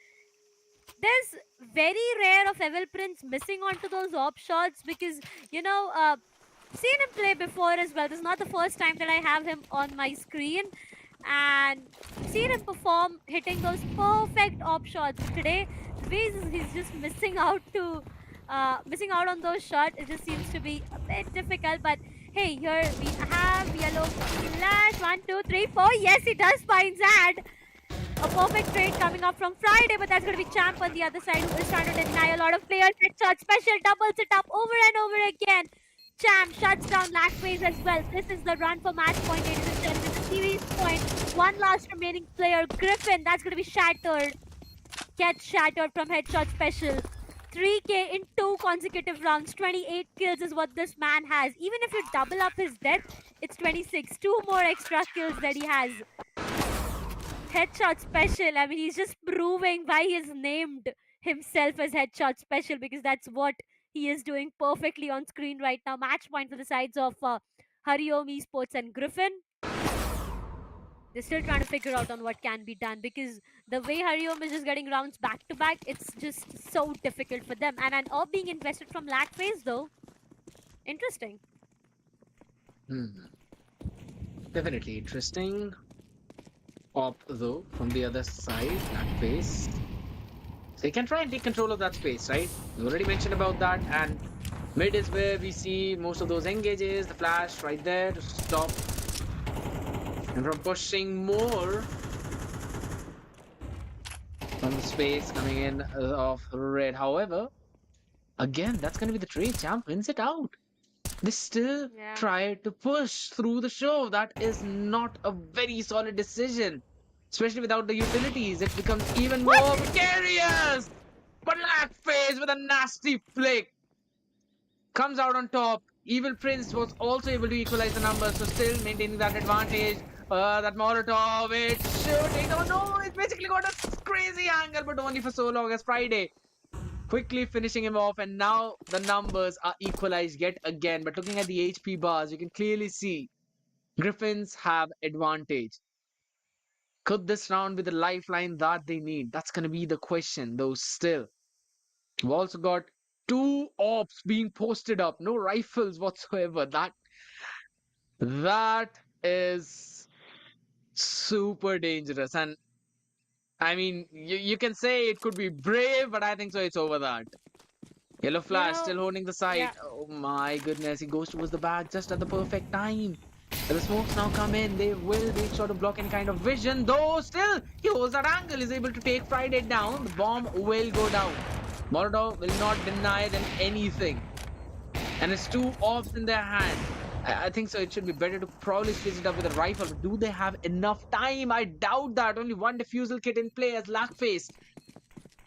There's very rare of Evil Prince missing onto those op shots because, seen him play before as well. This is not the first time that I have him on my screen. And seen him perform, hitting those perfect op shots. Today, the way he's just missing out on those shots. It just seems to be a bit difficult. But hey, here we have yellow flash. 1, 2, 3, 4. Yes, he does find Zad. A perfect trade coming up from Friday, but that's going to be Champ on the other side who is trying to deny a lot of players. Headshot special doubles it up over and over again. Champ shuts down Lakways as well. This is the run for match point, ladies and gentlemen. The series point. One last remaining player, Griffin. That's going to be shattered. Gets shattered from Headshot Special. 3K in 2 consecutive rounds. 28 kills is what this man has. Even if you double up his death, it's 26. 2 more extra kills that he has. Headshot Special. I mean, he's just proving why he's named himself as Headshot Special because that's what he is doing perfectly on screen right now. Match point for the sides of Harom Esports and Griffin. They're still trying to figure out on what can be done because the way Harom is just getting rounds back to back, it's just so difficult for them. And an op being invested from lag phase though. Interesting. Definitely interesting. Op though from the other side, lag phase. They can try and take control of that space, right? We already mentioned about that, and mid is where we see most of those engages, the flash right there to stop and from pushing more. from the space coming in of red. However, again, that's going to be the trade. Champ wins it out. They still Yeah. try to push through the show. That is not a very solid decision, especially without the utilities. It becomes even more What? precarious. Black face with a nasty flick comes out on top. Evil Prince was also able to equalize the numbers, so still maintaining that advantage. That Molotov, it shooting. Oh no, it basically got a crazy angle, but only for so long as Friday. Quickly finishing him off, and now the numbers are equalized yet again. But looking at the HP bars, you can clearly see Griffins have advantage. Could this round be the lifeline that they need? That's going to be the question, though. Still, we've also got two ops being posted up, no rifles whatsoever. That is super dangerous. And I mean, you can say it could be brave, but I think so. It's over that. Yellow You Flash know, still holding the site. yeah. Oh my goodness, he goes towards the back just at the perfect time. The smokes now come in. They will make sure to block any kind of vision. Though still, he holds that angle, is able to take Friday down. The bomb will go down. Molotov will not deny them anything. And it's two offs in their hand. I think so. It should be better to probably switch it up with a rifle. But do they have enough time? I doubt that. Only one defusal kit in play as Lackface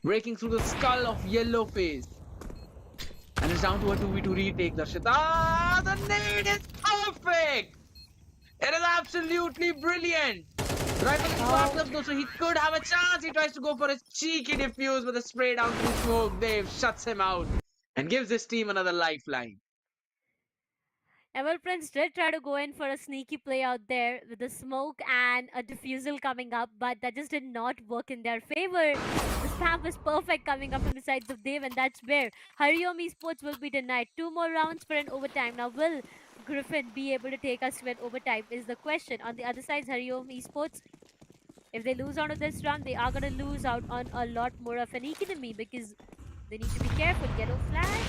breaking through the skull of Yellowface. And it's down to a 2v2 retake, Darshit. Ah, the nade is perfect! It is absolutely brilliant! The rifle is sparked up though, so he could have a chance. He tries to go for his cheeky defuse with a spray down through smoke. Dave shuts him out and gives his team another lifeline. Evil Prince did try to go in for a sneaky play out there with the smoke and a defusal coming up, but that just did not work in their favor. The spam was perfect coming up from the sides of Dave, and that's where Harom Esports will be denied. Two more rounds for an overtime. Now, will Griffin be able to take us to an overtime? Is the question. On the other side, Harom Esports, if they lose out of this round, they are going to lose out on a lot more of an economy because they need to be careful. Yellow flash.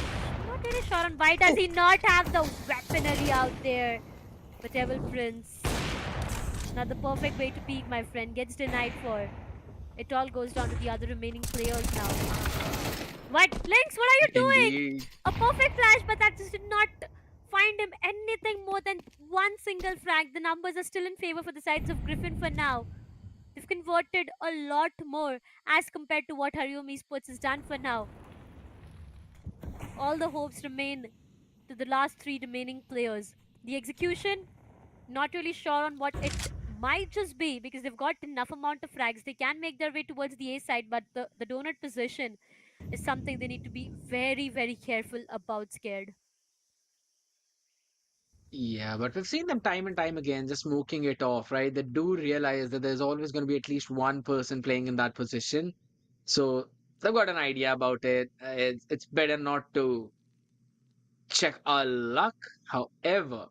Not really sure on why does he not have the weaponry out there. But Devil Prince. Not the perfect way to peek, my friend. Gets denied for. It all goes down to the other remaining players now. What? Lynx, what are you doing? Indeed. A perfect flash, but that just did not find him anything more than one single frag. The numbers are still in favor for the sides of Griffin for now. They've converted a lot more as compared to what Harom Esports has done for now. All the hopes remain to the last three remaining players. The execution, not really sure on what it might just be because they've got enough amount of frags. They can make their way towards the A side, but the donut position is something they need to be very, very careful about, scared. Yeah, but we've seen them time and time again just smoking it off, right? They do realize that there's always going to be at least one person playing in that position. So they've got an idea about it. It's better not to check our luck. However,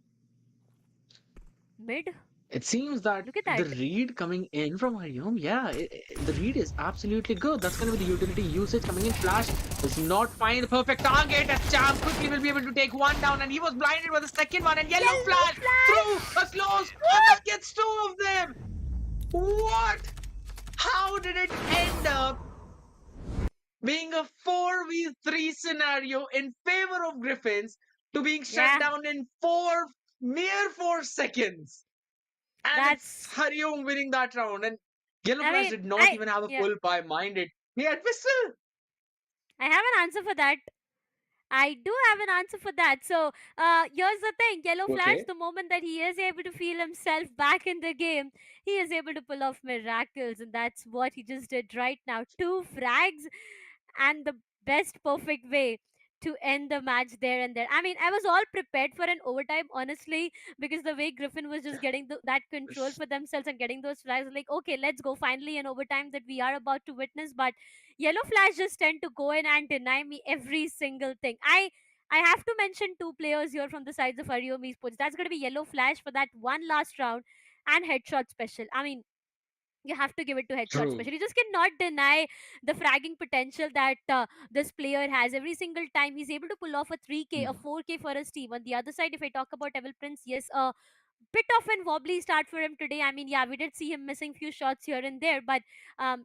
Mid, it seems that look at the that. read coming in from Haryom, yeah, the read is absolutely good. That's going to be the utility usage coming in. Flash does not find the perfect target as Champ quickly will be able to take one down, and he was blinded by the second one. And Yellow Flash through a close, and that gets two of them. What? How did it end up being a 4v3 scenario in favor of Griffins to being shut Yeah, down in mere 4 seconds? And it's that's. Hariom winning that round. And Yellow I Flash mean, did not even have a yeah, full pie minded. He had whistle. I have an answer for that. I do have an answer for that. So, here's the thing Yellow Flash, Okay. the moment that he is able to feel himself back in the game, he is able to pull off miracles, and that's what he just did right now. Two frags, and the best perfect way to end the match there and there. I mean, I was all prepared for an overtime, honestly, because the way Griffin was just getting that control for themselves and getting those flags, like, okay, let's go, finally an overtime that we are about to witness. But Yellow Flash just tend to go in and deny me every single thing. I have to mention two players here from the sides of Ariom Esports. That's going to be Yellow Flash for that one last round and Headshot Special. I mean, you have to give it to Headshot True. Special. You just cannot deny the fragging potential that this player has. Every single time he's able to pull off a 3K, a Hmm. 4K for his team. On the other side, if I talk about Evil Prince, yes, bit of an wobbly start for him today. I mean, yeah, we did see him missing few shots here and there, but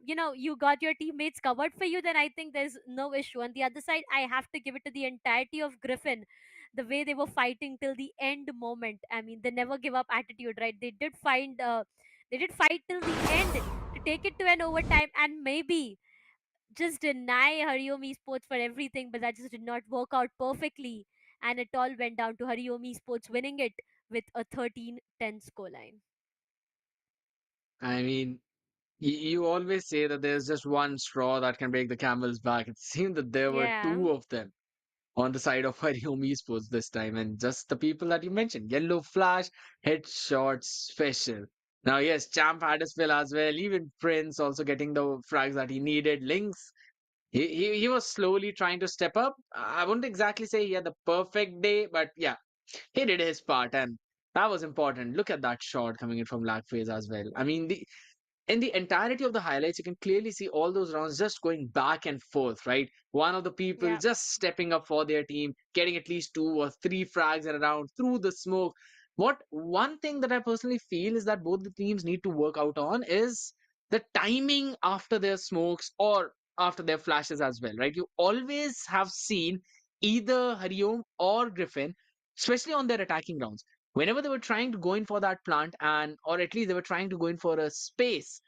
you got your teammates covered for you. Then I think there's no issue. On the other side, I have to give it to the entirety of Griffin, the way they were fighting till the end moment. I mean, they never give up attitude, right? They did fight till the end to take it to an overtime, and maybe just deny Hariom Esports for everything, but that just did not work out perfectly. And it all went down to Hariom Esports winning it with a 13-10 scoreline. I mean, you always say that there's just one straw that can break the camel's back. It seemed that there were Yeah, two of them on the side of Hariom Esports this time, and just the people that you mentioned. Yellow Flash, headshot special. Now, yes, Champ had his fill as well. Even Prince also getting the frags that he needed. Lynx, he was slowly trying to step up. I wouldn't exactly say he had the perfect day, but yeah, he did his part, and that was important. Look at that shot coming in from lag phase as well. I mean, the in the entirety of the highlights, you can clearly see all those rounds just going back and forth, right? One of the people yeah, just stepping up for their team, getting at least two or three frags in a round through the smoke. What one thing that I personally feel is that both the teams need to work out on is the timing after their smokes or after their flashes as well, right? You always have seen either Hariom or Griffin, especially on their attacking rounds, whenever they were trying to go in for that plant, and or at least they were trying to go in for a space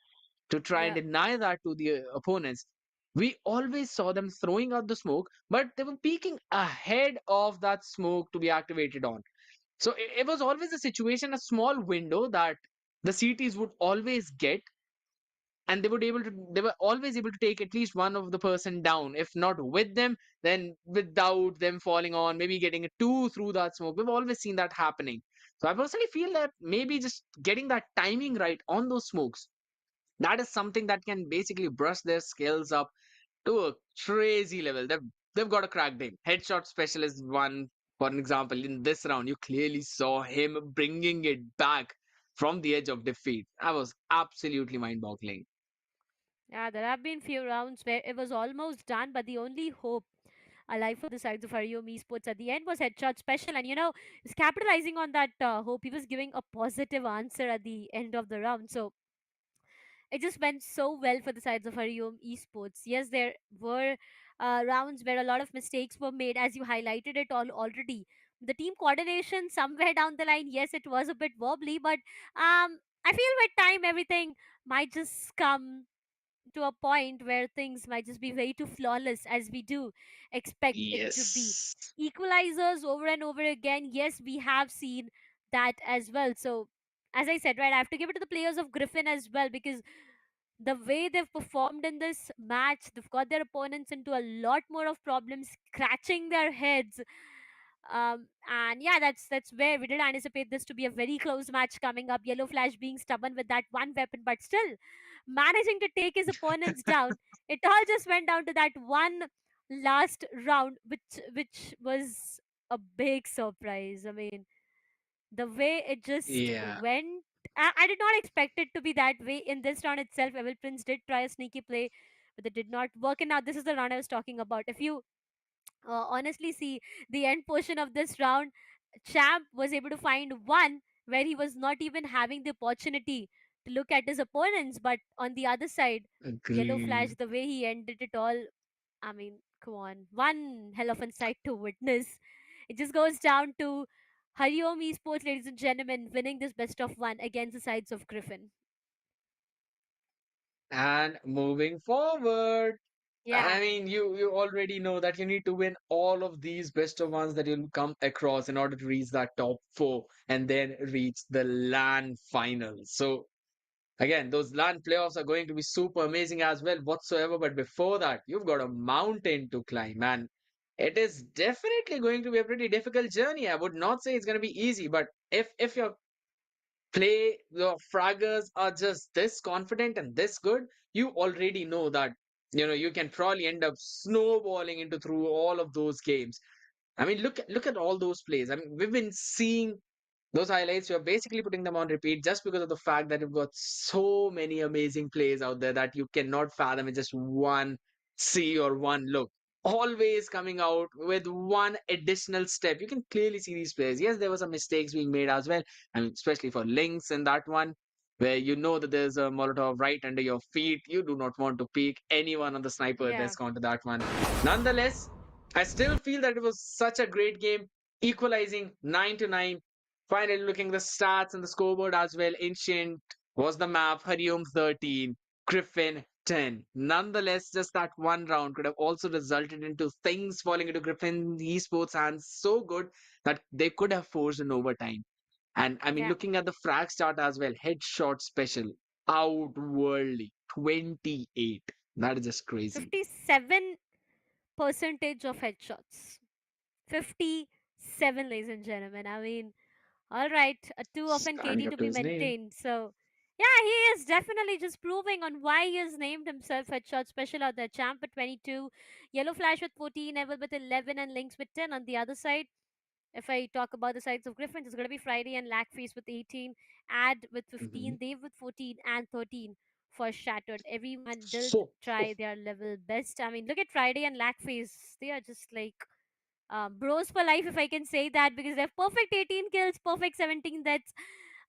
to try and yeah, deny that to the opponents, we always saw them throwing out the smoke, but they were peeking ahead of that smoke to be activated on. So it was always a situation, a small window that the CTs would always get, and they were always able to take at least one of the person down, if not with them, then without them falling on, maybe getting a two through that smoke. We've always seen that happening. So I personally feel that maybe just getting that timing right on those smokes, that is something that can basically brush their skills up to a crazy level. They've got a crack game. Headshot specialist one, for an example, in this round, you clearly saw him bringing it back from the edge of defeat. That was absolutely mind-boggling. yeah. There have been few rounds where it was almost done, but the only hope alive for the sides of Hariom Esports at the end was headshot special, and he's capitalizing on that hope. He was giving a positive answer at the end of the round, so it just went so well for the sides of Hariom Esports. Yes, there were rounds where a lot of mistakes were made, as you highlighted it all already. The team coordination somewhere down the line, yes, it was a bit wobbly, but I feel with time everything might just come to a point where things might just be way too flawless as we do expect it to be. Yes. Equalizers over and over again, yes, we have seen that as well. So, as I said, right, I have to give it to the players of Griffin as well, because the way they've performed in this match, they've got their opponents into a lot more of problems, scratching their heads. And yeah, that's where we did anticipate this to be a very close match coming up. Yellow Flash being stubborn with that one weapon, but still managing to take his opponents down. It all just went down to that one last round, which was a big surprise. I mean, the way it just Yeah. went, I did not expect it to be that way in this round itself. Evil Prince did try a sneaky play, but it did not work. And now this is the round I was talking about. If you honestly see the end portion of this round, Champ was able to find one where he was not even having the opportunity to look at his opponents. But on the other side, Yellow Flash, Agreed. the way he ended it all, I mean, come on, one hell of a sight to witness. It just goes down to Hariom Esports, ladies and gentlemen, winning this best of one against the sides of Griffin. And moving forward, Yeah, I mean, you already know that you need to win all of these best of ones that you'll come across in order to reach that top four and then reach the LAN finals. So again, those LAN playoffs are going to be super amazing as well, whatsoever. But before that, you've got a mountain to climb, and it is definitely going to be a pretty difficult journey. I would not say it's going to be easy, but if your your fraggers are just this confident and this good, you already know that you can probably end up snowballing into through all of those games. I mean, look at all those plays. I mean, we've been seeing those highlights. You're basically putting them on repeat just because of the fact that you've got so many amazing plays out there that you cannot fathom in just one see or one look. always coming out with one additional step. You can clearly see these players. Yes, there were some mistakes being made as well, and especially for Lynx in that one, where you know that there's a Molotov right under your feet. You do not want to peek anyone on the sniper Yeah. desk onto that one. Nonetheless, I still feel that it was such a great game, equalizing 9-9. Finally, looking at the stats and the scoreboard as well. Ancient was the map, Hariom 13, Griffin 10. Nonetheless, just that one round could have also resulted into things falling into Griffin Esports hands so good that they could have forced an overtime. And I mean, Yeah. looking at the frag chart as well, headshot special, outworldly, 28. That is just crazy. 57 percentage of headshots. 57, ladies and gentlemen. I mean, all right, a 2 of an KD Standing to up to be his name. maintained. So, yeah, he is definitely just proving on why he has named himself Headshot Special out there. Champ with 22, Yellow Flash with 14, Neville with 11, and Lynx with 10. On the other side, if I talk about the sides of Griffins, it's going to be Friday and Lackface with 18, Ad with Mhm. 15, Dave with 14, and 13 for Shattered. Everyone did So try their level best. I mean, look at Friday and Lackface. They are just like bros for life, if I can say that, because they have perfect 18 kills, perfect 17 deaths.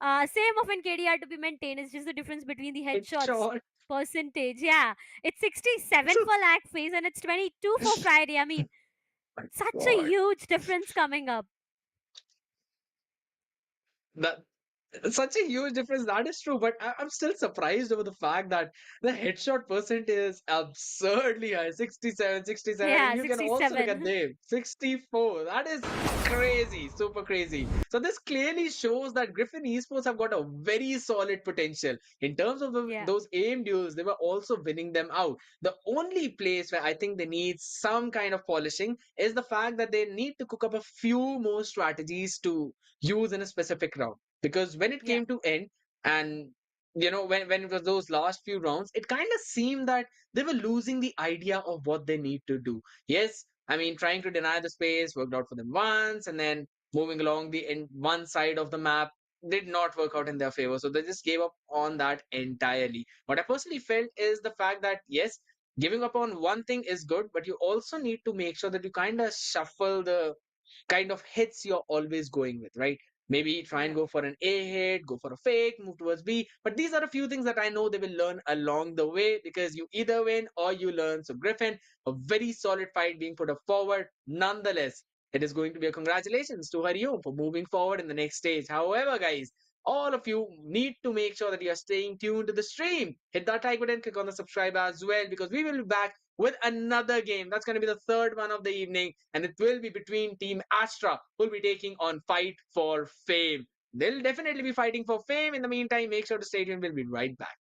Same of an KDR to be maintained. It's just the difference between the headshots headshot. percentage. Yeah, it's 67 for Lackface and it's 22 for Friday. I mean, My such a God. huge difference coming up. That such a huge difference. That is true, but I'm still surprised over the fact that the headshot percent is absurdly high, 67, 67, and Yeah, you can also look at 67. Dave, 64. That is crazy, super crazy. So this clearly shows that Griffin Esports have got a very solid potential in terms of Yeah, those aim duels. They were also winning them out. The only place where I think they need some kind of polishing is the fact that they need to cook up a few more strategies to use in a specific round, because when it yeah, came to end, and when it was those last few rounds, it kind of seemed that they were losing the idea of what they need to do. Yes, I mean, trying to deny the space worked out for them once, and then moving along the one side of the map did not work out in their favor, so they just gave up on that entirely. What I personally felt is the fact that yes, giving up on one thing is good, but you also need to make sure that you kind of shuffle the kind of hits you're always going with, right? Maybe try and yeah. go for an A hit, go for a fake, move towards B. But these are a few things that I know they will learn along the way, because you either win or you learn. So, Griffin, a very solid fight being put up forward. Nonetheless, it is going to be a congratulations to Hariom for moving forward in the next stage. However, guys, all of you need to make sure that you are staying tuned to the stream. Hit that like button, click on the subscribe as well, because we will be back with another game. That's going to be the third one of the evening, and it will be between Team Astra, who will be taking on Fight for Fame. They'll definitely be fighting for fame. In the meantime, make sure to stay tuned. We'll be right back.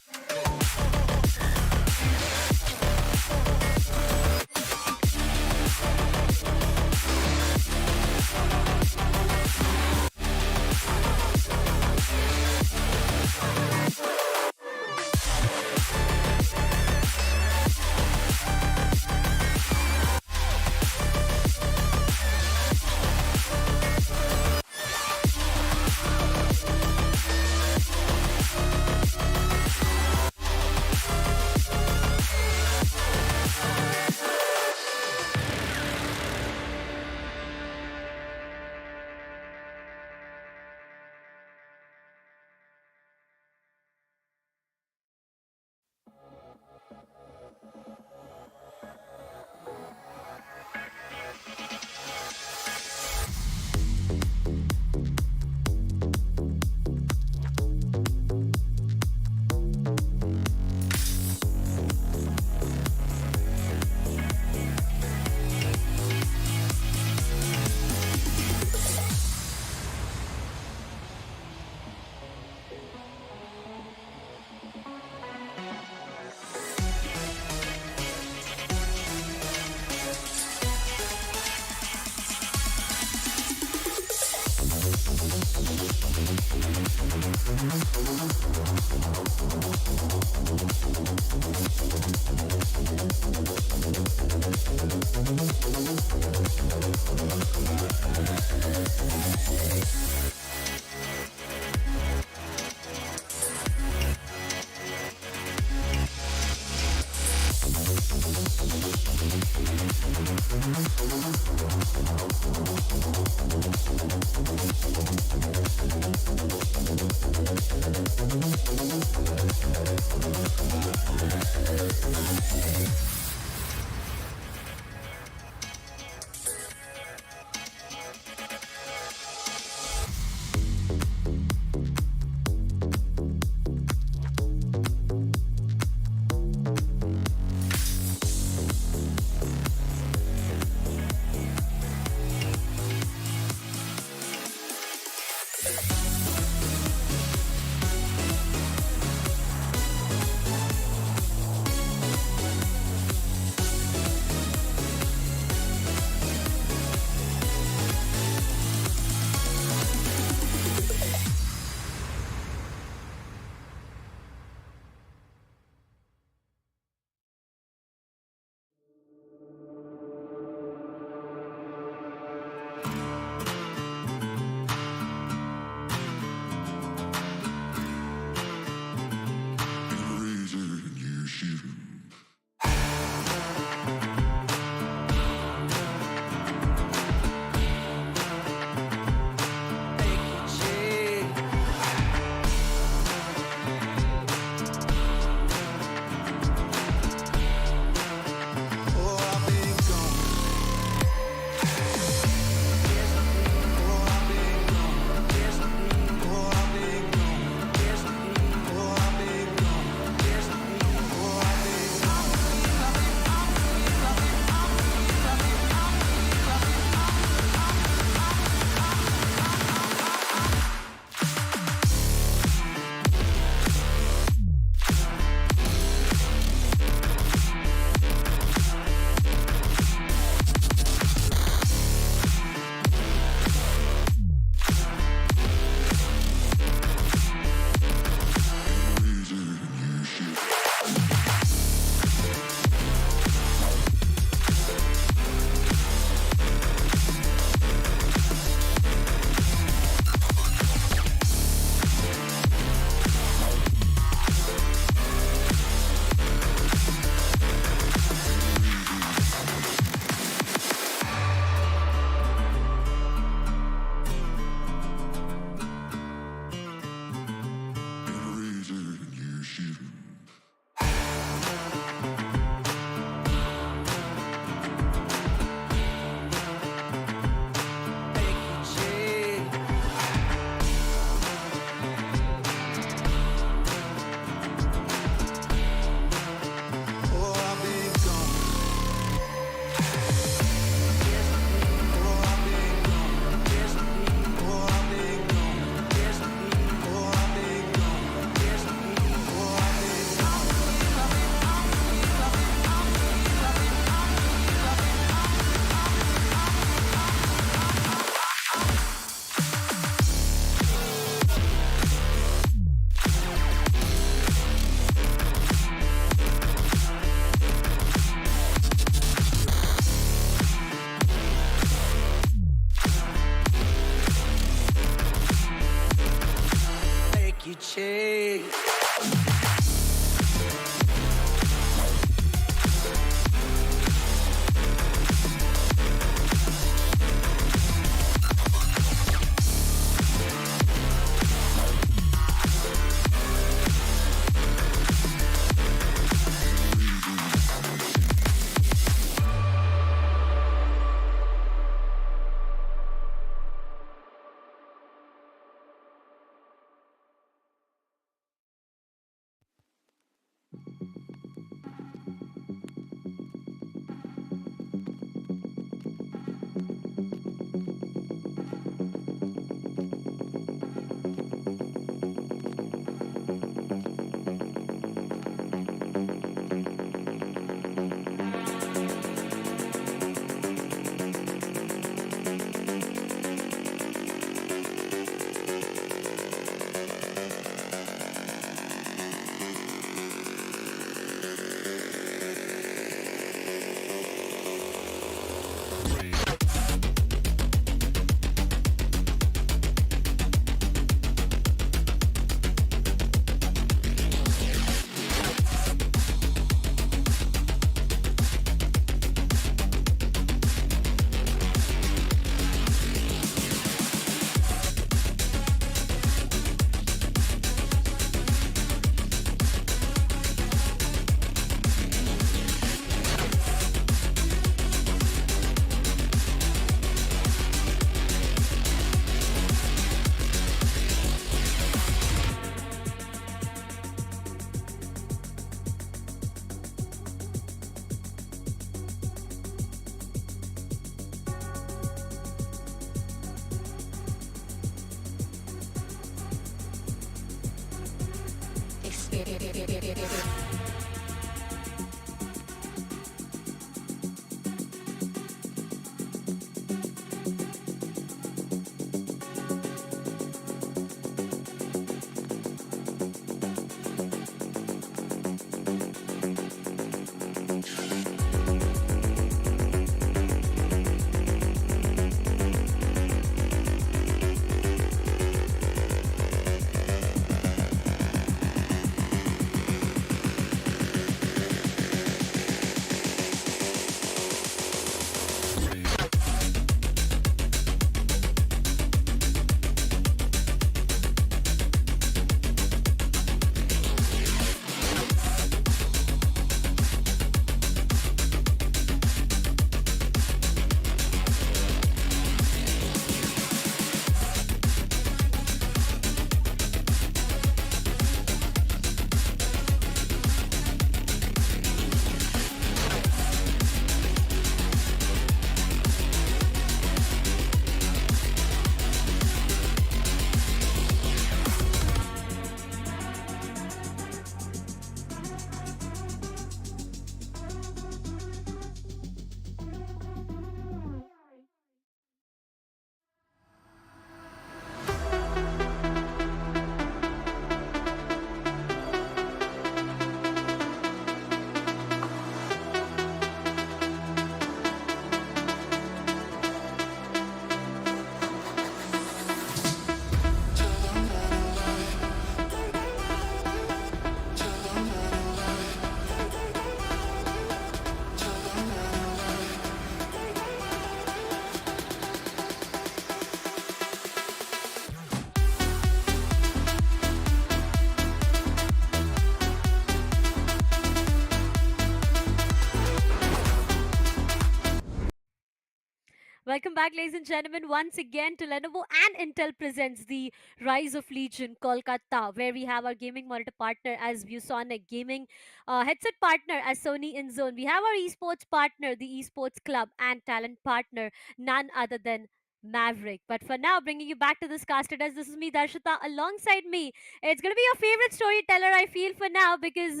Welcome back, ladies and gentlemen, once again to Lenovo and Intel presents the Rise of Legion Kolkata, where we have our gaming monitor partner as ViewSonic, gaming headset partner as Sony InZone. We have our esports partner, the Esports Club, and talent partner, none other than Maverick. But for now, bringing you back to this casted as this is me, Darshita, alongside me. It's going to be your favorite storyteller, I feel, for now, because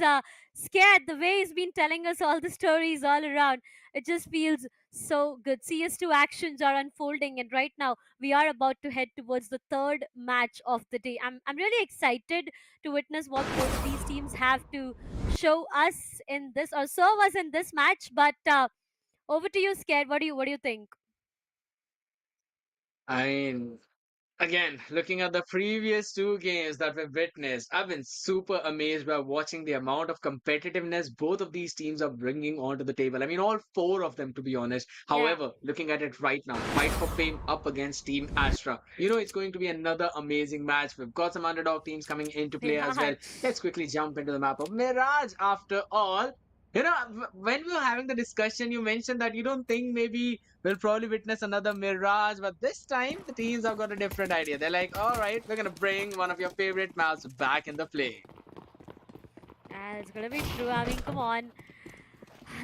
Scared, the way he's been telling us all the stories all around, it just feels so good. CS2 actions are unfolding, and right now we are about to head towards the third match of the day. I'm really excited to witness what both of these teams have to show us in this or serve us in this match. But over to you, Scared. What do you think? I mean, again, looking at the previous two games that we've witnessed, I've been super amazed by watching the amount of competitiveness both of these teams are bringing onto the table. I mean, all four of them, to be honest. Yeah. However, looking at it right now, Fight for Fame up against Team Astra. You know, it's going to be another amazing match. We've got some underdog teams coming into play as Yeah. well. Let's quickly jump into the map of Mirage after all. When we were having the discussion, you mentioned that you don't think maybe we'll probably witness another Mirage, but this time the teams have got a different idea. They're like, all right, we're going to bring one of your favorite maps back in the play. It's gonna be true. I mean, come on.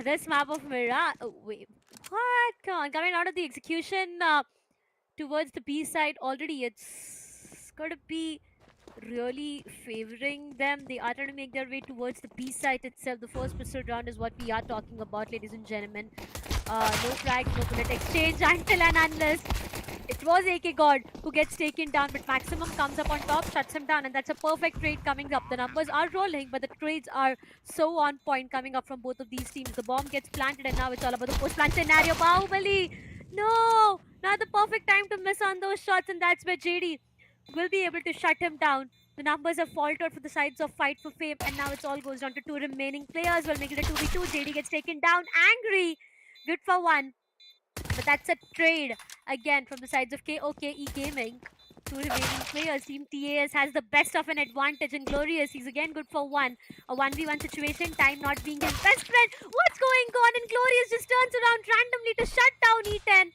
This map of Mira. Oh, wait. What? Come on. Coming out of the execution towards the B side already, it's gonna be really favoring them. They are trying to make their way towards the B site itself. The first pistol round is what we are talking about, ladies and gentlemen. No frag, no bullet exchange until and unless it was AK God who gets taken down, but Maximum comes up on top, shuts him down, and that's a perfect trade coming up. The numbers are rolling, but the trades are so on point coming up from both of these teams. The bomb gets planted, and now it's all about the post-plant scenario. Bahubali! No! Not the perfect time to miss on those shots, and that's where JD will be able to shut him down. The numbers have faltered for the sides of Fight for Fame, and now it's all goes down to two remaining players. We'll make it a 2v2. JD gets taken down. Angry! Good for one. But that's a trade again from the sides of KOKE Gaming. Two remaining players. Team TAS has the best of an advantage, and Glorious, he's again good for one. A 1v1 situation, time not being his best friend. What's going on? And Glorious just turns around randomly to shut down E10.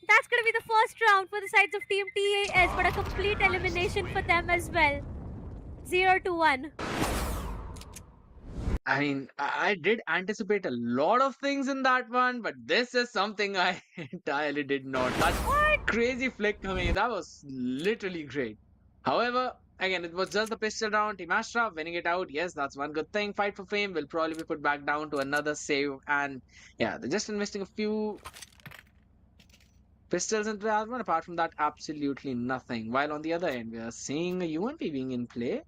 That's going to be the first round for the sides of Team TAS, but a complete elimination for them as well. 0-1. I mean, I did anticipate a lot of things in that one, but this is something I entirely did not. That crazy flick coming in, that was literally great. However, again, it was just the pistol round. Team Astra winning it out. Yes, that's one good thing. Fight for Fame will probably be put back down to another save. And yeah, they're just investing a few pistols into that one. Apart from that, absolutely nothing. While on the other end, we are seeing a UMP being in play.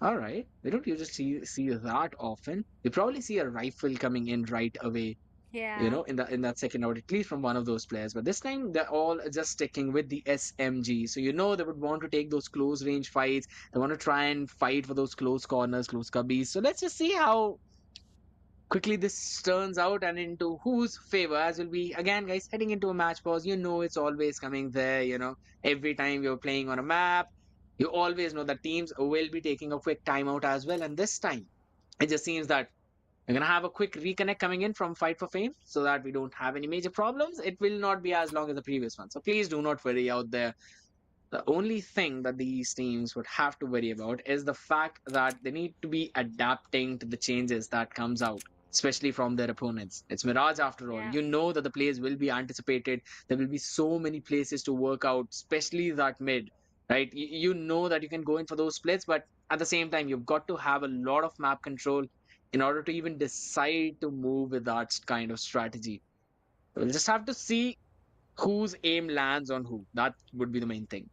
All right. We don't usually see that often. We probably see a rifle coming in right away, Yeah. in that second out, at least from one of those players. But this time they're all just sticking with the SMG. So they would want to take those close range fights. They want to try and fight for those close corners, close cubbies. So let's just see how quickly this turns out and into whose favor, as will be again, guys, heading into a match pause. It's always coming there. Every time you're playing on a map, you always know that teams will be taking a quick timeout as well. And this time, it just seems that we're gonna have a quick reconnect coming in from Fight for Fame so that we don't have any major problems. It will not be as long as the previous one. So please do not worry out there. The only thing that these teams would have to worry about is the fact that they need to be adapting to the changes that comes out, especially from their opponents. It's Mirage after all. Yeah. You know that the plays will be anticipated. There will be so many places to work out, especially that mid, right? You know that you can go in for those splits, but at the same time, you've got to have a lot of map control in order to even decide to move with that kind of strategy. We'll just have to see whose aim lands on who. That would be the main thing.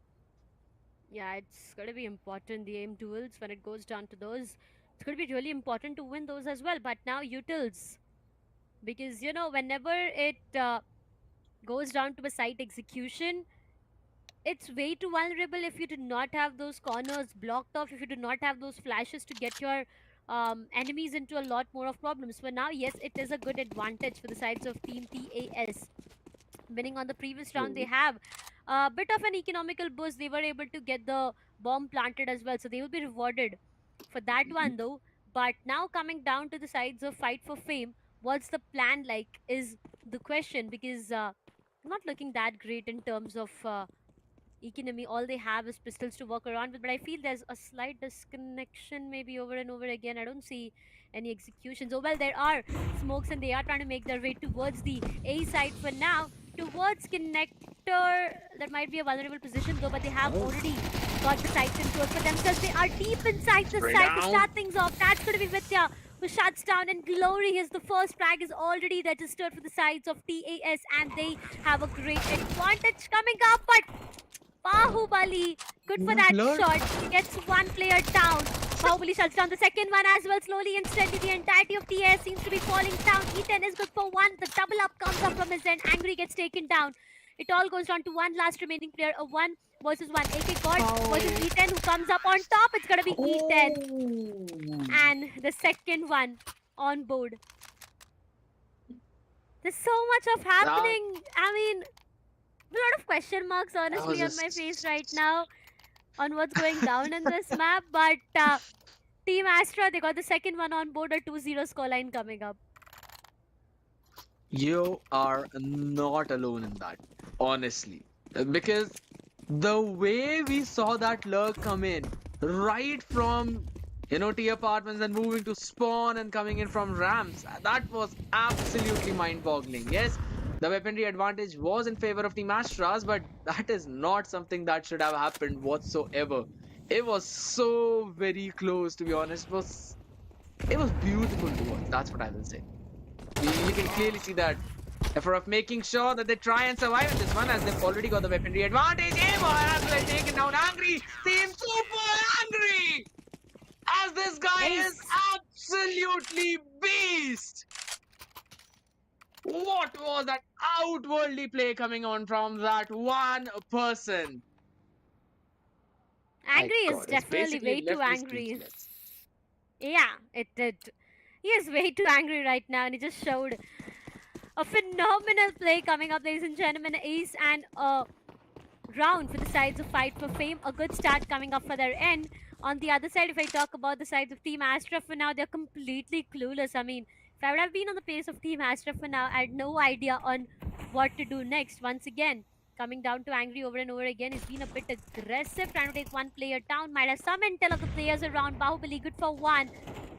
Yeah, it's going to be important, the aim duels, when it goes down to those. It's going to be really important to win those as well. But now utils. Because, whenever it goes down to a site execution, it's way too vulnerable if you do not have those corners blocked off, if you do not have those flashes to get your enemies into a lot more of problems. For now, yes, it is a good advantage for the sides of Team TAS. Winning on the previous round, they have a bit of an economical boost. They were able to get the bomb planted as well, so they will be rewarded for that one though. But now coming down to the sides of Fight for Fame, what's the plan like is the question, because not looking that great in terms of economy. All they have is pistols to walk around with, but I feel there's a slight disconnection maybe over and over again. I don't see any executions. Oh well, there are smokes and they are trying to make their way towards the A side for now, towards connector. That might be a vulnerable position though, but they have already got the site control for themselves. They are deep inside the site to start things off. That's going to be Vidya who shuts down, and Glory is the first frag is already registered for the sides of TAS, and they have a great advantage coming up. But Bahubali, good for that shot. He gets one player down. Bahubali shuts down the second one as well. Slowly and steadily, the entirety of TS seems to be falling down. E10 is good for one. The double up comes up from his end. Angry gets taken down. It all goes down to one last remaining player. A 1 versus 1. AK God versus E10 who comes up on top. It's going to be E10. And the second one on board. There's so much of happening. I mean, a lot of question marks honestly on my face right now on what's going down in this map. But Team Astra, they got the second one on board, a 2-0 scoreline coming up. You are not alone in that, honestly. Because the way we saw that lurk come in, right from T apartments and moving to spawn and coming in from ramps, that was absolutely mind-boggling. Yes, the weaponry advantage was in favor of Team Astras, but that is not something that should have happened whatsoever. It was so very close, to be honest. It was beautiful to watch. That's what I will say. You can clearly see that effort of making sure that they try and survive in this one, as they've already got the weaponry advantage. Evo as well taken down. Angry seems super angry, as this guy is absolutely beast. What was that outworldly play coming on from that one person? Angry My is God, it's definitely basically way too left me angry. speechless. Yeah, it did. He is way too angry right now, and he just showed a phenomenal play coming up, ladies and gentlemen. Ace and a round for the sides of Fight for Fame. A good start coming up for their end. On the other side, if I talk about the sides of Team Astra for now, they're completely clueless. I mean, if I would have been on the pace of Team Astra for now, I had no idea on what to do next. Once again, coming down to Angry over and over again. He's been a bit aggressive, trying to take one player down. Might have some intel of the players around. Bahubali, good for one.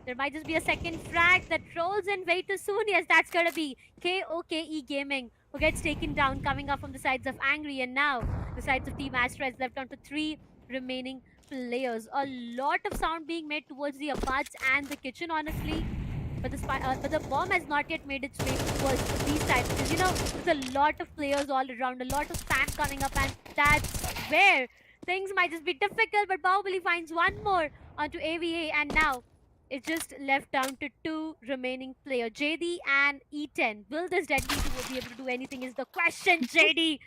There might just be a second frag that rolls in way too soon. Yes, that's going to be KOKE Gaming, who gets taken down, coming up from the sides of Angry. And now the sides of Team Astra is left down to 3 remaining players. A lot of sound being made towards the aparts and the kitchen, honestly. But the bomb has not yet made its way towards these sides because there's a lot of players all around, a lot of spam coming up, and that's where things might just be difficult. But Bahubali finds one more onto AVA, and now it's just left down to two remaining players, JD and E10. Will this deadly duo be able to do anything? Is the question. JD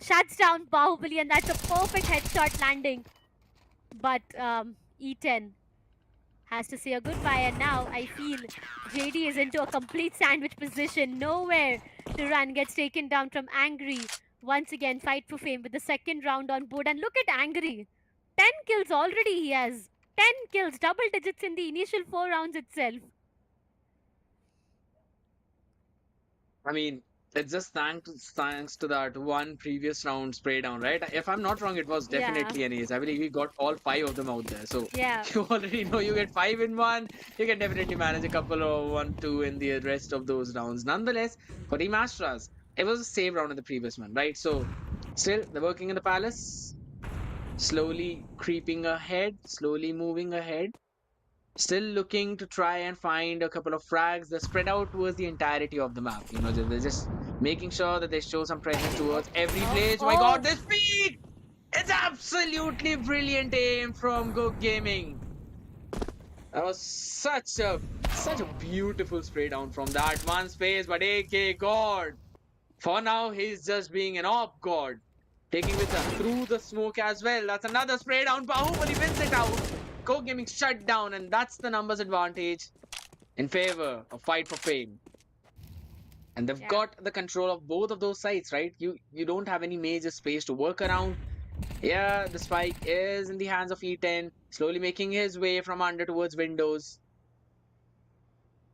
shuts down Bahubali, and that's a perfect headshot landing. But E10 has to say a goodbye, and now I feel JD is into a complete sandwich position. Nowhere to run, gets taken down from Angry. Once again, fight for fame with the second round on board. And look at Angry. 10 kills already he has. 10 kills, double digits in the initial 4 rounds itself. I mean, it's just thanks to that one previous round spray down, right? If I'm not wrong, it was Yeah. definitely an ace. I believe we got all 5 of them out there. So Yeah. you already know you get 5 in one. You can definitely manage a couple of 1, 2 in the rest of those rounds. Nonetheless, for Team Astras, it was a save round in the previous one, right? So still, they're working in the palace, slowly creeping ahead, slowly moving ahead. Still looking to try and find a couple of frags. They're spread out towards the entirety of the map. They're just making sure that they show some presence towards every place. Oh my god, this speed! It's absolutely brilliant aim from Gook Gaming. That was such a beautiful spray down from that one space. But AK God, for now he's just being an op god, taking with us through the smoke as well. That's another spray down. Bahubali wins it out. Go Gaming shut down, and that's the numbers advantage in favor of Fight for Fame. And they've got the control of both of those sites, right? You don't have any major space to work around. Yeah, the spike is in the hands of E10, slowly making his way from under towards windows.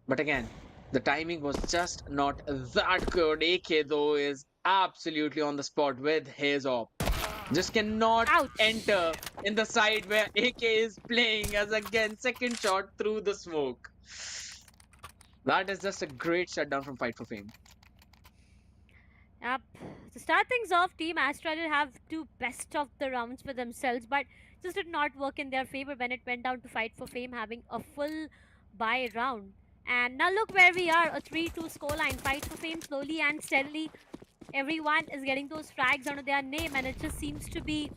But again, the timing was just not that good. AK though is absolutely on the spot with his op. Just cannot enter in the side where AK is playing, as again second shot through the smoke. That is just a great shutdown from Fight for Fame. Yep. To start things off, Team Astra did have two best of the rounds for themselves, but just did not work in their favor when it went down to Fight for Fame having a full buy round. And now look where we are, a 3-2 scoreline. Fight for Fame slowly and steadily. Everyone is getting those frags under their name, and it just seems to be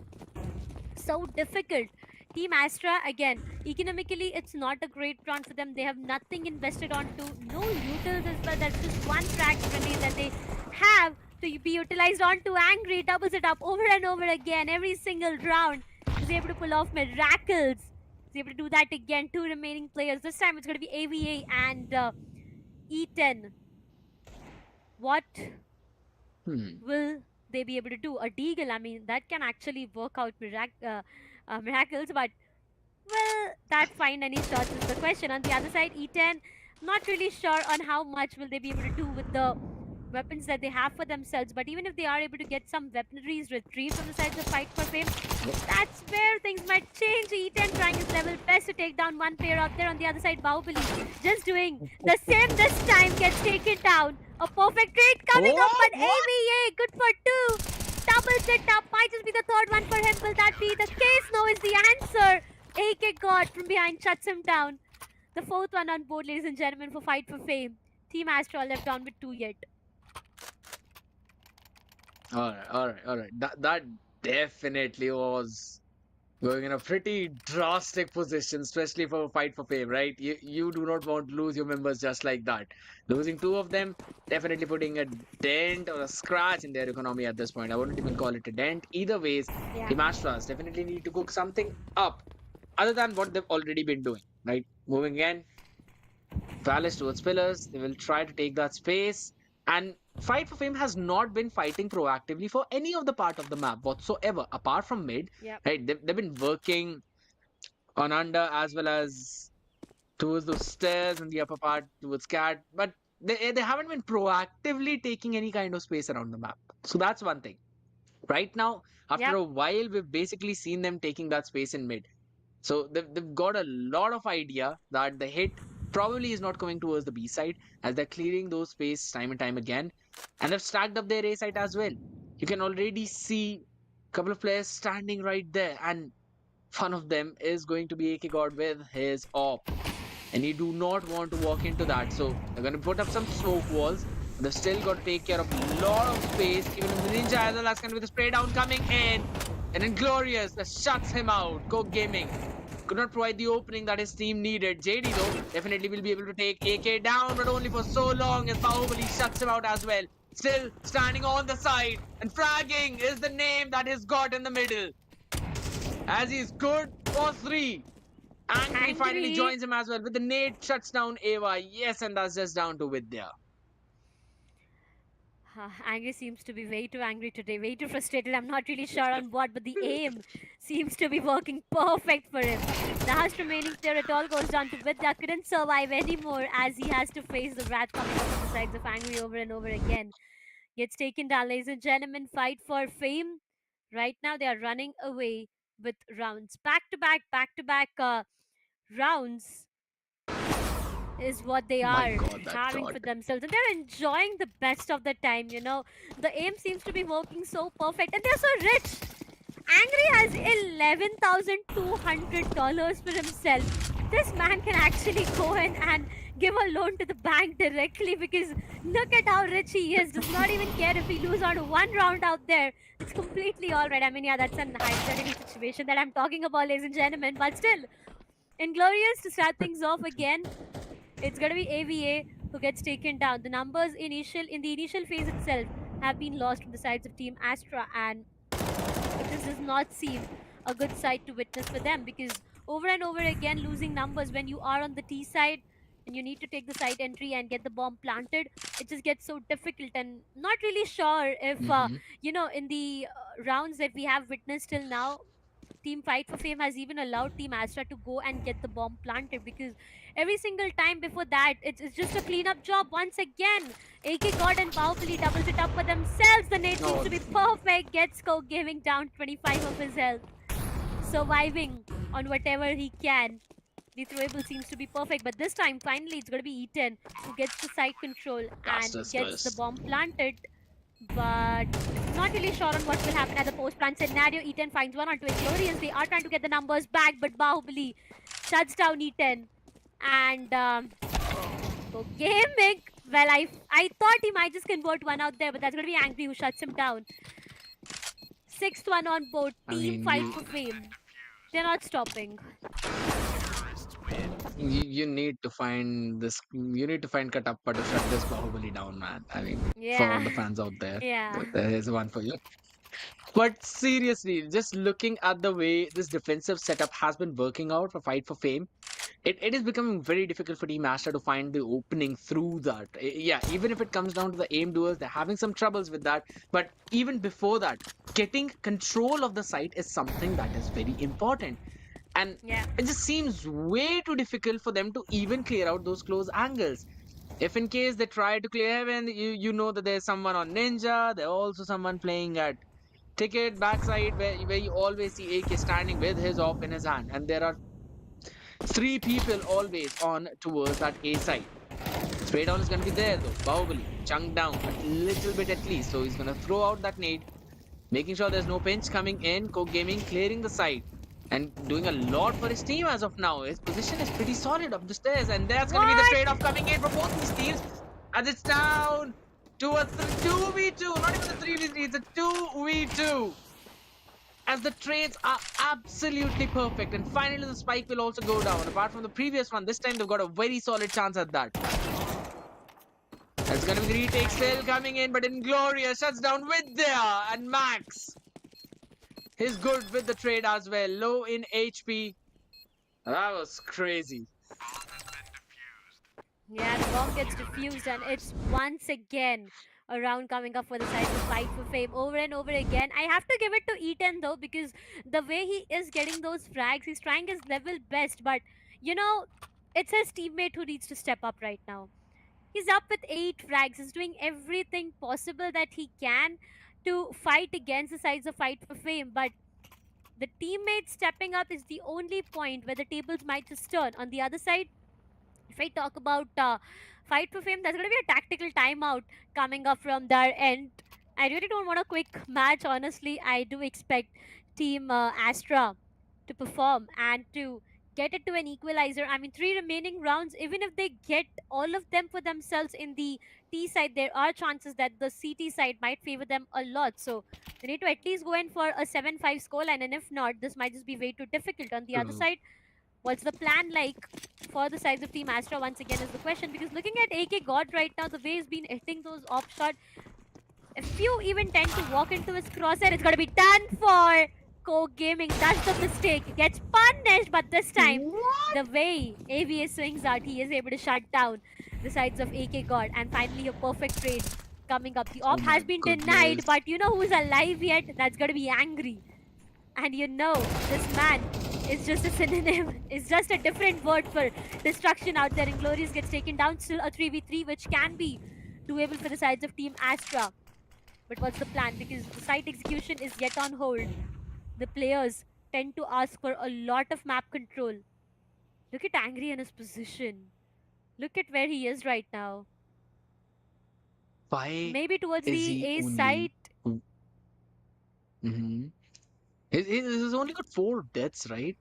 so difficult. Team Astra, again, economically, it's not a great round for them. They have nothing invested onto, no utils as well. That's just one frag grenade that they have to be utilized onto Angry. Doubles it up over and over again. Every single round is able to pull off miracles. Is able to do that again. Two remaining players. This time it's going to be AVA and E10. What will they be able to do? A deagle, I mean, that can actually work out miracles, but well, that find any shots is the question. On the other side, E10, not really sure on how much will they be able to do with the weapons that they have for themselves, but even if they are able to get some weaponries retrieved from the sides of Fight for Fame, that's where things might change. E10 trying his level best to take down one player out there. On the other side, Bahubali just doing the same this time, gets taken down. A perfect trade coming up, but AVA, good for two. Doubles it up, might just be the third one for him. Will that be the case? No is the answer. AK God from behind shuts him down. The fourth one on board, ladies and gentlemen, for Fight for Fame. Team Astra left down with two yet. All right. That definitely was going in a pretty drastic position, especially for a Fight for Fame, right? You do not want to lose your members just like that. Losing two of them, definitely putting a dent or a scratch in their economy at this point. I wouldn't even call it a dent. Either ways, Team Astras definitely need to cook something up other than what they've already been doing, right? Moving again, Palace towards pillars. They will try to take that space. And Fight for Fame has not been fighting proactively for any of the part of the map whatsoever, apart from mid. Right? They've been working on under as well as towards those stairs in the upper part towards cat, but they haven't been proactively taking any kind of space around the map. So that's one thing. Right now, after a while, we've basically seen them taking that space in mid. So they've got a lot of idea that the hit probably is not coming towards the B side as they're clearing those space time and time again. And they've stacked up their A side as well. You can already see a couple of players standing right there. And One of them is going to be AK God with his op, and you do not want to walk into that. So they're going to put up some smoke walls. They've still got to take care of a lot of space. Even the Ninja as well, that's going to be the spray down coming in. And Inglorious that shuts him out. Coke Gaming could not provide the opening that his team needed. JD though definitely will be able to take AK down, but only for so long as Bahubali shuts him out as well. Still standing on the side, and fragging is the name that he's got in the middle. As he's good for 3. Angry finally Angry. joins him as well with the nade shuts down Ava. Yes, and that's just down to Vidya. Angry seems to be way too angry today, way too frustrated. I'm not really sure on what, but the aim seems to be working perfect for him. The last remaining player, it all goes down to Vidya. Couldn't survive anymore as he has to face the wrath coming up from the sides of Angry over and over again. Gets taken down, ladies and gentlemen. Fight for fame. Right now, they are running away with rounds. Back to back rounds is what they My are God, that having shot. for themselves, and they're enjoying the best of the time. The aim seems to be working so perfect, and they're so rich. Angry has $11,200 for himself. This man can actually go in and give a loan to the bank directly, because look at how rich he is. Does not even care if he loses on one round out there. It's completely all right. I mean, yeah, that's a hypothetical situation that I'm talking about, ladies and gentlemen, but still, Inglorious to start things off again. It's gonna be AVA who gets taken down. The numbers in the initial phase itself have been lost from the sides of Team Astra, and this does not seem a good sight to witness for them, because over and over again losing numbers when you are on the T side and you need to take the side entry and get the bomb planted, it just gets so difficult. And not really sure if Mhm. in the rounds that we have witnessed till now, Team Fight for Fame has even allowed Team Astra to go and get the bomb planted, because every single time before that, it's just a cleanup job once again. AK God and Bahubali doubles it up for themselves. The nade seems Oh, to be perfect. Gets Coke giving down 25 of his health. Surviving on whatever he can. The throwable seems to be perfect, but this time, finally, it's going to be Eaton who gets the side control that's and just gets the this. bomb planted. But not really sure on what will happen at the post-plant scenario. Eaton finds one onto Inglorious. They are trying to get the numbers back, but Bahubali shuts down Eaton. And so Gaming, well, I thought he might just convert one out there, but that's going to be Angry who shuts him down. Sixth one on board. I Team mean, Fight for Fame. They're not stopping. you need to find this. You need to find Katappa to shut this Bahubali down, man. I mean, for all Yeah. the fans out there, Yeah. there is one for you. But seriously, just looking at the way this defensive setup has been working out for Fight for Fame, it is becoming very difficult for Team Astra to find the opening through that. Yeah, even if it comes down to the aim doers, they're having some troubles with that. But even before that, getting control of the site is something that is very important. And Yeah. it just seems way too difficult for them to even clear out those close angles. If in case they try to clear heaven, you know that there's someone on Ninja, there's also someone playing at Ticket backside where you always see AK standing with his op in his hand, and there are 3 people always on towards that A side. Spray down is going to be there though. Bahubali chunked down a little bit at least, so he's going to throw out that nade, making sure there's no pinch coming in. Coke Gaming clearing the side and doing a lot for his team as of now. His position is pretty solid up the stairs, and there's going to be the What? trade off coming in from both these teams as it's down to a 2v2, not even a 3v3, it's a 2v2. As the trades are absolutely perfect, and finally the spike will also go down. Apart from the previous one, this time they've got a very solid chance at that. It's gonna be the retake still coming in, but Inglorious shuts down Vidya and Max. He's good with the trade as well, low in HP. That was crazy. Yeah, the bomb gets defused, and it's once again a round coming up for the side to Fight for Fame over and over again. I have to give it to Eaton though, because the way he is getting those frags, he's trying his level best, but you know, it's his teammate who needs to step up right now. He's up with 8 frags. He's doing everything possible that he can to fight against the sides of Fight for Fame, but the teammate stepping up is the only point where the tables might just turn. On the other side, if I talk about Fight for Fame, there's going to be a tactical timeout coming up from their end. I really don't want a quick match, honestly. I do expect Team Astra to perform and to get it to an equalizer. I mean, three remaining rounds, even if they get all of them for themselves in the T side, there are chances that the CT side might favor them a lot. So they need to at least go in for a 7-5 scoreline, and if not, this might just be way too difficult. On the other True. side, what's the plan like for the sides of Team Astra once again is the question, because looking at AK God right now, the way he's been hitting those op shots, if you even tend to walk into his crosshair, it's gonna be done for. Coke Gaming does the mistake, gets punished, but this time, What? the way AVA swings out, he is able to shut down the sides of AK God, and finally a perfect trade coming up. The Oh op my has been denied, goodness. but you know who's alive yet? That's gonna be Angry. And you know, this man is just a synonym, it's just a different word for destruction out there. Inglorious gets taken down, still a 3v3, which can be doable for the sides of Team Astra. But what's the plan? Because the site execution is yet on hold. The players tend to ask for a lot of map control. Look at Angry in his position. Look at where he is right now. Why Maybe towards is the he A only? site. Mm-hmm. He's only got 4 deaths, right?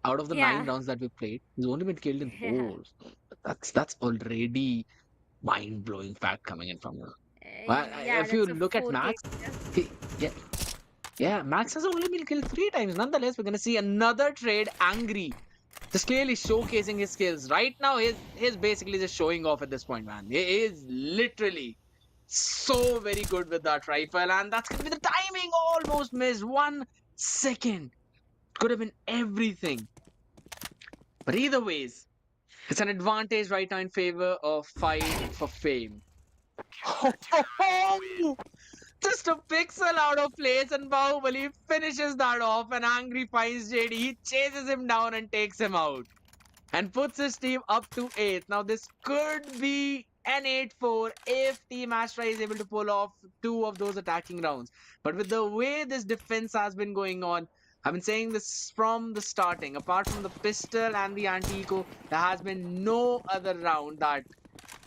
Out of the 9 Yeah. rounds that we played, he's only been killed in Yeah. 4. That's already mind-blowing fact coming in from him. Well, Yeah, if you that's a look at 4K. Max, he, yeah, yeah, Max has only been killed 3 times. Nonetheless, we're gonna see another trade. Angry, just clearly showcasing his skills. Right now, he's basically just showing off at this point, man. He is literally so very good with that rifle, and that's gonna be the timing. Almost missed 1 second. Could have been everything. But either ways, it's an advantage right now in favor of fight for fame. Just a pixel out of place, and Bahubali finishes that off. And Angry finds JD. He chases him down and takes him out and puts his team up to 8th. Now, this could be an 8-4 if Team Astra is able to pull off 2 of those attacking rounds. But with the way this defense has been going on, I've been saying this from the starting. Apart from the pistol and the anti-eco, there has been no other round that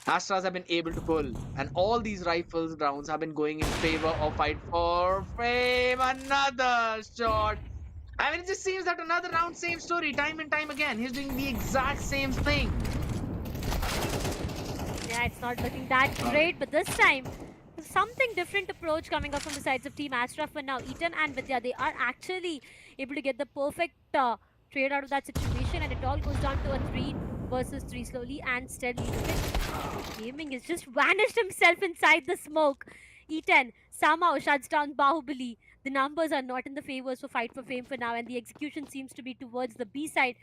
Astras have been able to pull. And all these rifles rounds have been going in favor of fight for fame. Another shot. I mean, it just seems that another round, same story, time and time again. He's doing the exact same thing. Yeah, it's not looking that great, but this time, something different approach coming up from the sides of Team Astra for now. Ethan and Vidya, they are actually able to get the perfect trade out of that situation, and it all goes down to a 3 versus 3 slowly and steadily. Look at Gaming has just vanished himself inside the smoke. Ethan somehow shuts down Bahubali. The numbers are not in the favors for Fight for Fame for now, and the execution seems to be towards the B side,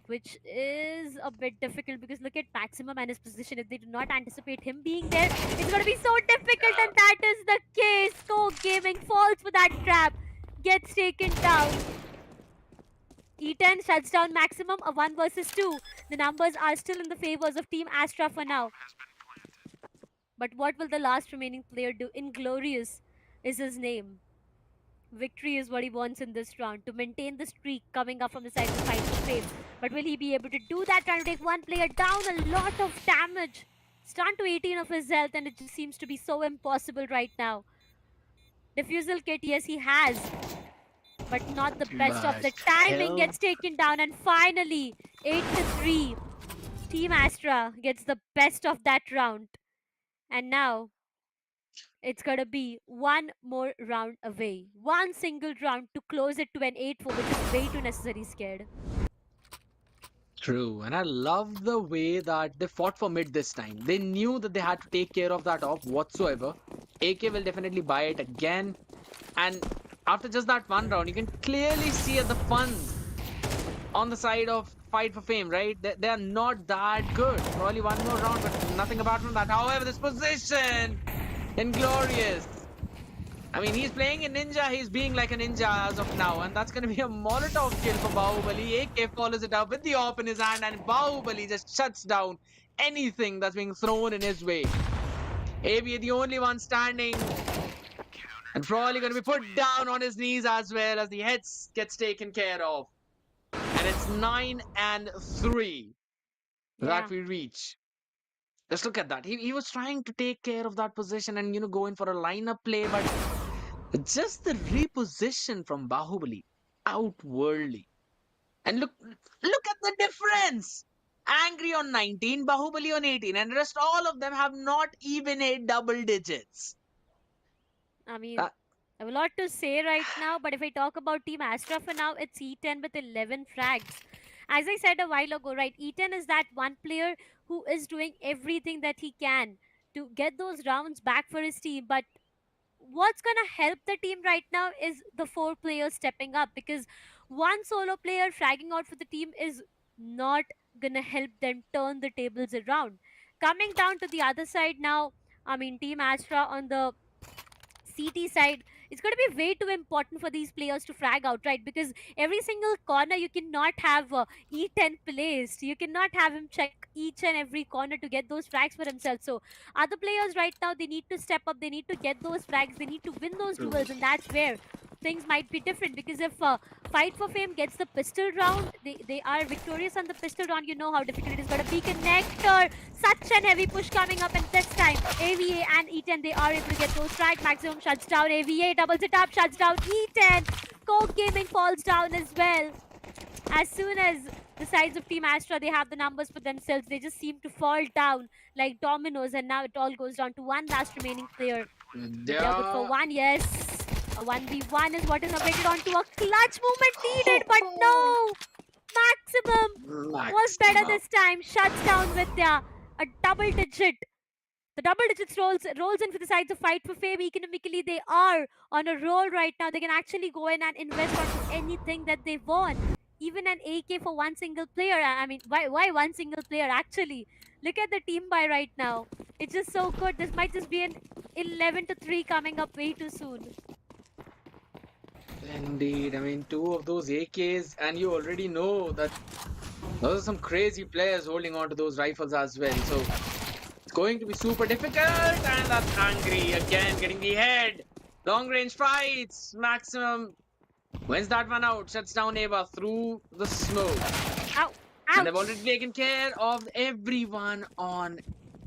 which is a bit difficult because look at Maximum and his position. If they do not anticipate him being there, it's going to be so difficult, and that is the case. Coke Gaming falls for that trap, gets taken down. E10 shuts down Maximum, a 1 versus 2. The numbers are still in the favors of Team Astra for now. But what will the last remaining player do? Inglorious is his name. Victory is what he wants in this round to maintain the streak coming up from the side of Fight for Fame. But will he be able to do that? Trying to take one player down, a lot of damage. Stun to 18 of his health, and it just seems to be so impossible right now. Diffusal kit, yes, he has, but not the best of the But timing. hell, Gets taken down, and finally 8-3. Team Astra gets the best of that round, and now it's gonna be one more round away. One single round to close it to an 8-4, which is way too necessary, scared. true. And I love the way that they fought for mid this time. They knew that they had to take care of that off whatsoever. AK will definitely buy it again. And after just that one round, you can clearly see at the funds on the side of Fight for Fame, right? They are not that good. Probably one more round, but nothing apart from that. However, this position, Inglorious. I mean, he's playing a ninja. He's being like a ninja as of now. And that's going to be a Molotov kill for Bahubali. AK follows it up with the AWP in his hand. And Bahubali just shuts down anything that's being thrown in his way. AVA, the only one standing. And probably going to be put down on his knees as well as the heads gets taken care of. And it's 9-3 that Yeah. we reach. Just look at that. He was trying to take care of that position and, go in for a lineup play, but just the reposition from Bahubali, outworldly. And look at the difference. Angry on 19, Bahubali on 18, and rest all of them have not even hit double digits. I mean, Uh, I have a lot to say right now, but if I talk about Team Astra for now, it's E10 with 11 frags. As I said a while ago, right, E10 is that one player who is doing everything that he can to get those rounds back for his team, but what's going to help the team right now is the four players stepping up, because one solo player fragging out for the team is not going to help them turn the tables around. Coming down to the other side now, I mean, Team Astra on the CT side, it's going to be way too important for these players to frag out, right? Because every single corner you cannot have E10 placed. You cannot have him check each and every corner to get those frags for himself. So other players right now, they need to step up. They need to get those frags. They need to win those True. duels, and that's where things might be different. Because if Fight for Fame gets the pistol round, they are victorious on the pistol round. You know how difficult it is. Got a beacon connector. Such an heavy push coming up, and this time AVA and E10, they are able to get those strike. Maximum shuts down AVA, doubles it up, shuts down E10. Coke Gaming falls down as well. As soon as the sides of Team Astra, they have the numbers for themselves, they just seem to fall down like dominoes, and now it all goes down to one last remaining player. But they're good for Yeah. one, yes. A 1v1 is what is awaited onto a clutch movement needed, but no! Maximum was better Maximum. this time. Shuts down with a double digit. The double digits rolls in for the sides of Fight for Fame. Economically, they are on a roll right now. They can actually go in and invest onto anything that they want. Even an AK for one single player. I mean, why one single player? Actually, look at the team buy right now. It's just so good. This might just be an 11-3 coming up way too soon. Indeed. I mean, two of those AKs, and you already know that those are some crazy players holding on to those rifles as well. So it's going to be super difficult. And that's Angry again, getting the head. Long range fights. Maximum wins that one out. Shuts down Ava through the smoke. Ow! And they've Ouch! already taken care of everyone on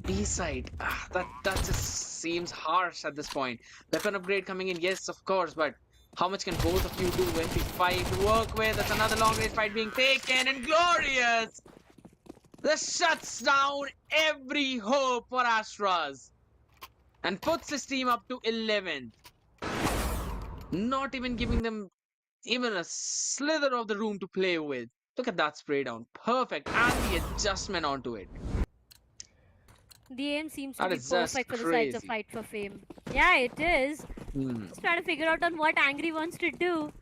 B side. That just seems harsh at this point. Weapon upgrade coming in, yes, of course, but how much can both of you do? MP5 to work with. That's another long range fight being taken, and glorious. This shuts down every hope for Astras and puts his team up to 11th. Not even giving them even a slither of the room to play with. Look at that spray down. Perfect. And the adjustment onto it. The aim seems to That be is just perfect for the sides of crazy. Fight for Fame. Yeah, it is. Hmm. Just trying to figure out on what Angry wants to do.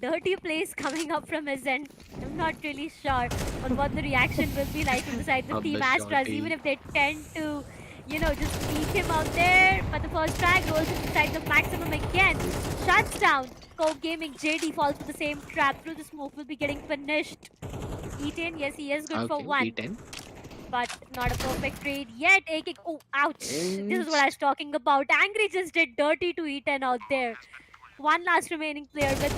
Dirty plays coming up from his end. I'm not really sure on what the reaction will be like from the sides of Of Team the Astras, even shorty. if they tend to, just beat him out there. But the first tag rolls into the sides of Maximum again. Shuts down. Coke Gaming JD falls for the same trap. Through the smoke will be getting punished. Eaten, yes, he is good for Okay, one, E10. but not a perfect trade yet. AK, oh, ouch. This is what I And was talking about. Angry just did dirty to Eaten out there. One last remaining player with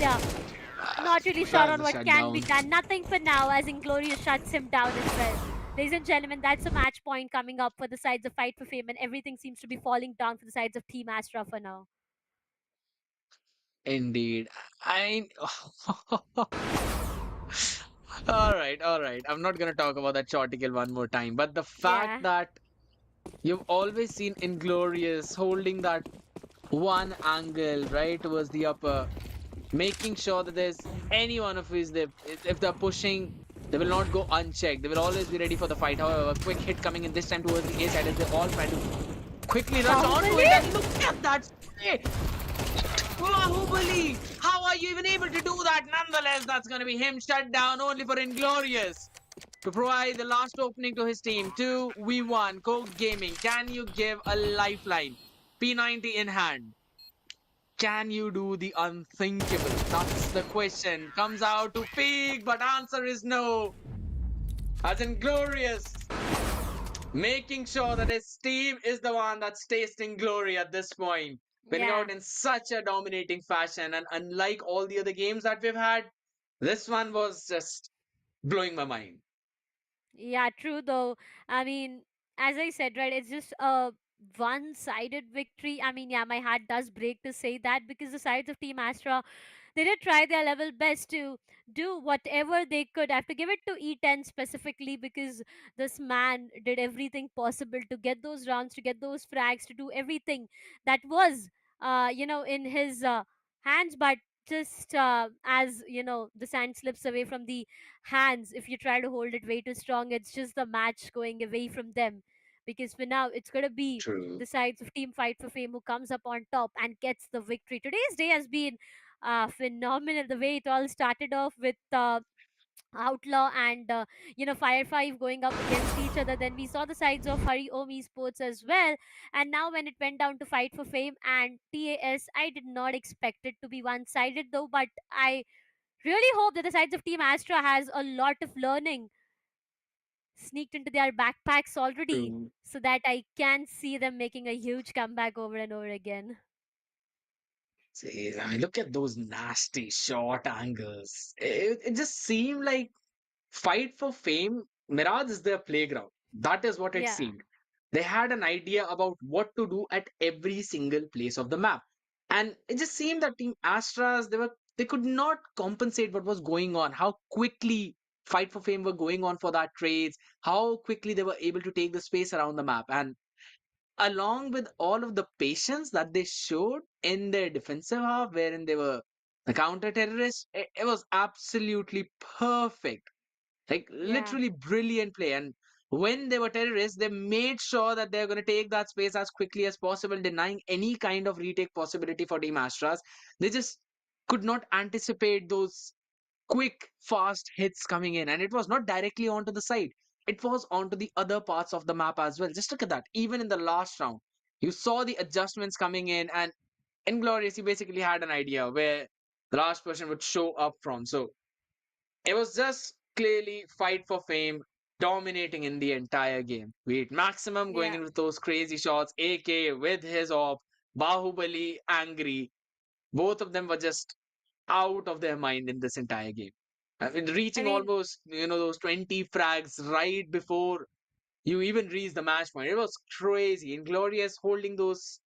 not really sure That's on the what can be shutdown. done. Nothing for now as Inglorious shuts him down as well. Ladies and gentlemen, that's a match point coming up for the sides of Fight for Fame, and everything seems to be falling down for the sides of Team Astra for now. indeed. I. All right, all right. I'm not gonna talk about that shorticle one more time. But the fact Yeah. that you've always seen Inglorious holding that one angle right towards the upper, making sure that there's any one of his if they're pushing, they will not go unchecked. They will always be ready for the fight. However, a quick hit coming in this time towards the A side as they all try to quickly rush onto it. Bahubali? And look at that spray! Bahubali! How are you even able to do that? Nonetheless, that's going to be him shut down only for Inglorious to provide the last opening to his team. 2v1, Coke Gaming. Can you give a lifeline? P90 in hand. Can you do the unthinkable? That's the question. Comes out to peak, but answer is no. As Inglorious, making sure that his team is the one that's tasting glory at this point. Winning Yeah. out in such a dominating fashion, and unlike all the other games that we've had, this one was just blowing my mind. Yeah, true though. I mean, as I said, right, it's just a one-sided victory. I mean, yeah, my heart does break to say that, because the sides of Team Astra, they did try their level best to do whatever they could. I have to give it to E10 specifically, because this man did everything possible to get those rounds, to get those frags, to do everything that was, in his hands. But just as the sand slips away from the hands, if you try to hold it way too strong, it's just the match going away from them. Because for now, it's going to be True. the sides of Team Fight for Fame who comes up on top and gets the victory. Today's day has been phenomenal. The way it all started off with OutLaw and Fire 5 going up against each other. Then we saw the sides of Harom Esports as well. And now when it went down to Fight for Fame and TAS, I did not expect it to be one-sided though. But I really hope that the sides of Team Astra has a lot of learning sneaked into their backpacks already, True. so that I can see them making a huge comeback over and over again. See, I mean, look at those nasty short angles. It just seemed like Fight for Fame, Mirage is their playground. That is what it Yeah, seemed. They had an idea about what to do at every single place of the map. And it just seemed that Team Astras, they could not compensate what was going on, how quickly Fight for Fame were going on for that trades, how quickly they were able to take the space around the map. And along with all of the patience that they showed in their defensive half, wherein they were the counter terrorists, it was absolutely perfect, like yeah, literally brilliant play. And when they were terrorists, they made sure that they're going to take that space as quickly as possible, denying any kind of retake possibility for Team Astras. They just could not anticipate those quick, fast hits coming in. And it was not directly onto the side, it was onto the other parts of the map as well. Just look at that. Even in the last round, you saw the adjustments coming in. And Inglorious, you basically had an idea where the last person would show up from. So it was just clearly Fight for Fame dominating in the entire game. Be it Maximum going yeah. in with those crazy shots, AK with his op, Bahubali angry. Both of them were just out of their mind in this entire game. I mean, I reaching mean, almost, those 20 frags right before you even reach the match point. It was crazy. Inglorious holding those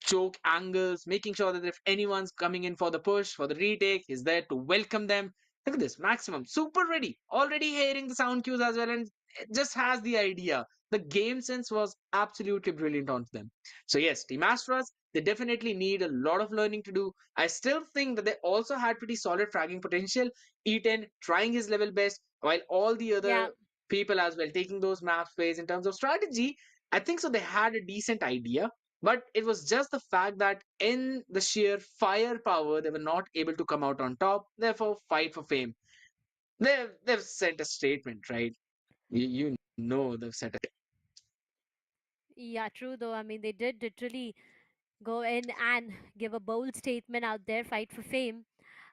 choke angles, making sure that if anyone's coming in for the push, for the retake, he's there to welcome them. Look at this, Maximum, super ready, already hearing the sound cues as well, and it just has the idea. The game sense was absolutely brilliant onto them. So yes, Team Astras, they definitely need a lot of learning to do. I still think that they also had pretty solid fragging potential. E10 trying his level best, while all the yeah. other people as well taking those map space in terms of strategy. I think so. They had a decent idea, but it was just the fact that in the sheer firepower, they were not able to come out on top. Therefore, Fight for Fame. They've sent a statement, right? You know they've sent a. Yeah, true though. I mean, they did literally go in and give a bold statement out there, Fight for Fame.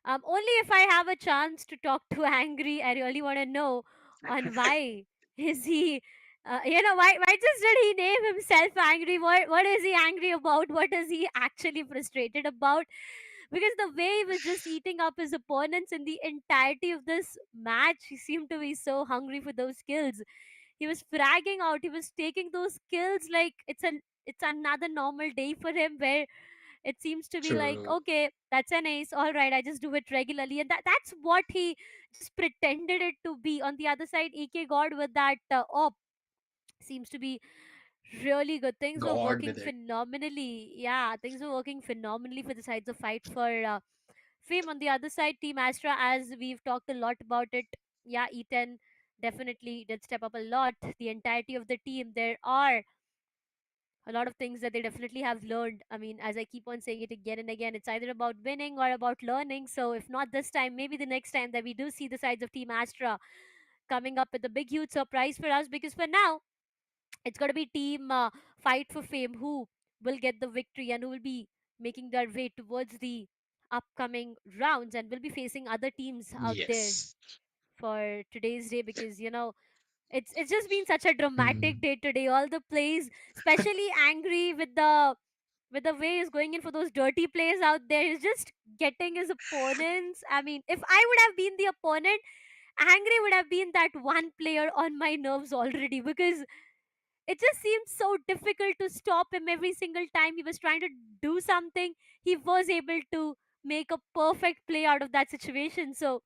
Only if I have a chance to talk to Angry, I really want to know on why is he, why just did he name himself Angry? What is he angry about? What is he actually frustrated about? Because the way he was just eating up his opponents in the entirety of this match, he seemed to be so hungry for those kills. He was fragging out. He was taking those kills like it's another normal day for him, where it seems to be like, True. okay, that's an ace, all right, I just do it regularly. And that's what he just pretended it to be. On the other side, ek god with that op seems to be really good. Things were God working with it. phenomenally. Yeah, things were working phenomenally for the sides of Fight for Fame. On the other side, Team Astra, as we've talked a lot about it, yeah, Ethan definitely did step up a lot. The entirety of the team, there are a lot of things that they definitely have learned. I mean, as I keep on saying it again and again, it's either about winning or about learning. So if not this time, maybe the next time that we do see the sides of Team Astra coming up with a big huge surprise for us. Because for now, it's going to be Team Fight for Fame who will get the victory and who will be making their way towards the upcoming rounds, and will be facing other teams out there Yes. for today's day. Because it's just been such a dramatic Mhm. day today. All the plays, especially Angry with the way he's going in for those dirty plays out there. He's just getting his opponents. I mean, if I would have been the opponent, Angry would have been that one player on my nerves already. Because it just seemed so difficult to stop him every single time he was trying to do something. He was able to make a perfect play out of that situation. So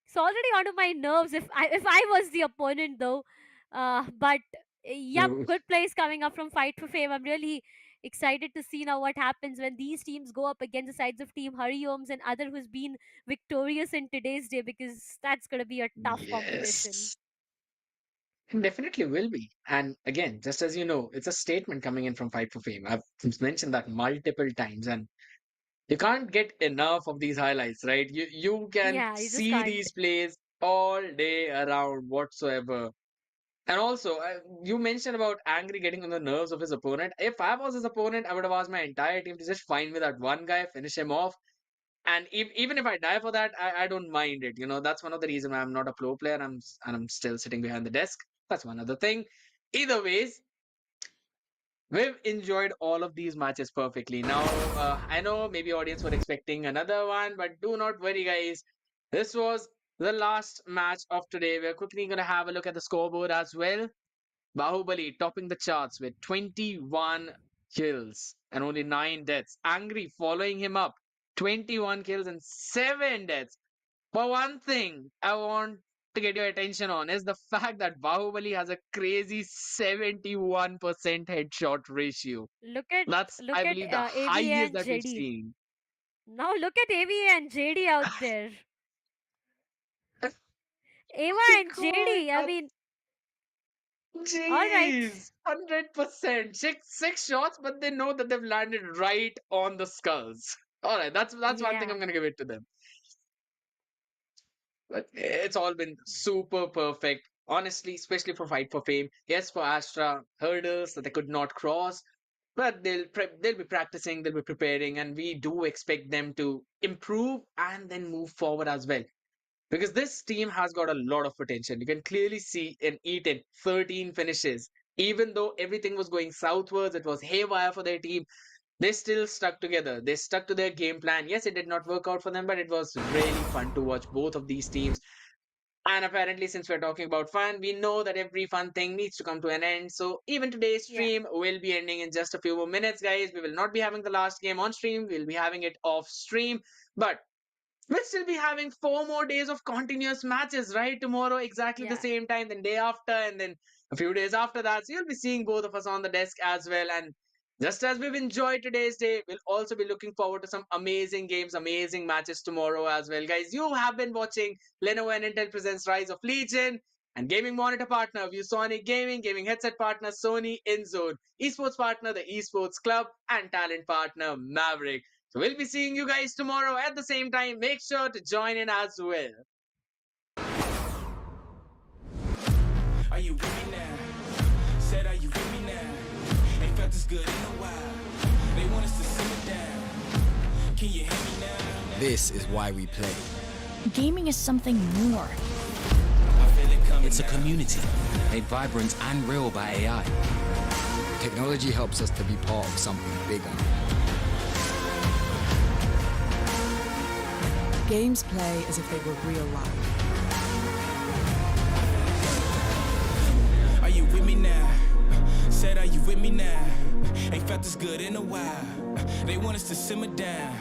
it's already onto my nerves if I was the opponent though. But yep, Mm, good plays coming up from Fight for Fame. I'm really excited to see now what happens when these teams go up against the sides of Team Harioms and other who's been victorious in today's day, because that's gonna be a tough competition. yes, definitely will be. And again, just as you know, it's a statement coming in from Fight for Fame. I've mentioned that multiple times, and you can't get enough of these highlights, right? You can Yeah, you just see can't. these plays all day around whatsoever. And also, you mentioned about Angry getting on the nerves of his opponent. If I was his opponent, I would have asked my entire team to just find me that one guy, finish him off. And even if I die for that, I don't mind it. That's one of the reasons I'm not a pro player. And I'm still sitting behind the desk. That's one other thing. Either ways, we've enjoyed all of these matches perfectly. Now, I know maybe audience were expecting another one, but do not worry, guys. This was the last match of today. We're quickly going to have a look at the scoreboard as well. Bahubali topping the charts with 21 kills and only 9 deaths. Angry following him up, 21 kills and 7 deaths. But one thing I want to get your attention on is the fact that Bahubali has a crazy 71% headshot ratio. Look at That's, look I at believe, the AVA highest and that we've JD. seen. Now look at AVA and JD out there. Ava My and God, JD. I mean, all right. jeez, 100%. Six shots, but they know that they've landed right on the skulls. All right, that's one thing Yeah. I'm gonna give it to them. But it's all been super perfect, honestly, especially for Fight for Fame. Yes, for Astra, hurdles that they could not cross, but they'll be practicing, they'll be preparing, and we do expect them to improve and then move forward as well. Because this team has got a lot of potential. You can clearly see in E10 13 finishes. Even though everything was going southwards, it was haywire for their team. They still stuck together. They stuck to their game plan. Yes, it did not work out for them, but it was really fun to watch both of these teams. And apparently, since we're talking about fun, we know that every fun thing needs to come to an end. So even today's Yeah. stream will be ending in just a few more minutes, guys. We will not be having the last game on stream. We'll be having it off stream. But we'll still be having 4 more days of continuous matches, right? Tomorrow, exactly the Yeah. same time, then day after, and then a few days after that. So you'll be seeing both of us on the desk as well. And just as we've enjoyed today's day, we'll also be looking forward to some amazing games, amazing matches tomorrow as well. Guys, you have been watching Lenovo and Intel presents Rise of Legion. And gaming monitor partner, ViewSonic Gaming, gaming headset partner, Sony InZone, esports partner, the Esports Club, and talent partner, Maverick. So we'll be seeing you guys tomorrow at the same time. Make sure to join in as well. Are you with me now? Said, are you with me now? Ain't felt this good in a while. They want us to simmer down. Can you hear me now? This is why we play. Gaming is something more. I feel it coming It's a now. community made vibrant and real by AI. Technology helps us to be part of something bigger. Games play as if they were real life. Are you with me now? Said, are you with me now? Ain't felt this good in a while. They want us to simmer down.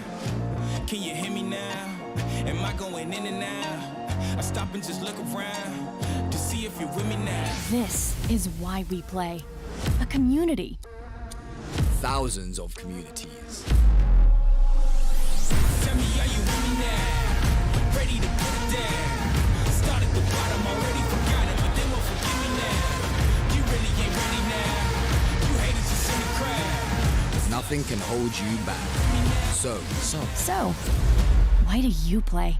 Can you hear me now? Am I going in and out? I stop and just look around to see if you're with me now. This is why we play. A community. Thousands of communities. Tell me, are you with me now? Ready to put it down. Start at the bottom, already forgot it, but they won't forgive me now. You really ain't ready now. You haters just in the crowd. Nothing can hold you back. So, why do you play?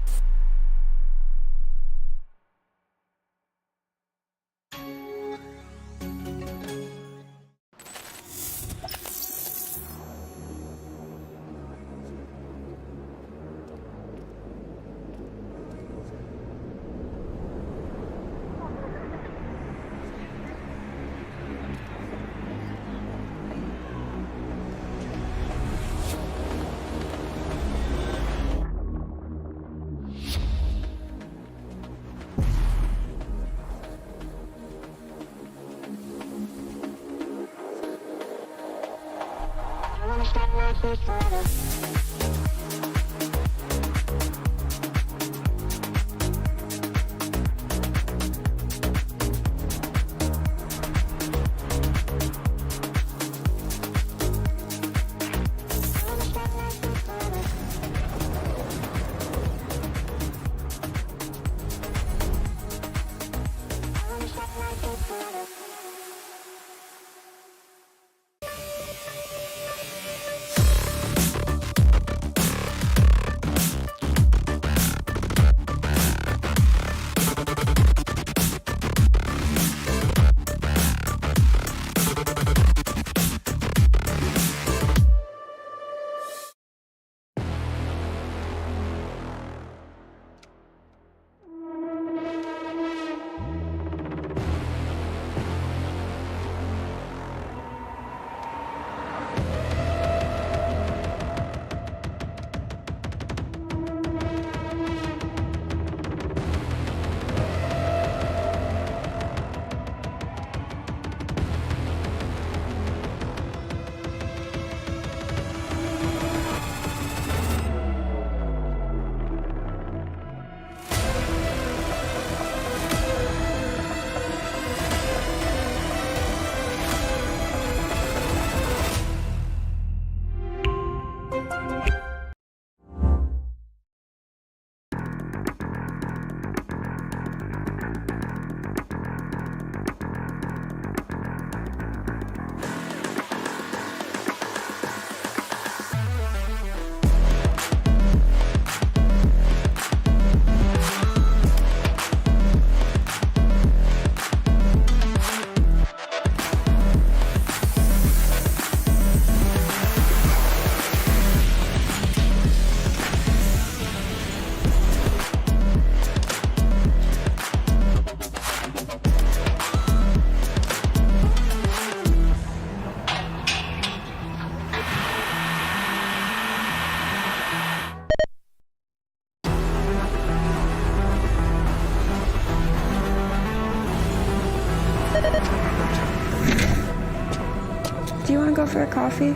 Do you want to go for a coffee?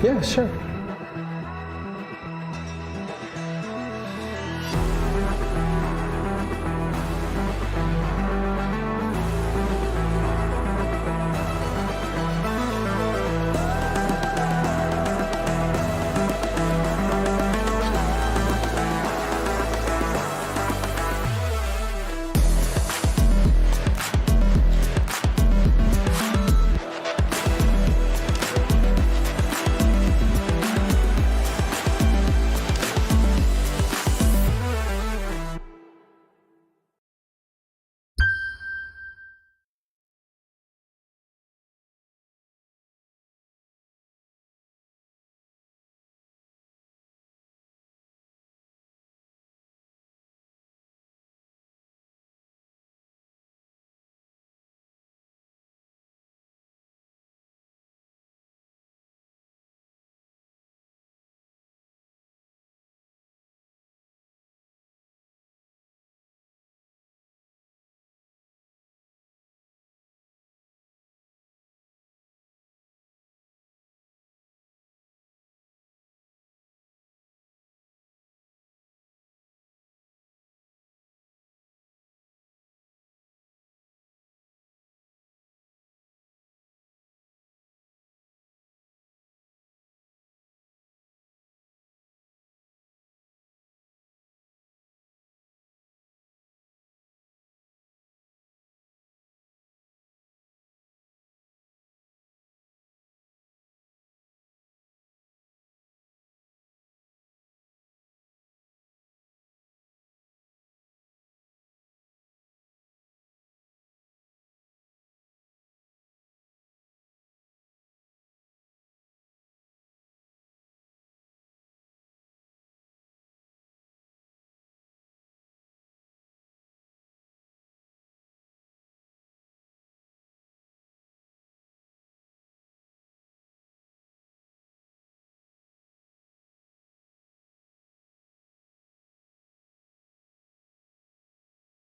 Yeah, sure.